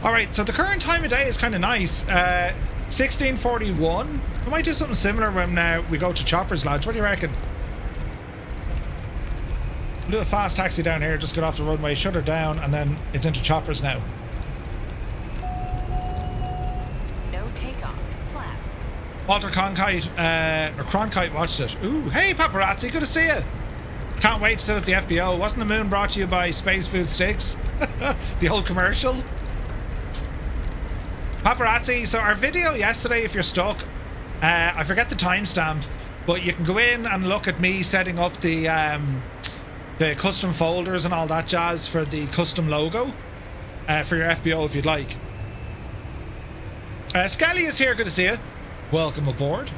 B: Alright, so the current time of day is kind of nice. 16:41. We might do something similar when we go to choppers, lads. What do you reckon? We'll do a fast taxi down here, just get off the runway, shut her down, and then it's into choppers now.
C: No takeoff. Flaps.
B: Walter Cronkite watched it. Ooh, hey paparazzi, good to see you. Can't wait to set up the FBO. Wasn't the moon brought to you by Space Food Sticks? The old commercial. Paparazzi. So our video yesterday, if you're stuck, I forget the timestamp, but you can go in and look at me setting up the custom folders and all that jazz for the custom logo for your FBO if you'd like. Skelly is here. Good to see you. Welcome aboard.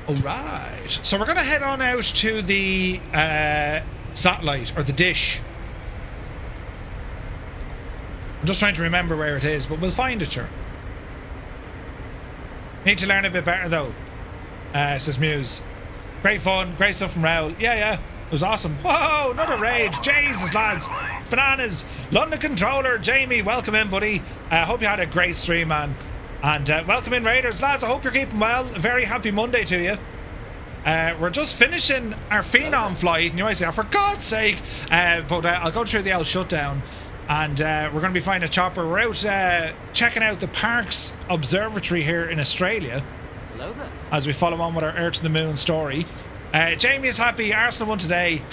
B: Alright, so we're going to head on out to the satellite, or the dish. I'm just trying to remember where it is, but we'll find it, sure. Need to learn a bit better though, says Muse. Great fun, great stuff from Raoul. Yeah, it was awesome. Whoa, another raid. Jesus, lads. Bananas. London Controller, Jamie, welcome in, buddy. Hope you had a great stream, man. And welcome in, Raiders. Lads, I hope you're keeping well. A very happy Monday to you. We're just finishing our Phenom flight, and you might say, oh, for God's sake. But I'll go through the L shutdown, and we're going to be flying a chopper. We're out checking out the Parkes Observatory here in Australia.
H: Hello there. As
B: we follow on with our Earth to the Moon story. Jamie is happy. Arsenal won today.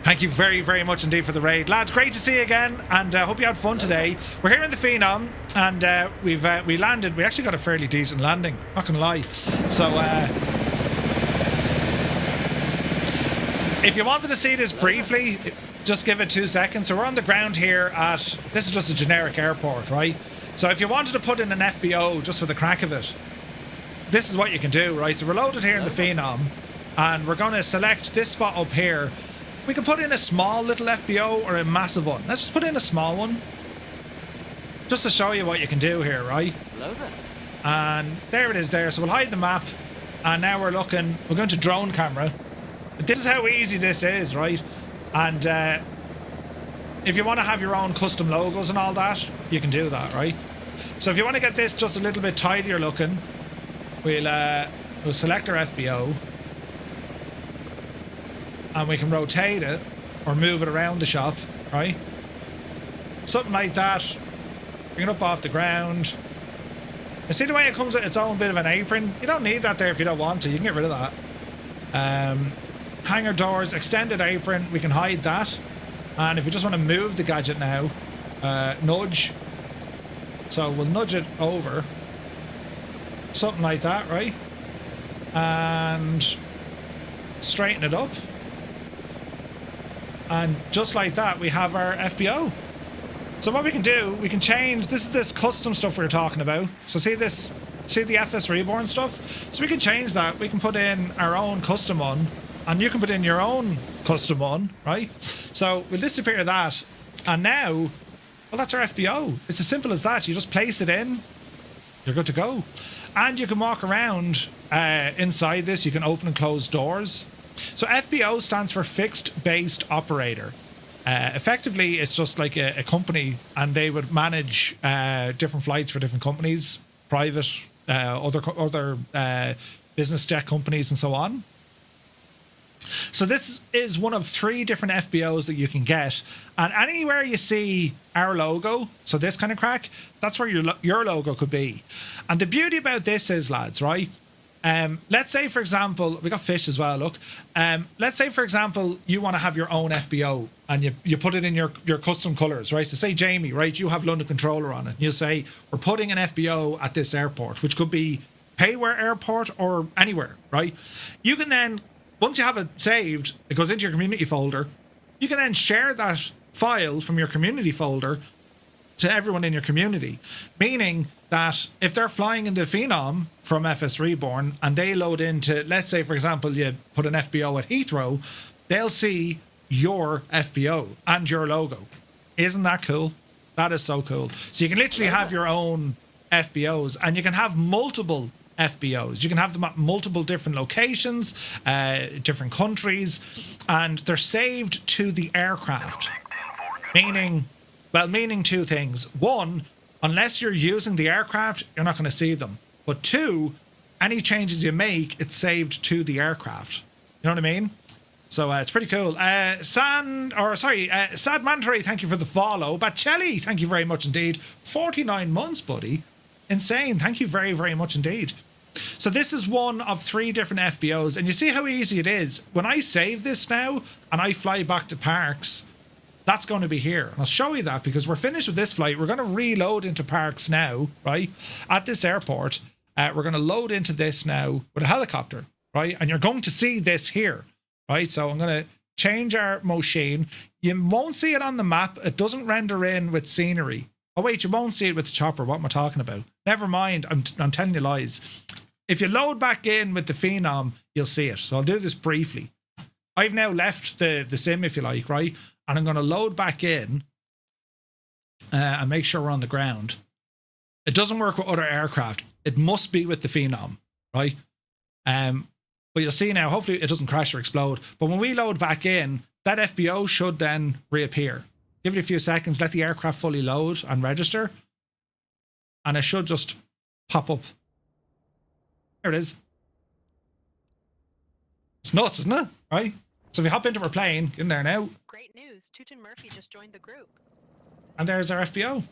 B: Thank you very, very much indeed for the raid. Lads, great to see you again, and hope you had fun today. We're here in the Phenom, and we landed. We actually got a fairly decent landing, not gonna lie. So if you wanted to see this briefly, just give it 2 seconds. So we're on the ground here at, this is just a generic airport, right? So if you wanted to put in an FBO just for the crack of it, this is what you can do, right? So we're loaded here in the Phenom, and we're going to select this spot up here. We can put in a small little FBO or a massive one. Let's just put in a small one, just to show you what you can do here, right?
H: Hello there.
B: And there it is there. So we'll hide the map, and now we're going to drone camera. This is how easy this is, right? And if you want to have your own custom logos and all that, you can do that, right? So if you want to get this just a little bit tidier looking, we'll select our FBO, and we can rotate it or move it around the shop, right? Something like that. Bring it up off the ground. You see the way it comes with its own bit of an apron? You don't need that there if you don't want to. You can get rid of that. Hangar doors, extended apron. We can hide that. And if you just want to move the gadget now, nudge. So we'll nudge it over. Something like that, right? And straighten it up. And just like that, we have our FBO. So what we can do, we can change, this is this custom stuff we were talking about. So see the FS Reborn stuff? So we can change that. We can put in our own custom one, and you can put in your own custom one, right? So we'll disappear that. And now, well, that's our FBO. It's as simple as that. You just place it in, you're good to go. And you can walk around inside this. You can open and close doors. So FBO stands for Fixed Based Operator. Effectively, it's just like a company, and they would manage different flights for different companies, private, other business jet companies, and so on. So this is one of 3 different FBOs that you can get, and anywhere you see our logo, so this kind of crack, that's where your logo could be. And the beauty about this is, lads, right? Let's say, for example, we got fish as well, look. Let's say, for example, you want to have your own FBO, and you put it in your custom colours, right? So say, Jamie, right, you have London Controller on it. And you'll say, we're putting an FBO at this airport, which could be Payware Airport or anywhere, right? You can then, once you have it saved, it goes into your community folder. You can then share that file from your community folder to everyone in your community, meaning that if they're flying in the Phenom from FS Reborn and they load into, let's say, for example, you put an FBO at Heathrow, they'll see your FBO and your logo. Isn't that cool? That is so cool. So you can literally have your own FBOs, and you can have multiple FBOs. You can have them at multiple different locations, different countries, and they're saved to the aircraft. Meaning 2 things. 1, unless you're using the aircraft, you're not going to see them. But 2, any changes you make, it's saved to the aircraft. You know what I mean? So it's pretty cool. Sad Mandatory, thank you for the follow. Bacelli, thank you very much indeed. 49 months, buddy. Insane. Thank you very, very much indeed. So this is one of 3 different FBOs, and you see how easy it is. When I save this now and I fly back to Parkes, that's going to be here. And I'll show you that because we're finished with this flight. We're going to reload into Parkes now, right? At this airport, we're going to load into this now with a helicopter, right? And you're going to see this here, right? So I'm going to change our machine. You won't see it on the map. It doesn't render in with scenery. Oh wait, you won't see it with the chopper. What am I talking about? Never mind. I'm telling you lies. If you load back in with the Phenom, you'll see it. So I'll do this briefly. I've now left the sim, if you like, right? And I'm going to load back in and make sure we're on the ground. It doesn't work with other aircraft. It must be with the Phenom, right? But you'll see now, hopefully it doesn't crash or explode. But when we load back in, that FBO should then reappear. Give it a few seconds, let the aircraft fully load and register. And it should just pop up. There it is. It's nuts, isn't it? Right? So if you hop into our plane, get in there now.
C: Great news. TwoToneMurphy just joined the group.
B: And there's our FBO.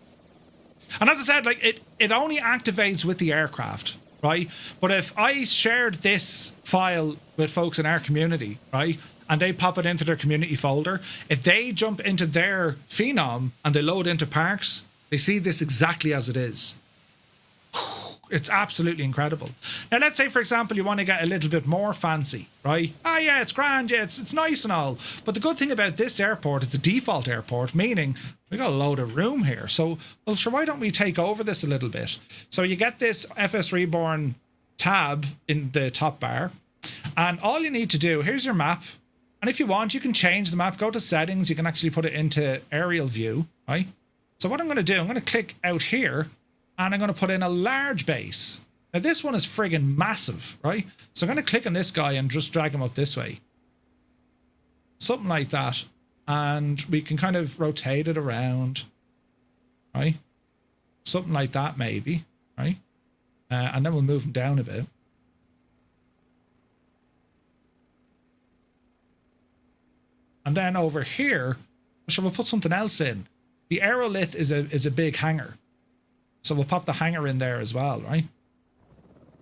B: And as I said, like it only activates with the aircraft, right? But if I shared this file with folks in our community, right, and they pop it into their community folder, if they jump into their Phenom and they load into Parkes, they see this exactly as it is. It's absolutely incredible. Now, let's say, for example, you want to get a little bit more fancy, right? Oh, yeah, it's grand. Yeah, it's nice and all. But the good thing about this airport, it's a default airport, meaning we got a load of room here. So, well, sure, why don't we take over this a little bit? So you get this FS Reborn tab in the top bar. And all you need to do, here's your map. And if you want, you can change the map. Go to settings. You can actually put it into aerial view, right? So what I'm going to do, I'm going to click out here. And I'm going to put in a large base. Now, this one is friggin' massive, right? So I'm going to click on this guy and just drag him up this way. Something like that. And we can kind of rotate it around, right? Something like that, maybe, right? And then we'll move him down a bit. And then over here, shall we put something else in? The aerolith is a big hangar. So we'll pop the hangar in there as well, right?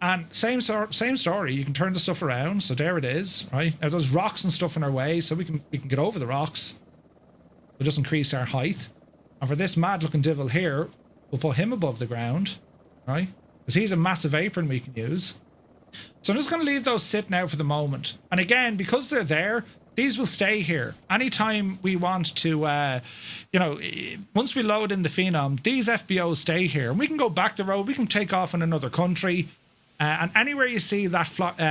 B: And same story. You can turn the stuff around. So there it is, right? Now there's rocks and stuff in our way, so we can get over the rocks. We'll just increase our height. And for this mad looking devil here, we'll put him above the ground, right? Because he's a massive apron we can use. So I'm just going to leave those sit now for the moment. And again, because they're there, these will stay here. Anytime we want to, once we load in the Phenom, these FBOs stay here. And we can go back the road. We can take off in another country. And anywhere you see that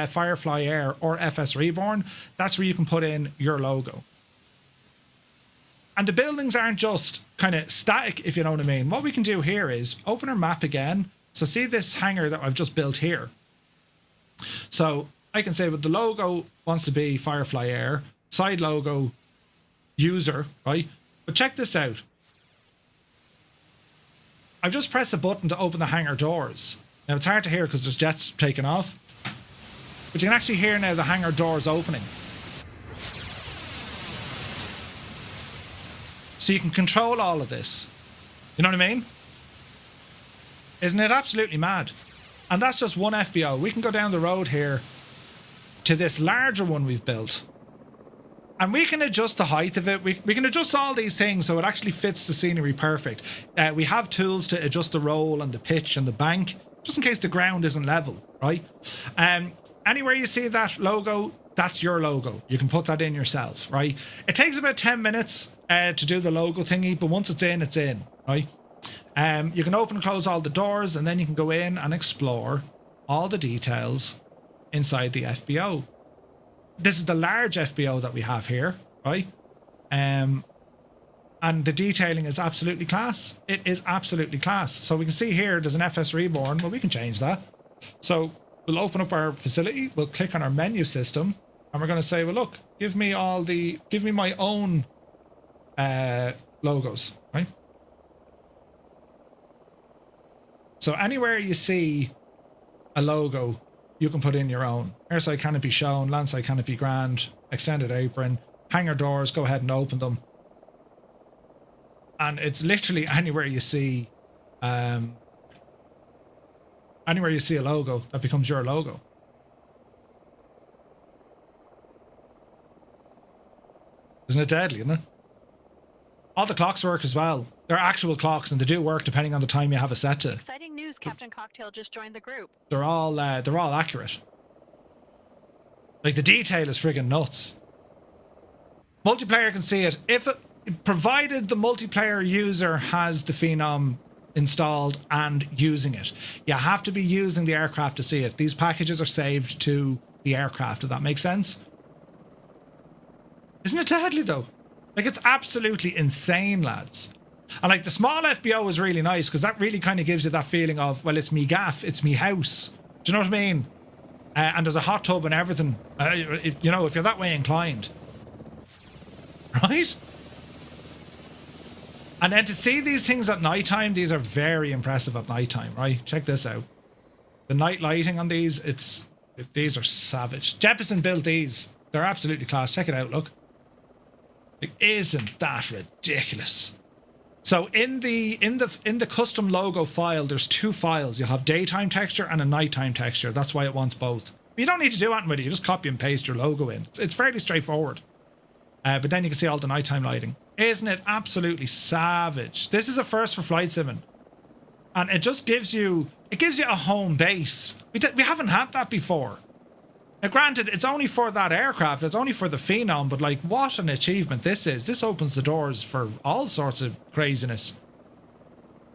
B: Firefly Air or FS Reborn, that's where you can put in your logo. And the buildings aren't just kind of static, if you know what I mean. What we can do here is open our map again. So see this hangar that I've just built here. So I can say, well, the logo wants to be Firefly Air. Side logo, user, right? But check this out. I've just pressed a button to open the hangar doors. Now, it's hard to hear because there's jets taking off. But you can actually hear now the hangar doors opening. So you can control all of this. You know what I mean? Isn't it absolutely mad? And that's just one FBO. We can go down the road here to this larger one we've built. And we can adjust the height of it. We can adjust all these things so it actually fits the scenery perfect. We have tools to adjust the roll and the pitch and the bank, just in case the ground isn't level, right? Anywhere you see that logo, that's your logo. You can put that in yourself, right? It takes about 10 minutes to do the logo thingy, but once it's in, right? You can open and close all the doors, and then you can go in and explore all the details inside the FBO. This is the large FBO that we have here, right? And the detailing is absolutely class. It is absolutely class. So we can see here there's an FS Reborn. Well, we can change that. So we'll open up our facility. We'll click on our menu system, and we're going to say, well, look, give me my own logos, right? So anywhere you see a logo, you can put in your own. Airside canopy shown, landside canopy grand, extended apron, hangar doors, go ahead and open them. And it's literally anywhere you see Anywhere you see a logo, that becomes your logo. Isn't it deadly, isn't it? All the clocks work as well. They're actual clocks, and they do work depending on the time you have it set to.
C: Exciting news, Captain Cocktail just joined the group.
B: They're all accurate. Like, the detail is friggin' nuts. Multiplayer can see it. Provided the multiplayer user has the Phenom installed and using it. You have to be using the aircraft to see it. These packages are saved to the aircraft, if that makes sense. Isn't it deadly though? Like, it's absolutely insane, lads. And like, the small FBO is really nice because that really kind of gives you that feeling of, well, it's me gaff, it's me house. Do you know what I mean? And there's a hot tub and everything. You know, if you're that way inclined. Right? And then to see these things at nighttime, these are very impressive at nighttime, right? Check this out. The night lighting on these, these are savage. Jeppesen built these. They're absolutely class. Check it out, look. Like, isn't that ridiculous? So in the custom logo file, there's two files. You'll have daytime texture and a nighttime texture. That's why it wants both. But you don't need to do anything with it. You just copy and paste your logo in. It's fairly straightforward. But then you can see all the nighttime lighting. Isn't it absolutely savage? This is a first for flight simming. And it just gives you a home base. We haven't had that before. Now granted, it's only for that aircraft, it's only for the Phenom, but like, what an achievement this is. This opens the doors for all sorts of craziness.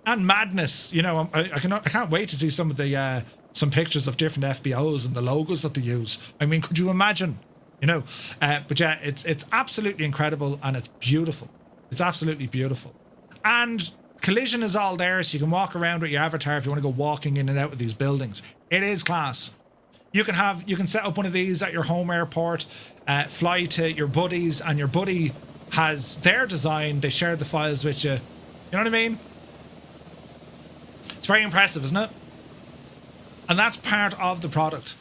B: And madness, you know. I can't wait to see some of the some pictures of different FBOs and the logos that they use. I mean, could you imagine? You know, but yeah, it's absolutely incredible and it's beautiful. It's absolutely beautiful. And collision is all there, so you can walk around with your avatar if you want to go walking in and out of these buildings. It is class. You can set up one of these at your home airport, fly to your buddies, and your buddy has their design. They share the files with you. You know what I mean? It's very impressive, isn't it? And that's part of the product.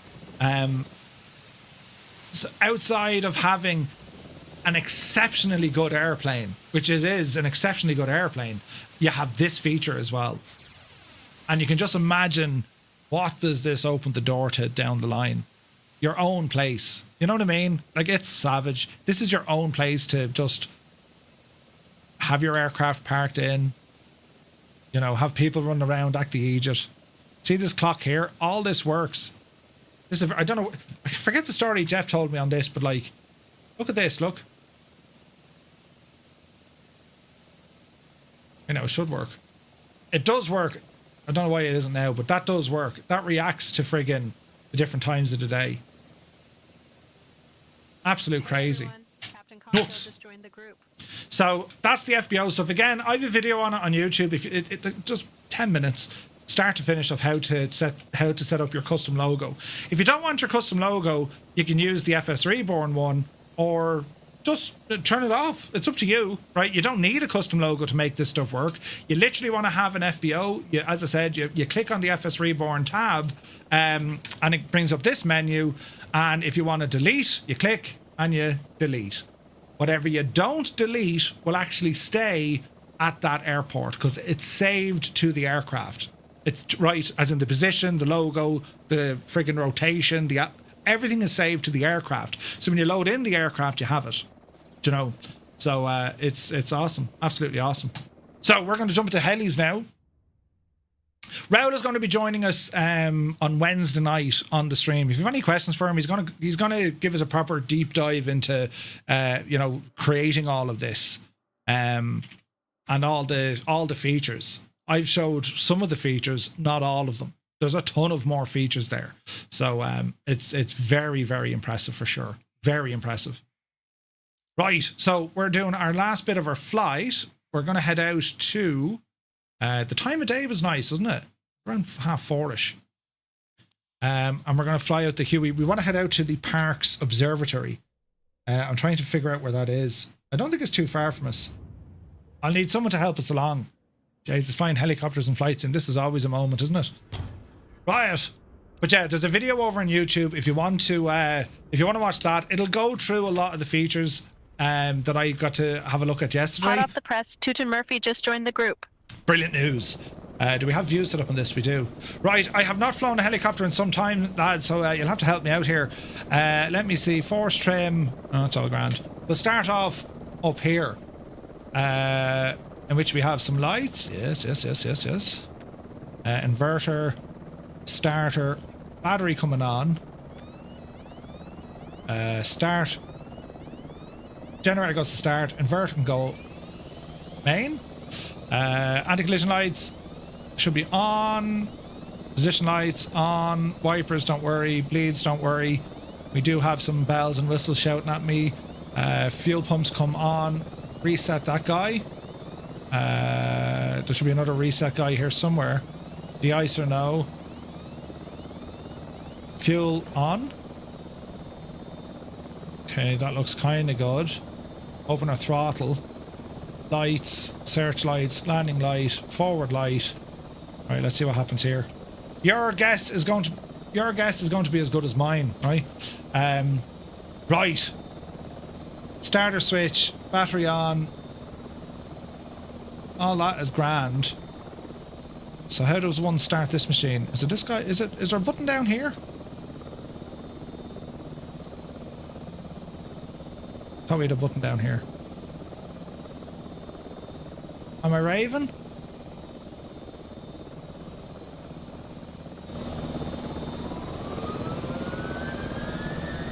B: So outside of having an exceptionally good airplane, which is an exceptionally good airplane, you have this feature as well. And you can just imagine, what does this open the door to down the line? Your own place. You know what I mean? Like, it's savage. This is your own place to just have your aircraft parked in. You know, have people run around, act the Egypt. See this clock here? All this works. This is, I don't know, I forget the story Jeff told me on this, but like, look at this, look. You know, it should work. It does work. I don't know why it isn't now, but that does work. That reacts to friggin' the different times of the day. Absolute crazy. Nuts.
C: Just joined the group.
B: So that's the FBO stuff. Again, I have a video on it on YouTube. If it just 10 minutes, start to finish, of how to set up your custom logo. If you don't want your custom logo, you can use the FS Reborn one, or just turn it off. It's up to you, right? You don't need a custom logo to make this stuff work. You literally want to have an FBO. As I said, you click on the FS Reborn tab, and it brings up this menu. And if you want to delete, you click and you delete. Whatever you don't delete will actually stay at that airport because it's saved to the aircraft. It's right, as in the position, the logo, the friggin' rotation, everything is saved to the aircraft. So when you load in the aircraft, you have it. Do you know? So it's awesome, absolutely awesome. So we're going to jump into helis now. Raoul is going to be joining us on Wednesday night on the stream. If you have any questions for him, he's going to give us a proper deep dive into creating all of this and all the features. I've showed some of the features, not all of them. There's a ton of more features there. So it's very, very impressive for sure. Very impressive. Right, so we're doing our last bit of our flight. We're going to head out to... the time of day was nice, wasn't it? Around 4:30. And we're going to fly out the Huey. We want to head out to the Parkes Observatory. I'm trying to figure out where that is. I don't think it's too far from us. I'll need someone to help us along. Jesus, flying helicopters and flights, and this is always a moment, isn't it? Right. But yeah, there's a video over on YouTube if you want to watch that. It'll go through a lot of the features that I got to have a look at yesterday.
C: Hot off the press, TwoToneMurphy just joined the group.
B: Brilliant news. Do we have views set up on this? We do. Right, I have not flown a helicopter in some time, lads, so you'll have to help me out here. Let me see. Force trim. Oh, it's all grand. We'll start off up here. In which we have some lights. Yes. Inverter. Starter. Battery coming on. Start. Generator goes to start. Inverter can go main. Anti-collision lights should be on. Position lights on. Wipers, don't worry. Bleeds, don't worry. We do have some bells and whistles shouting at me. Fuel pumps come on. Reset that guy. There should be another reset guy here somewhere. De-icer, no. Fuel on. Okay, that looks kind of good. Open our throttle. Lights, searchlights, landing light, forward light. All right, let's see what happens here. Your guess is going to be as good as mine, right? Right. Starter switch, battery on. All that is grand. So how does one start this machine? Is it this guy? Is there a button down here? Thought we had a button down here. Am I raving?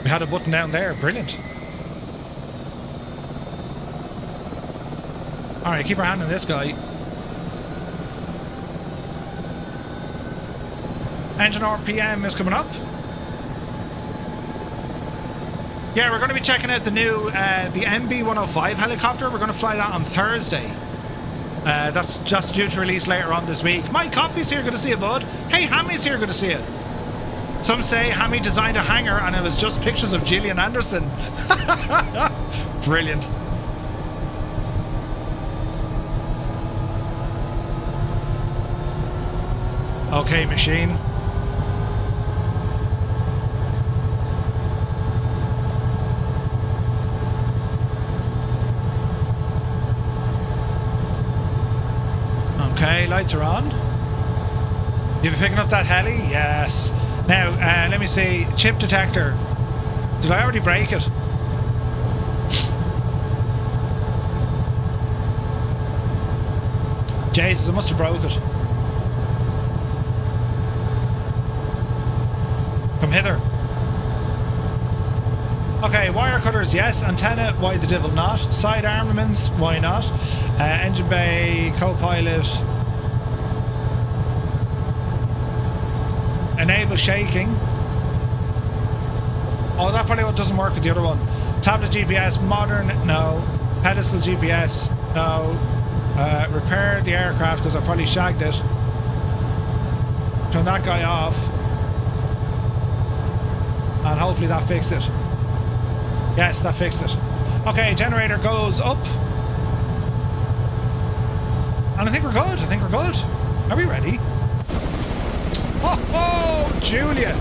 B: We had a button down there. Brilliant. Alright, keep our hand on this guy. Engine RPM is coming up. Yeah, we're going to be checking out the new the MB-105 helicopter. We're going to fly that on Thursday. That's just due to release later on this week. My coffee's here, good to see you, bud. Hey, Hammy's here, good to see you. Some say Hammy designed a hangar and it was just pictures of Gillian Anderson. Brilliant. Okay, machine. Okay, lights are on. You be picking up that heli? Yes. Now, let me see. Chip detector. Did I already break it? Jesus, I must have broke it. Come hither. Okay, wire cutters, yes. Antenna, why the devil not? Side armaments, why not? Engine bay, co-pilot. Enable shaking. Oh, that probably doesn't work with the other one. Tablet GPS, modern, no. Pedestal GPS, no. Repair the aircraft because I probably shagged it. Turn that guy off. And hopefully that fixed it. Yes, that fixed it. Okay, generator goes up. And I think we're good. Are we ready? Oh, Julia!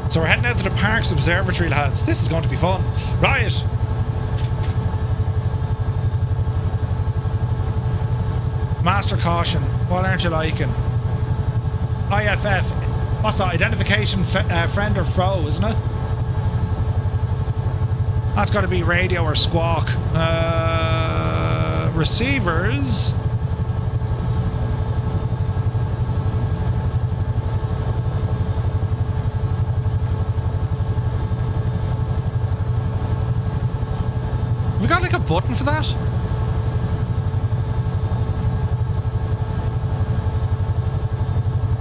B: So we're heading out to the Parkes Observatory, lads. This is going to be fun. Right. Master caution. What aren't you liking? IFF. What's that? Identification friend or foe, isn't it? That's got to be radio or squawk. Receivers. We got like a button for that?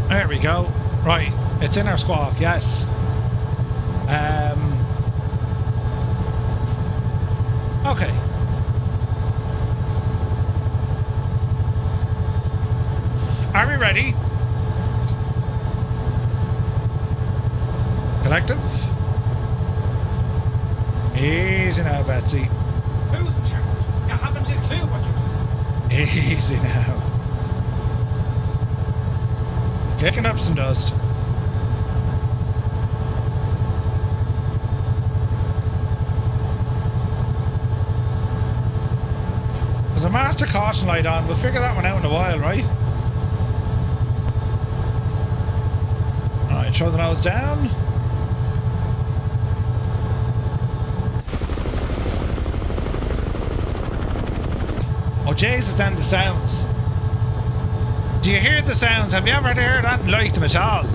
B: There we go. Right, it's in our squawk, yes. Okay. Are we ready? Collective. Easy now, Betsy.
H: Who's in charge? You haven't a clue what you're doing.
B: Easy now. Kicking up some dust. There's a master caution light on. We'll figure that one out in a while, right? Alright, throw the nose down. Oh Jesus, then the sounds. Do you hear the sounds? Have you ever heard anything like them at all?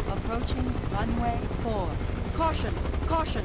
E: Approaching runway 4. Caution, caution.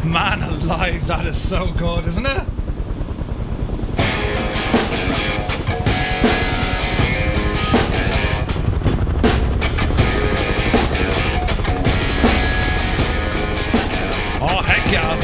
B: Man alive, that is so good, isn't it? Oh, heck yeah.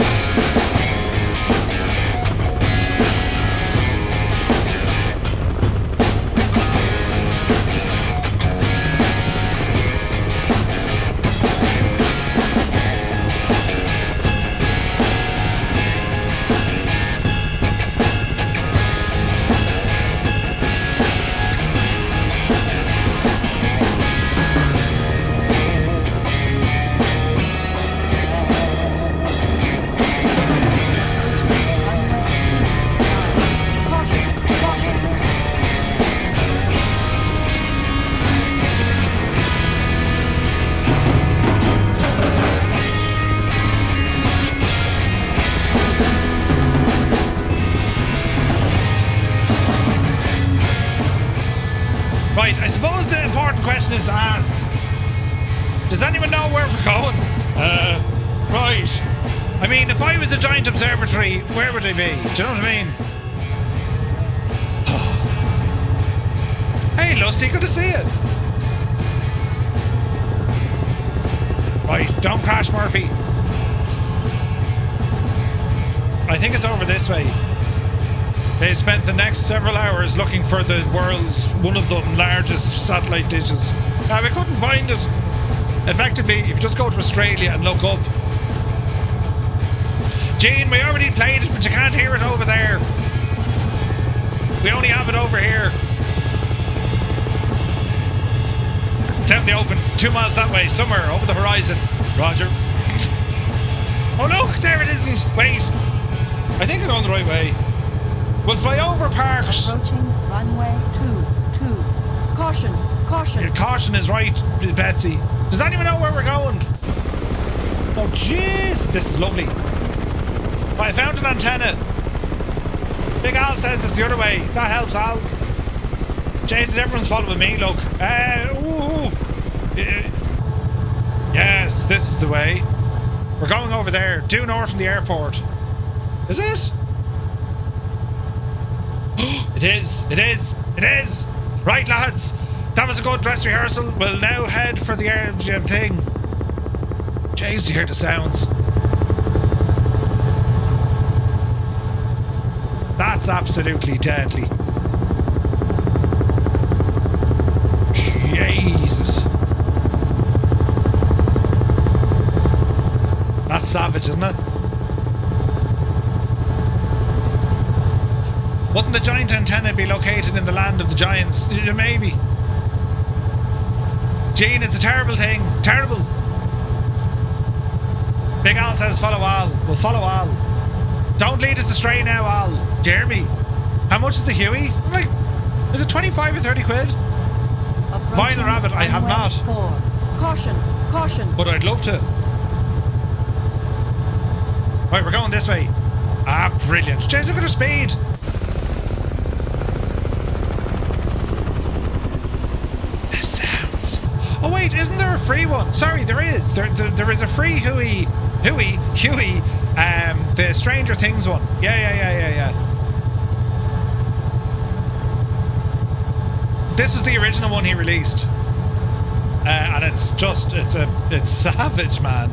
B: Right, I suppose the important question is to ask, does anyone know where we're going? Right. I mean, if I was a giant observatory, where would I be? Do you know what I mean? Hey, Lusty, good to see you. Right, don't crash, Murphy. I think it's over this way. They spent the next several hours looking for the world's, one of the largest satellite dishes. We couldn't find it. Effectively, if you just go to Australia and look up. Gene, we already played it, but you can't hear it over there. We only have it over here. It's out in the open, 2 miles that way, somewhere over the horizon. Roger. Oh look, there it isn't. Wait. I think I'm going the right way. We'll fly over Parkes.
E: Approaching runway 22. Caution, caution.
B: Your caution is right, Betsy. Does anyone know where we're going? Oh jeez, this is lovely. Oh, I found an antenna. Big Al says it's the other way. That helps, Al. Jesus, everyone's following me, look. Ooh. Yes, this is the way. We're going over there, due north from the airport. Is it? It is, it is, it is! Right, lads, that was a good dress rehearsal. We'll now head for the air thing. Jeez, you hear the sounds. That's absolutely deadly. Jesus. That's savage, isn't it? Wouldn't the giant antenna be located in the land of the giants? Maybe. Gene, it's a terrible thing. Terrible. Big Al says follow Al. We'll follow Al. Don't lead us astray now, Al. Jeremy. How much is the Huey? Like, is it 25 or 30 quid? Vinyl Rabbit, I have not.
E: 4. Caution, caution.
B: But I'd love to. Right, we're going this way. Ah, brilliant. Jeez, look at her speed. The sounds. Oh wait, isn't there a free one? Sorry, there is. There is a free Huey, the Stranger Things one. Yeah. This was the original one he released. And it's savage, man.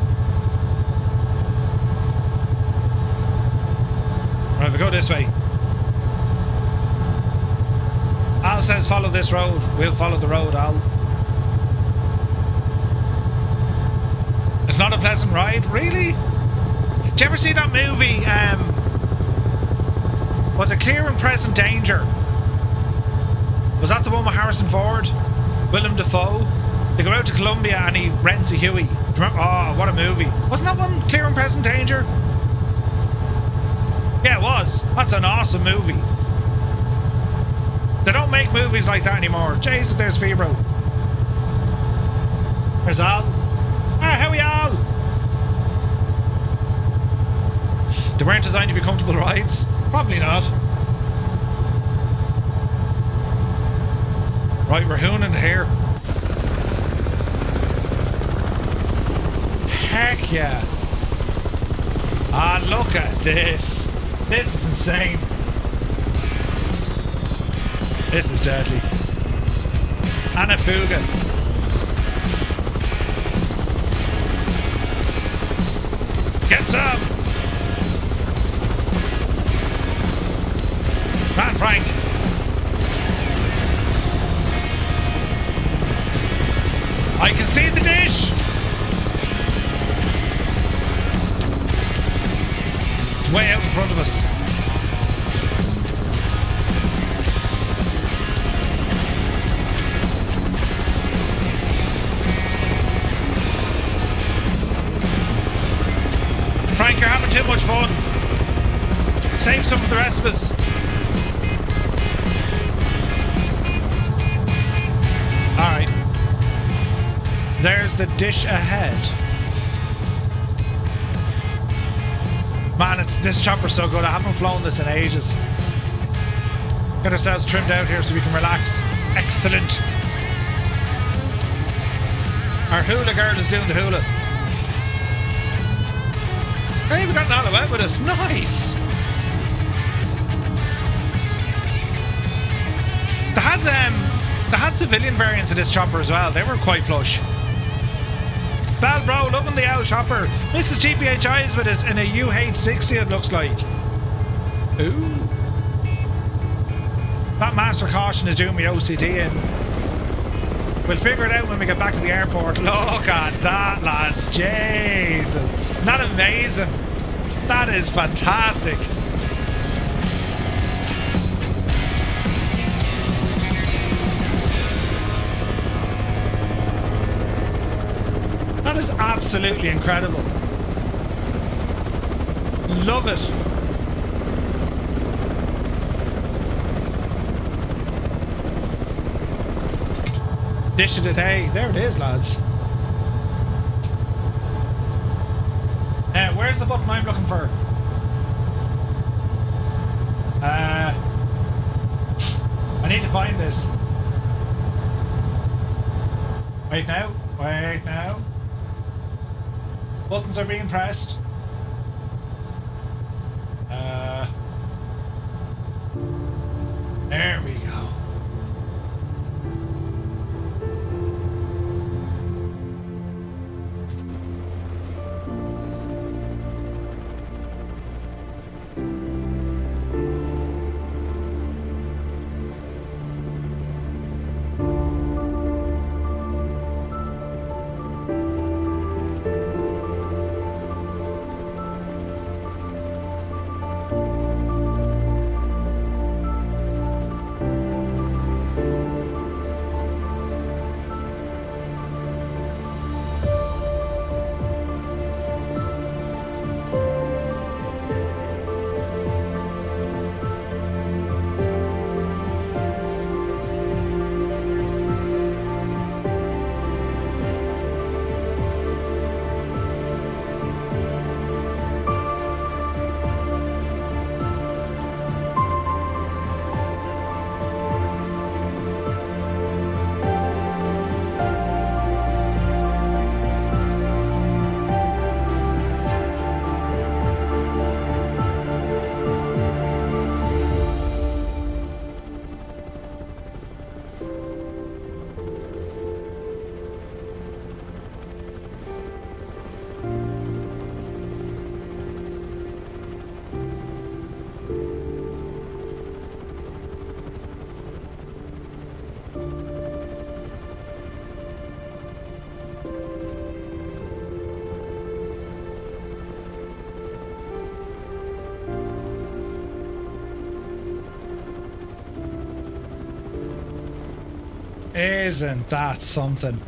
B: Right, we go this way. Al says follow this road. We'll follow the road, Al. It's not a pleasant ride, really? Did you ever see that movie? Was it Clear and Present Danger? Was that the one with Harrison Ford? Willem Dafoe? They go out to Colombia and he rents a Huey. Oh, what a movie. Wasn't that one Clear and Present Danger? Yeah, it was. That's an awesome movie. They don't make movies like that anymore. Jesus, there's Fibro. There's Al. Ah, how are you, Al? They weren't designed to be comfortable rides? Probably not. Right, we're hooning here. Heck yeah. Ah, look at this. This is insane. This is deadly. Anna Fuga. Get some! Man, Frank. I can see the dish! It's way out in front of us. Frank, you're having too much fun. Save some for the rest of us. Alright. There's the dish ahead. Man, this chopper's so good. I haven't flown this in ages. Get ourselves trimmed out here so we can relax. Excellent. Our hula girl is doing the hula. Hey, we got an Alouette with us. Nice. They had civilian variants of this chopper as well. They were quite plush. Bell Bro, loving the owl chopper. Mrs. GPHI is with us in a UH-60, it looks like. Ooh. That master caution is doing me OCD in. We'll figure it out when we get back to the airport. Look at that, lads. Jesus. Isn't that amazing? That is fantastic. That is absolutely incredible. Love it. Dish of the day. There it is, lads. Where's the button I'm looking for? I need to find this. Wait now. Wait now. Buttons are being pressed. There we go. Isn't that something?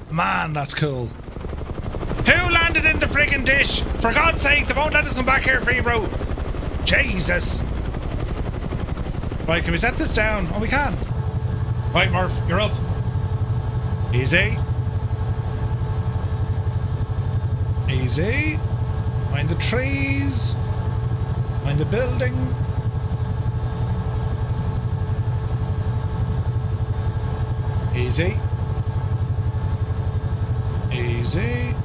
B: Man, that's cool. Who landed in the friggin' dish? For God's sake, they won't let us come back here free, bro. Jesus. Right, can we set this down? Oh, we can. Right, Murph, you're up. Easy. Easy. Mind the trees. Mind the building. Easy. Easy.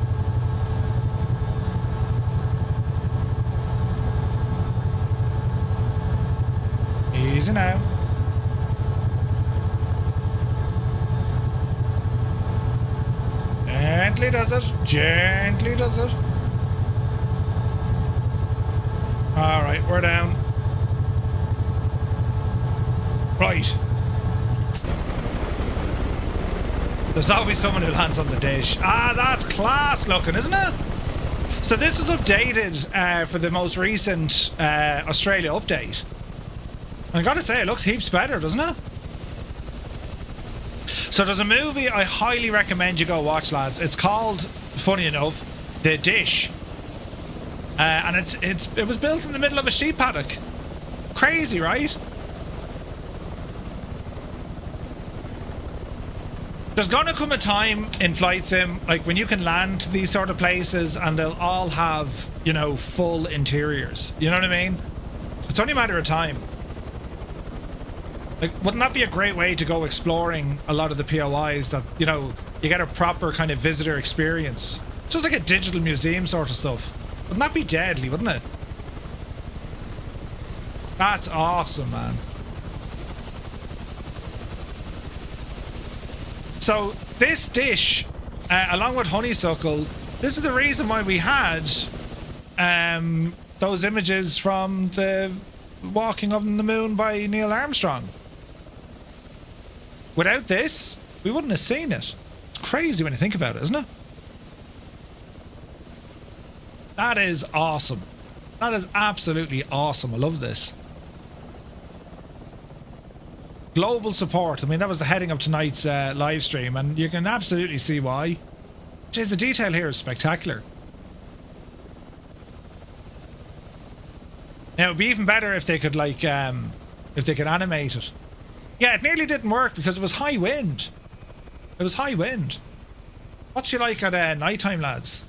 B: Easy now. Gently does it. Gently does it. Alright, we're down. Right. There's always someone who lands on the dish. Ah, that's class looking, isn't it? So this was updated for the most recent Australia update. And I gotta say, it looks heaps better, doesn't it? So there's a movie I highly recommend you go watch, lads. It's called, funny enough, The Dish. And it was built in the middle of a sheep paddock. Crazy, right? There's gonna come a time in Flight Sim, like when you can land these sort of places and they'll all have, you know, full interiors. You know what I mean? It's only a matter of time. Like, wouldn't that be a great way to go exploring a lot of the POIs that, you know, you get a proper kind of visitor experience? Just like a digital museum sort of stuff. Wouldn't that be deadly, wouldn't it? That's awesome, man. So this dish, along with honeysuckle, this is the reason why we had those images from the walking on the moon by Neil Armstrong. Without this, we wouldn't have seen it. It's crazy when you think about it, isn't it? That is awesome. That is absolutely awesome. I love this. Global support. I mean, that was the heading of tonight's live stream, and you can absolutely see why. Jeez, the detail here is spectacular. Now, it'd be even better if they could, like, if they could animate it. Yeah, it nearly didn't work because it was high wind. It was high wind. What's she like at night time, lads?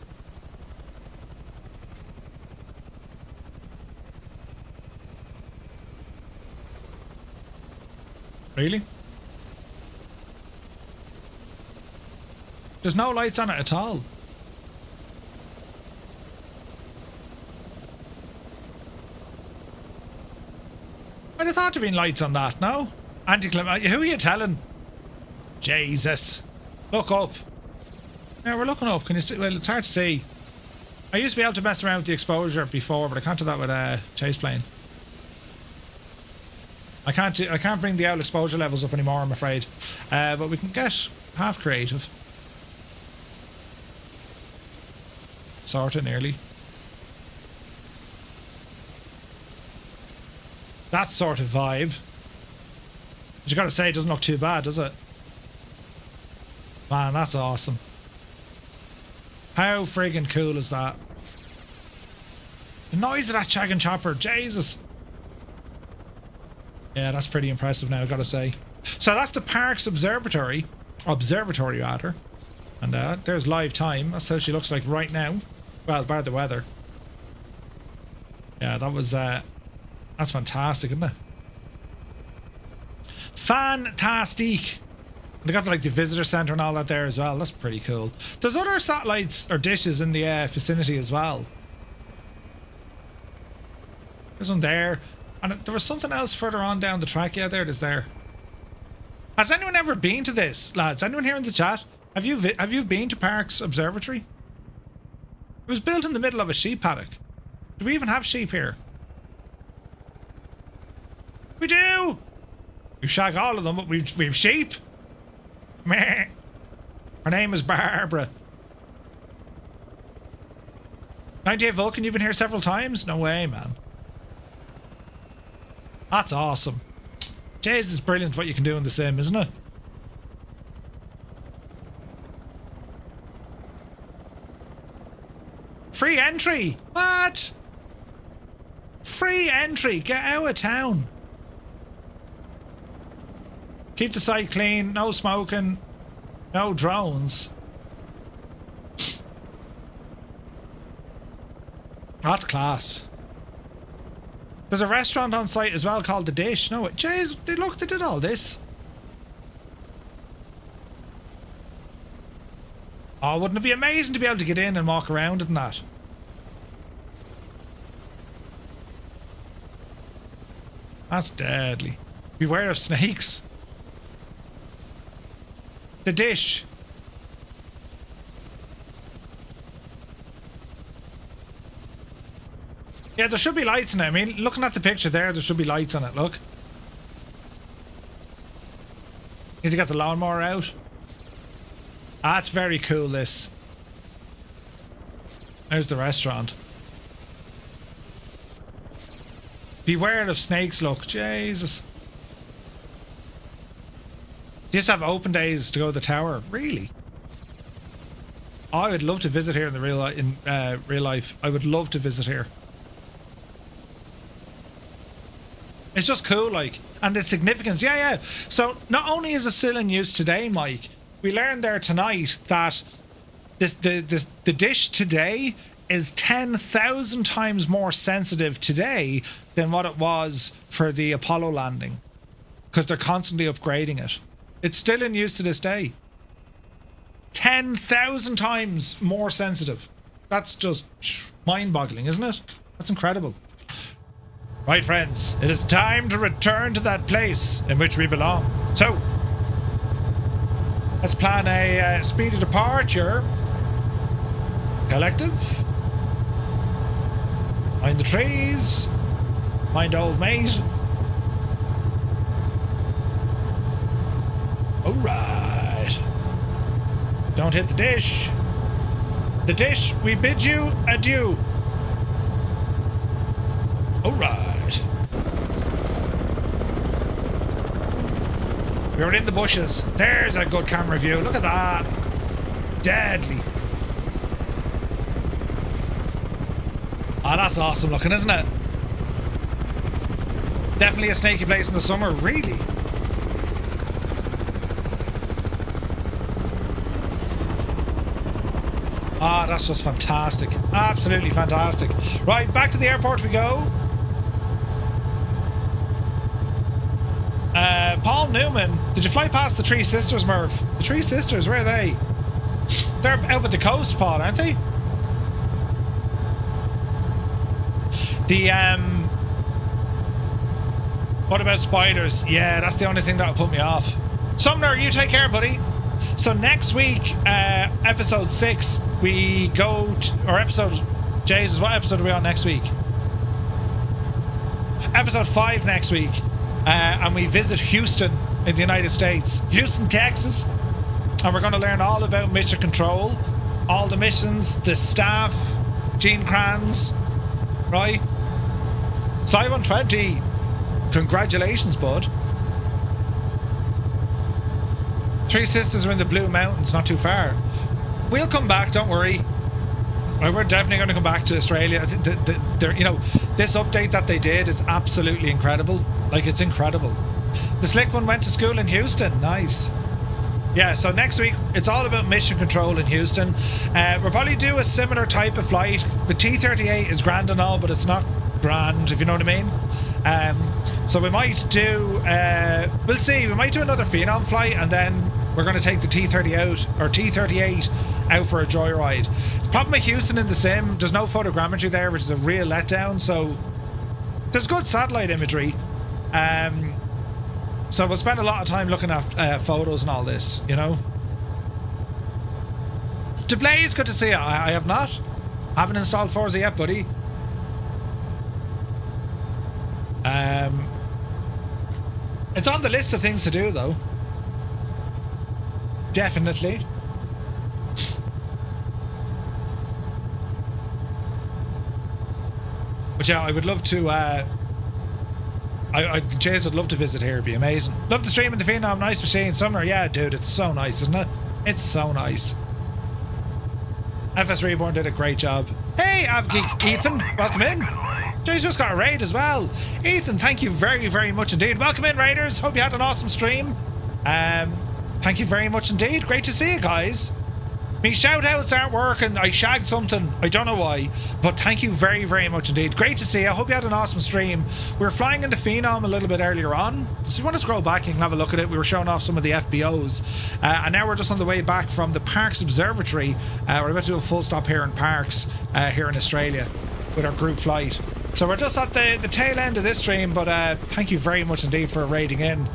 B: Really? There's no lights on it at all. I'd have thought there'd been lights on that, no? Anticlimactic. Who are you telling? Jesus. Look up. Yeah, we're looking up. Can you see? Well, it's hard to see. I used to be able to mess around with the exposure before, but I can't do that with a chase plane. I can't bring the out exposure levels up anymore, I'm afraid. But we can get half creative. Sorta, nearly. That sort of vibe. But you gotta say, it doesn't look too bad, does it? Man, that's awesome. How friggin' cool is that? The noise of that shaggin' chopper, Jesus. Yeah, that's pretty impressive now, I gotta say. So that's the Parkes Observatory rather. And there's live time. That's how she looks like right now. Well, bar the weather. Yeah, that was that's fantastic, isn't it? Fantastic. They got like the visitor centre and all that there as well. That's pretty cool. There's other satellites or dishes in the vicinity as well. There's one there. And there was something else further on down the track. Yeah, there it is there. Has anyone ever been to this, lads? Anyone here in the chat? Have you been to Parkes Observatory? It was built in the middle of a sheep paddock. Do we even have sheep here? We do! We shag all of them, but we've sheep. Meh. Her name is Barbara. 98 Vulcan, you've been here several times? No way, man. That's awesome. Jeez, it's brilliant what you can do in the sim, isn't it? Free entry! What? Free entry! Get out of town! Keep the site clean, no smoking, no drones. That's class. There's a restaurant on site as well called The Dish. No, jeez, look, they did all this. Oh, wouldn't it be amazing to be able to get in and walk around in that? That's deadly. Beware of snakes. The Dish. Yeah, there should be lights in it. I mean, looking at the picture there should be lights on it, look. Need to get the lawnmower out. That's very cool, this. There's the restaurant. Beware of snakes, look. Jesus. You used to have open days to go to the tower. Really? Oh, I would love to visit here in the real life. I would love to visit here. It's just cool, like, and the significance. Yeah. So not only is it still in use today, Mike, we learned there tonight that the dish today is 10,000 times more sensitive today than what it was for the Apollo landing, because they're constantly upgrading it. It's still in use to this day. 10,000 times more sensitive. That's just mind-boggling, isn't it? That's incredible. Right, friends, it is time to return to that place in which we belong. So, let's plan a speedy departure. Collective. Mind the trees. Mind old mate. Alright. Don't hit the dish. The dish, we bid you adieu. Alright. We're in the bushes. There's a good camera view. Look at that. Deadly. Oh, that's awesome looking, isn't it? Definitely a snaky place in the summer, really. Ah, that's just fantastic. Absolutely fantastic. Right, back to the airport we go. Paul Newman, did you fly past the Three Sisters, Murph? The Three Sisters, where are they? They're out with the coast, Paul, aren't they? The, what about spiders? Yeah, that's the only thing that'll put me off. Sumner, you take care, buddy. So next week, episode 6, we go to, or episode, Jesus, what episode are we on next week? Episode 5 next week. And we visit Houston in the United States. Houston, Texas. And we're going to learn all about mission control, all the missions, the staff, Gene Kranz, right? Cybon 20. Congratulations, bud. 3 Sisters are in the Blue Mountains, not too far. We'll come back, don't worry. Right, we're definitely going to come back to Australia. You know, this update that they did is absolutely incredible. Like, it's incredible. The slick one went to school in Houston. Nice. Yeah, so next week, it's all about mission control in Houston. We'll probably do a similar type of flight. The T-38 is grand and all, but it's not grand, if you know what I mean. So we might do, we'll see, we might do another Phenom flight, and then we're going to take the T-38 out for a joyride. The problem with Houston in the sim, there's no photogrammetry there, which is a real letdown, so there's good satellite imagery. So we'll spend a lot of time looking at photos and all this, you know. DeBlaze, good to see you. I have not. Haven't installed Forza yet, buddy. It's on the list of things to do, though. Definitely. But yeah, I would love to. Jays would love to visit here. It'd be amazing. Love the stream in the Phenom. Nice machine. Summer, yeah, dude, it's so nice, isn't it? It's so nice. FS Reborn did a great job. Hey, Avgeek Ethan, welcome in. Jay's just got a raid as well. Ethan, thank you very, very much indeed. Welcome in, Raiders. Hope you had an awesome stream. Thank you very much indeed. Great to see you guys. Me shout outs aren't working. I shagged something. I don't know why. But thank you very, very much indeed. Great to see you. I hope you had an awesome stream. We were flying into Phenom a little bit earlier on. So if you want to scroll back, you can have a look at it. We were showing off some of the FBOs. And now we're just on the way back from the Parkes Observatory. We're about to do a full stop here in Parkes, here in Australia, with our group flight. So we're just at the tail end of this stream, but thank you very much indeed for raiding in.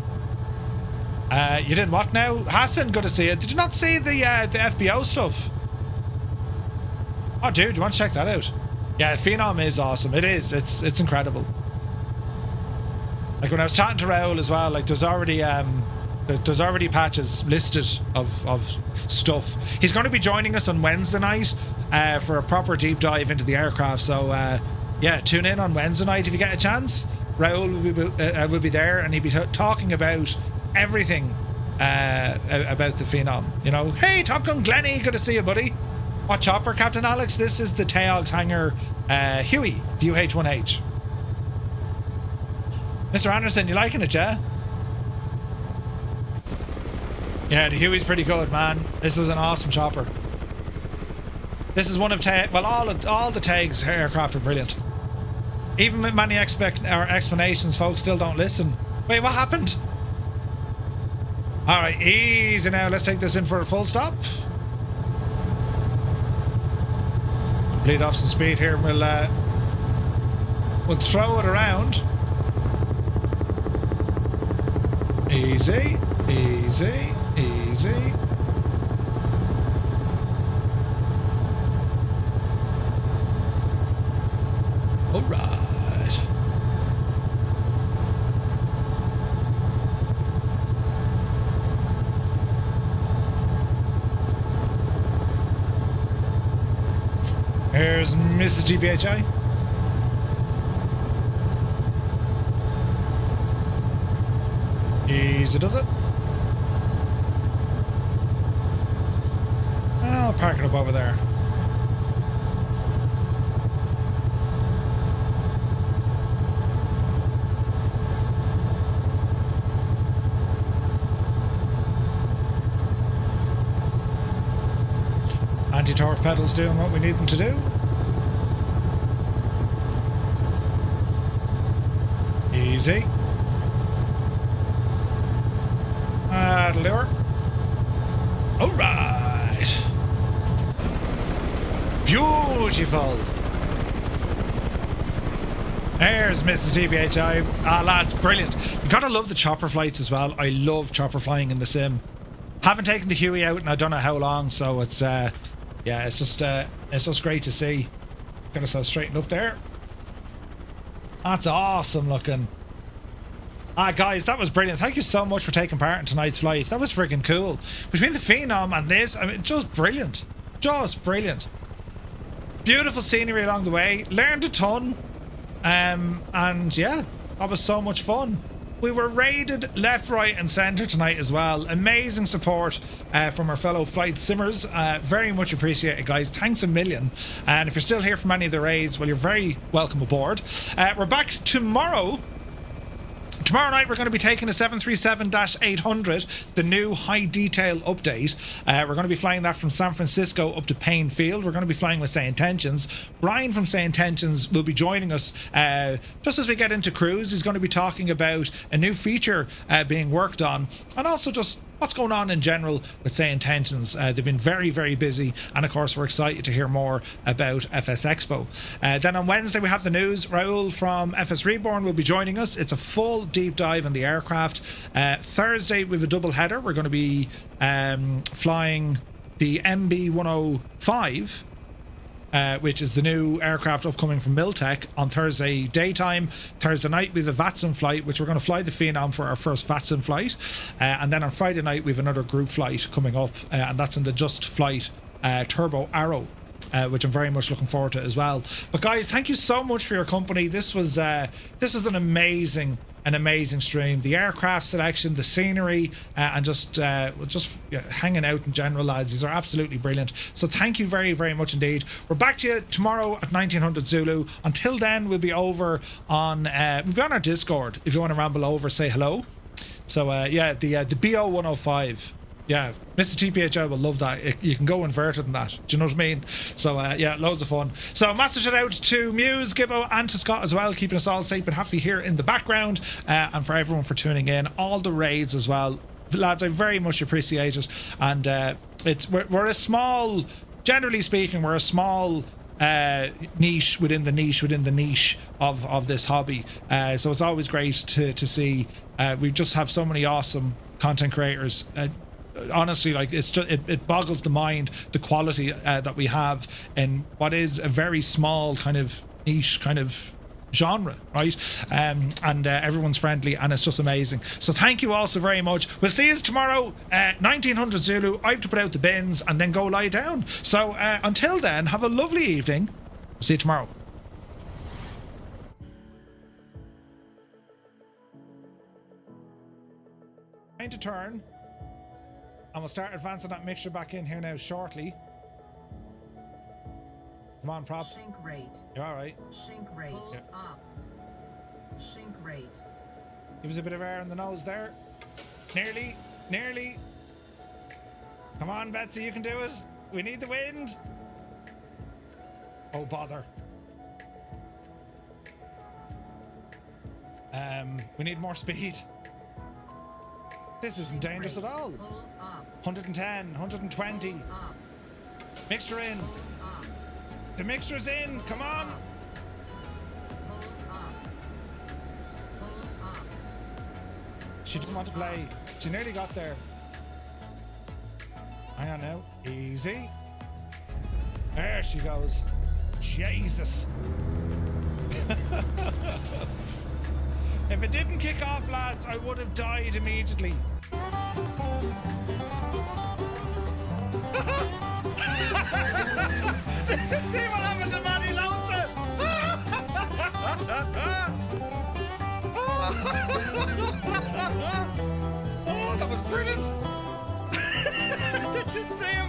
B: You did what now? Hassan, good to see you. Did you not see the FBO stuff? Oh, dude, you want to check that out? Yeah, Phenom is awesome. It is. It's incredible. Like when I was chatting to Raoul as well, like there's already patches listed of stuff. He's going to be joining us on Wednesday night for a proper deep dive into the aircraft. So yeah, tune in on Wednesday night if you get a chance. Raoul will be there, and he'll be talking about everything about the Phenom, you know. Hey, Top Gun Glenny, good to see you, buddy. What chopper, Captain Alex? This is the Taog's Hangar Huey, the UH-1H. Mr. Anderson, you liking it, yeah? Yeah, the Huey's pretty good, man. This is an awesome chopper. This is one of well, all the Taog's aircraft are brilliant. Even with many explanations, folks still don't listen. Wait, what happened? Alright, easy now. Let's take this in for a full stop. Bleed off some speed here, and we'll throw it around. Easy, easy, easy. Alright. Here's Mrs. GPHI. Easy does it. I'll park it up over there. Anti-torque pedals doing what we need them to do. Easy. That'll do her. Alright. Beautiful. There's Mrs. TPHI. Ah, lads, brilliant. You gotta love the chopper flights as well. I love chopper flying in the sim. Haven't taken the Huey out in I don't know how long, so it's yeah, it's just great to see. Got ourselves straightened up there. That's awesome looking. Ah, guys, that was brilliant. Thank you so much for taking part in tonight's flight. That was freaking cool. Between the Phenom and this, I mean, just brilliant. Just brilliant. Beautiful scenery along the way. Learned a ton. And yeah, that was so much fun. We were raided left, right and centre tonight as well. Amazing support from our fellow flight simmers. Very much appreciated, guys. Thanks a million. And if you're still here from any of the raids, well, you're very welcome aboard. We're back tomorrow. Tomorrow night we're going to be taking a 737-800, the new high detail update. We're going to be flying that from San Francisco up to Payne Field. We're going to be flying with Say Intentions. Brian from Say Intentions will be joining us just as we get into cruise. He's going to be talking about a new feature being worked on, and also just what's going on in general with Say Intentions. They've been very, very busy, and of course we're excited to hear more about FS Expo. Then on Wednesday we have the news. Raoul from FS Reborn will be joining us. It's a full deep dive on the aircraft. Thursday we have a double header. We're going to be flying the MB-105, which is the new aircraft upcoming from Miltech on Thursday daytime. Thursday night we have a VATSIM flight, which we're going to fly the Phenom for our first VATSIM flight. And then on Friday night we have another group flight coming up, and that's in the Just Flight Turbo Arrow, which I'm very much looking forward to as well. But guys, thank you so much for your company. This was an amazing stream. The aircraft selection, the scenery, and just hanging out in general, lads. These are absolutely brilliant. So thank you very, very much indeed. We're back to you tomorrow at 1900 Zulu. Until then, we'll be over on our Discord. If you want to ramble over, say hello. So yeah, the BO105. Yeah, Mr. TPHI will love that. You can go inverted in that. Do you know what I mean? So yeah, loads of fun. So massive shout out to Muse, Gibbo and to Scott as well, keeping us all safe and happy here in the background, and for everyone for tuning in. All the raids as well, lads, I very much appreciate it. And we're a small, generally speaking, we're a small niche within the niche of this hobby. So it's always great to see. We just have so many awesome content creators. Honestly, like, it's just it boggles the mind, the quality that we have in what is a very small kind of niche kind of genre, right? And everyone's friendly, and it's just amazing. So thank you all so very much. We'll see you tomorrow 1900 Zulu. I have to put out the bins and then go lie down. So until then, have a lovely evening. See you tomorrow. Time to turn. And we'll start advancing that mixture back in here now shortly. Come on, prop.
E: Sink rate.
B: You're all right.
E: Sink rate.
B: Yeah.
E: Up. Sink rate.
B: Give us a bit of air in the nose there. Nearly. Come on, Betsy, you can do it. We need the wind. Oh, bother. We need more speed. This isn't dangerous at all. 110, 120. Mixture in. The mixture's in. Come on. She doesn't want to play. She nearly got there. Hang on now. Easy. There she goes. Jesus. If it didn't kick off, lads, I would have died immediately. Did you see what happened to Manny Lowson? Oh, that was brilliant. Did you see him?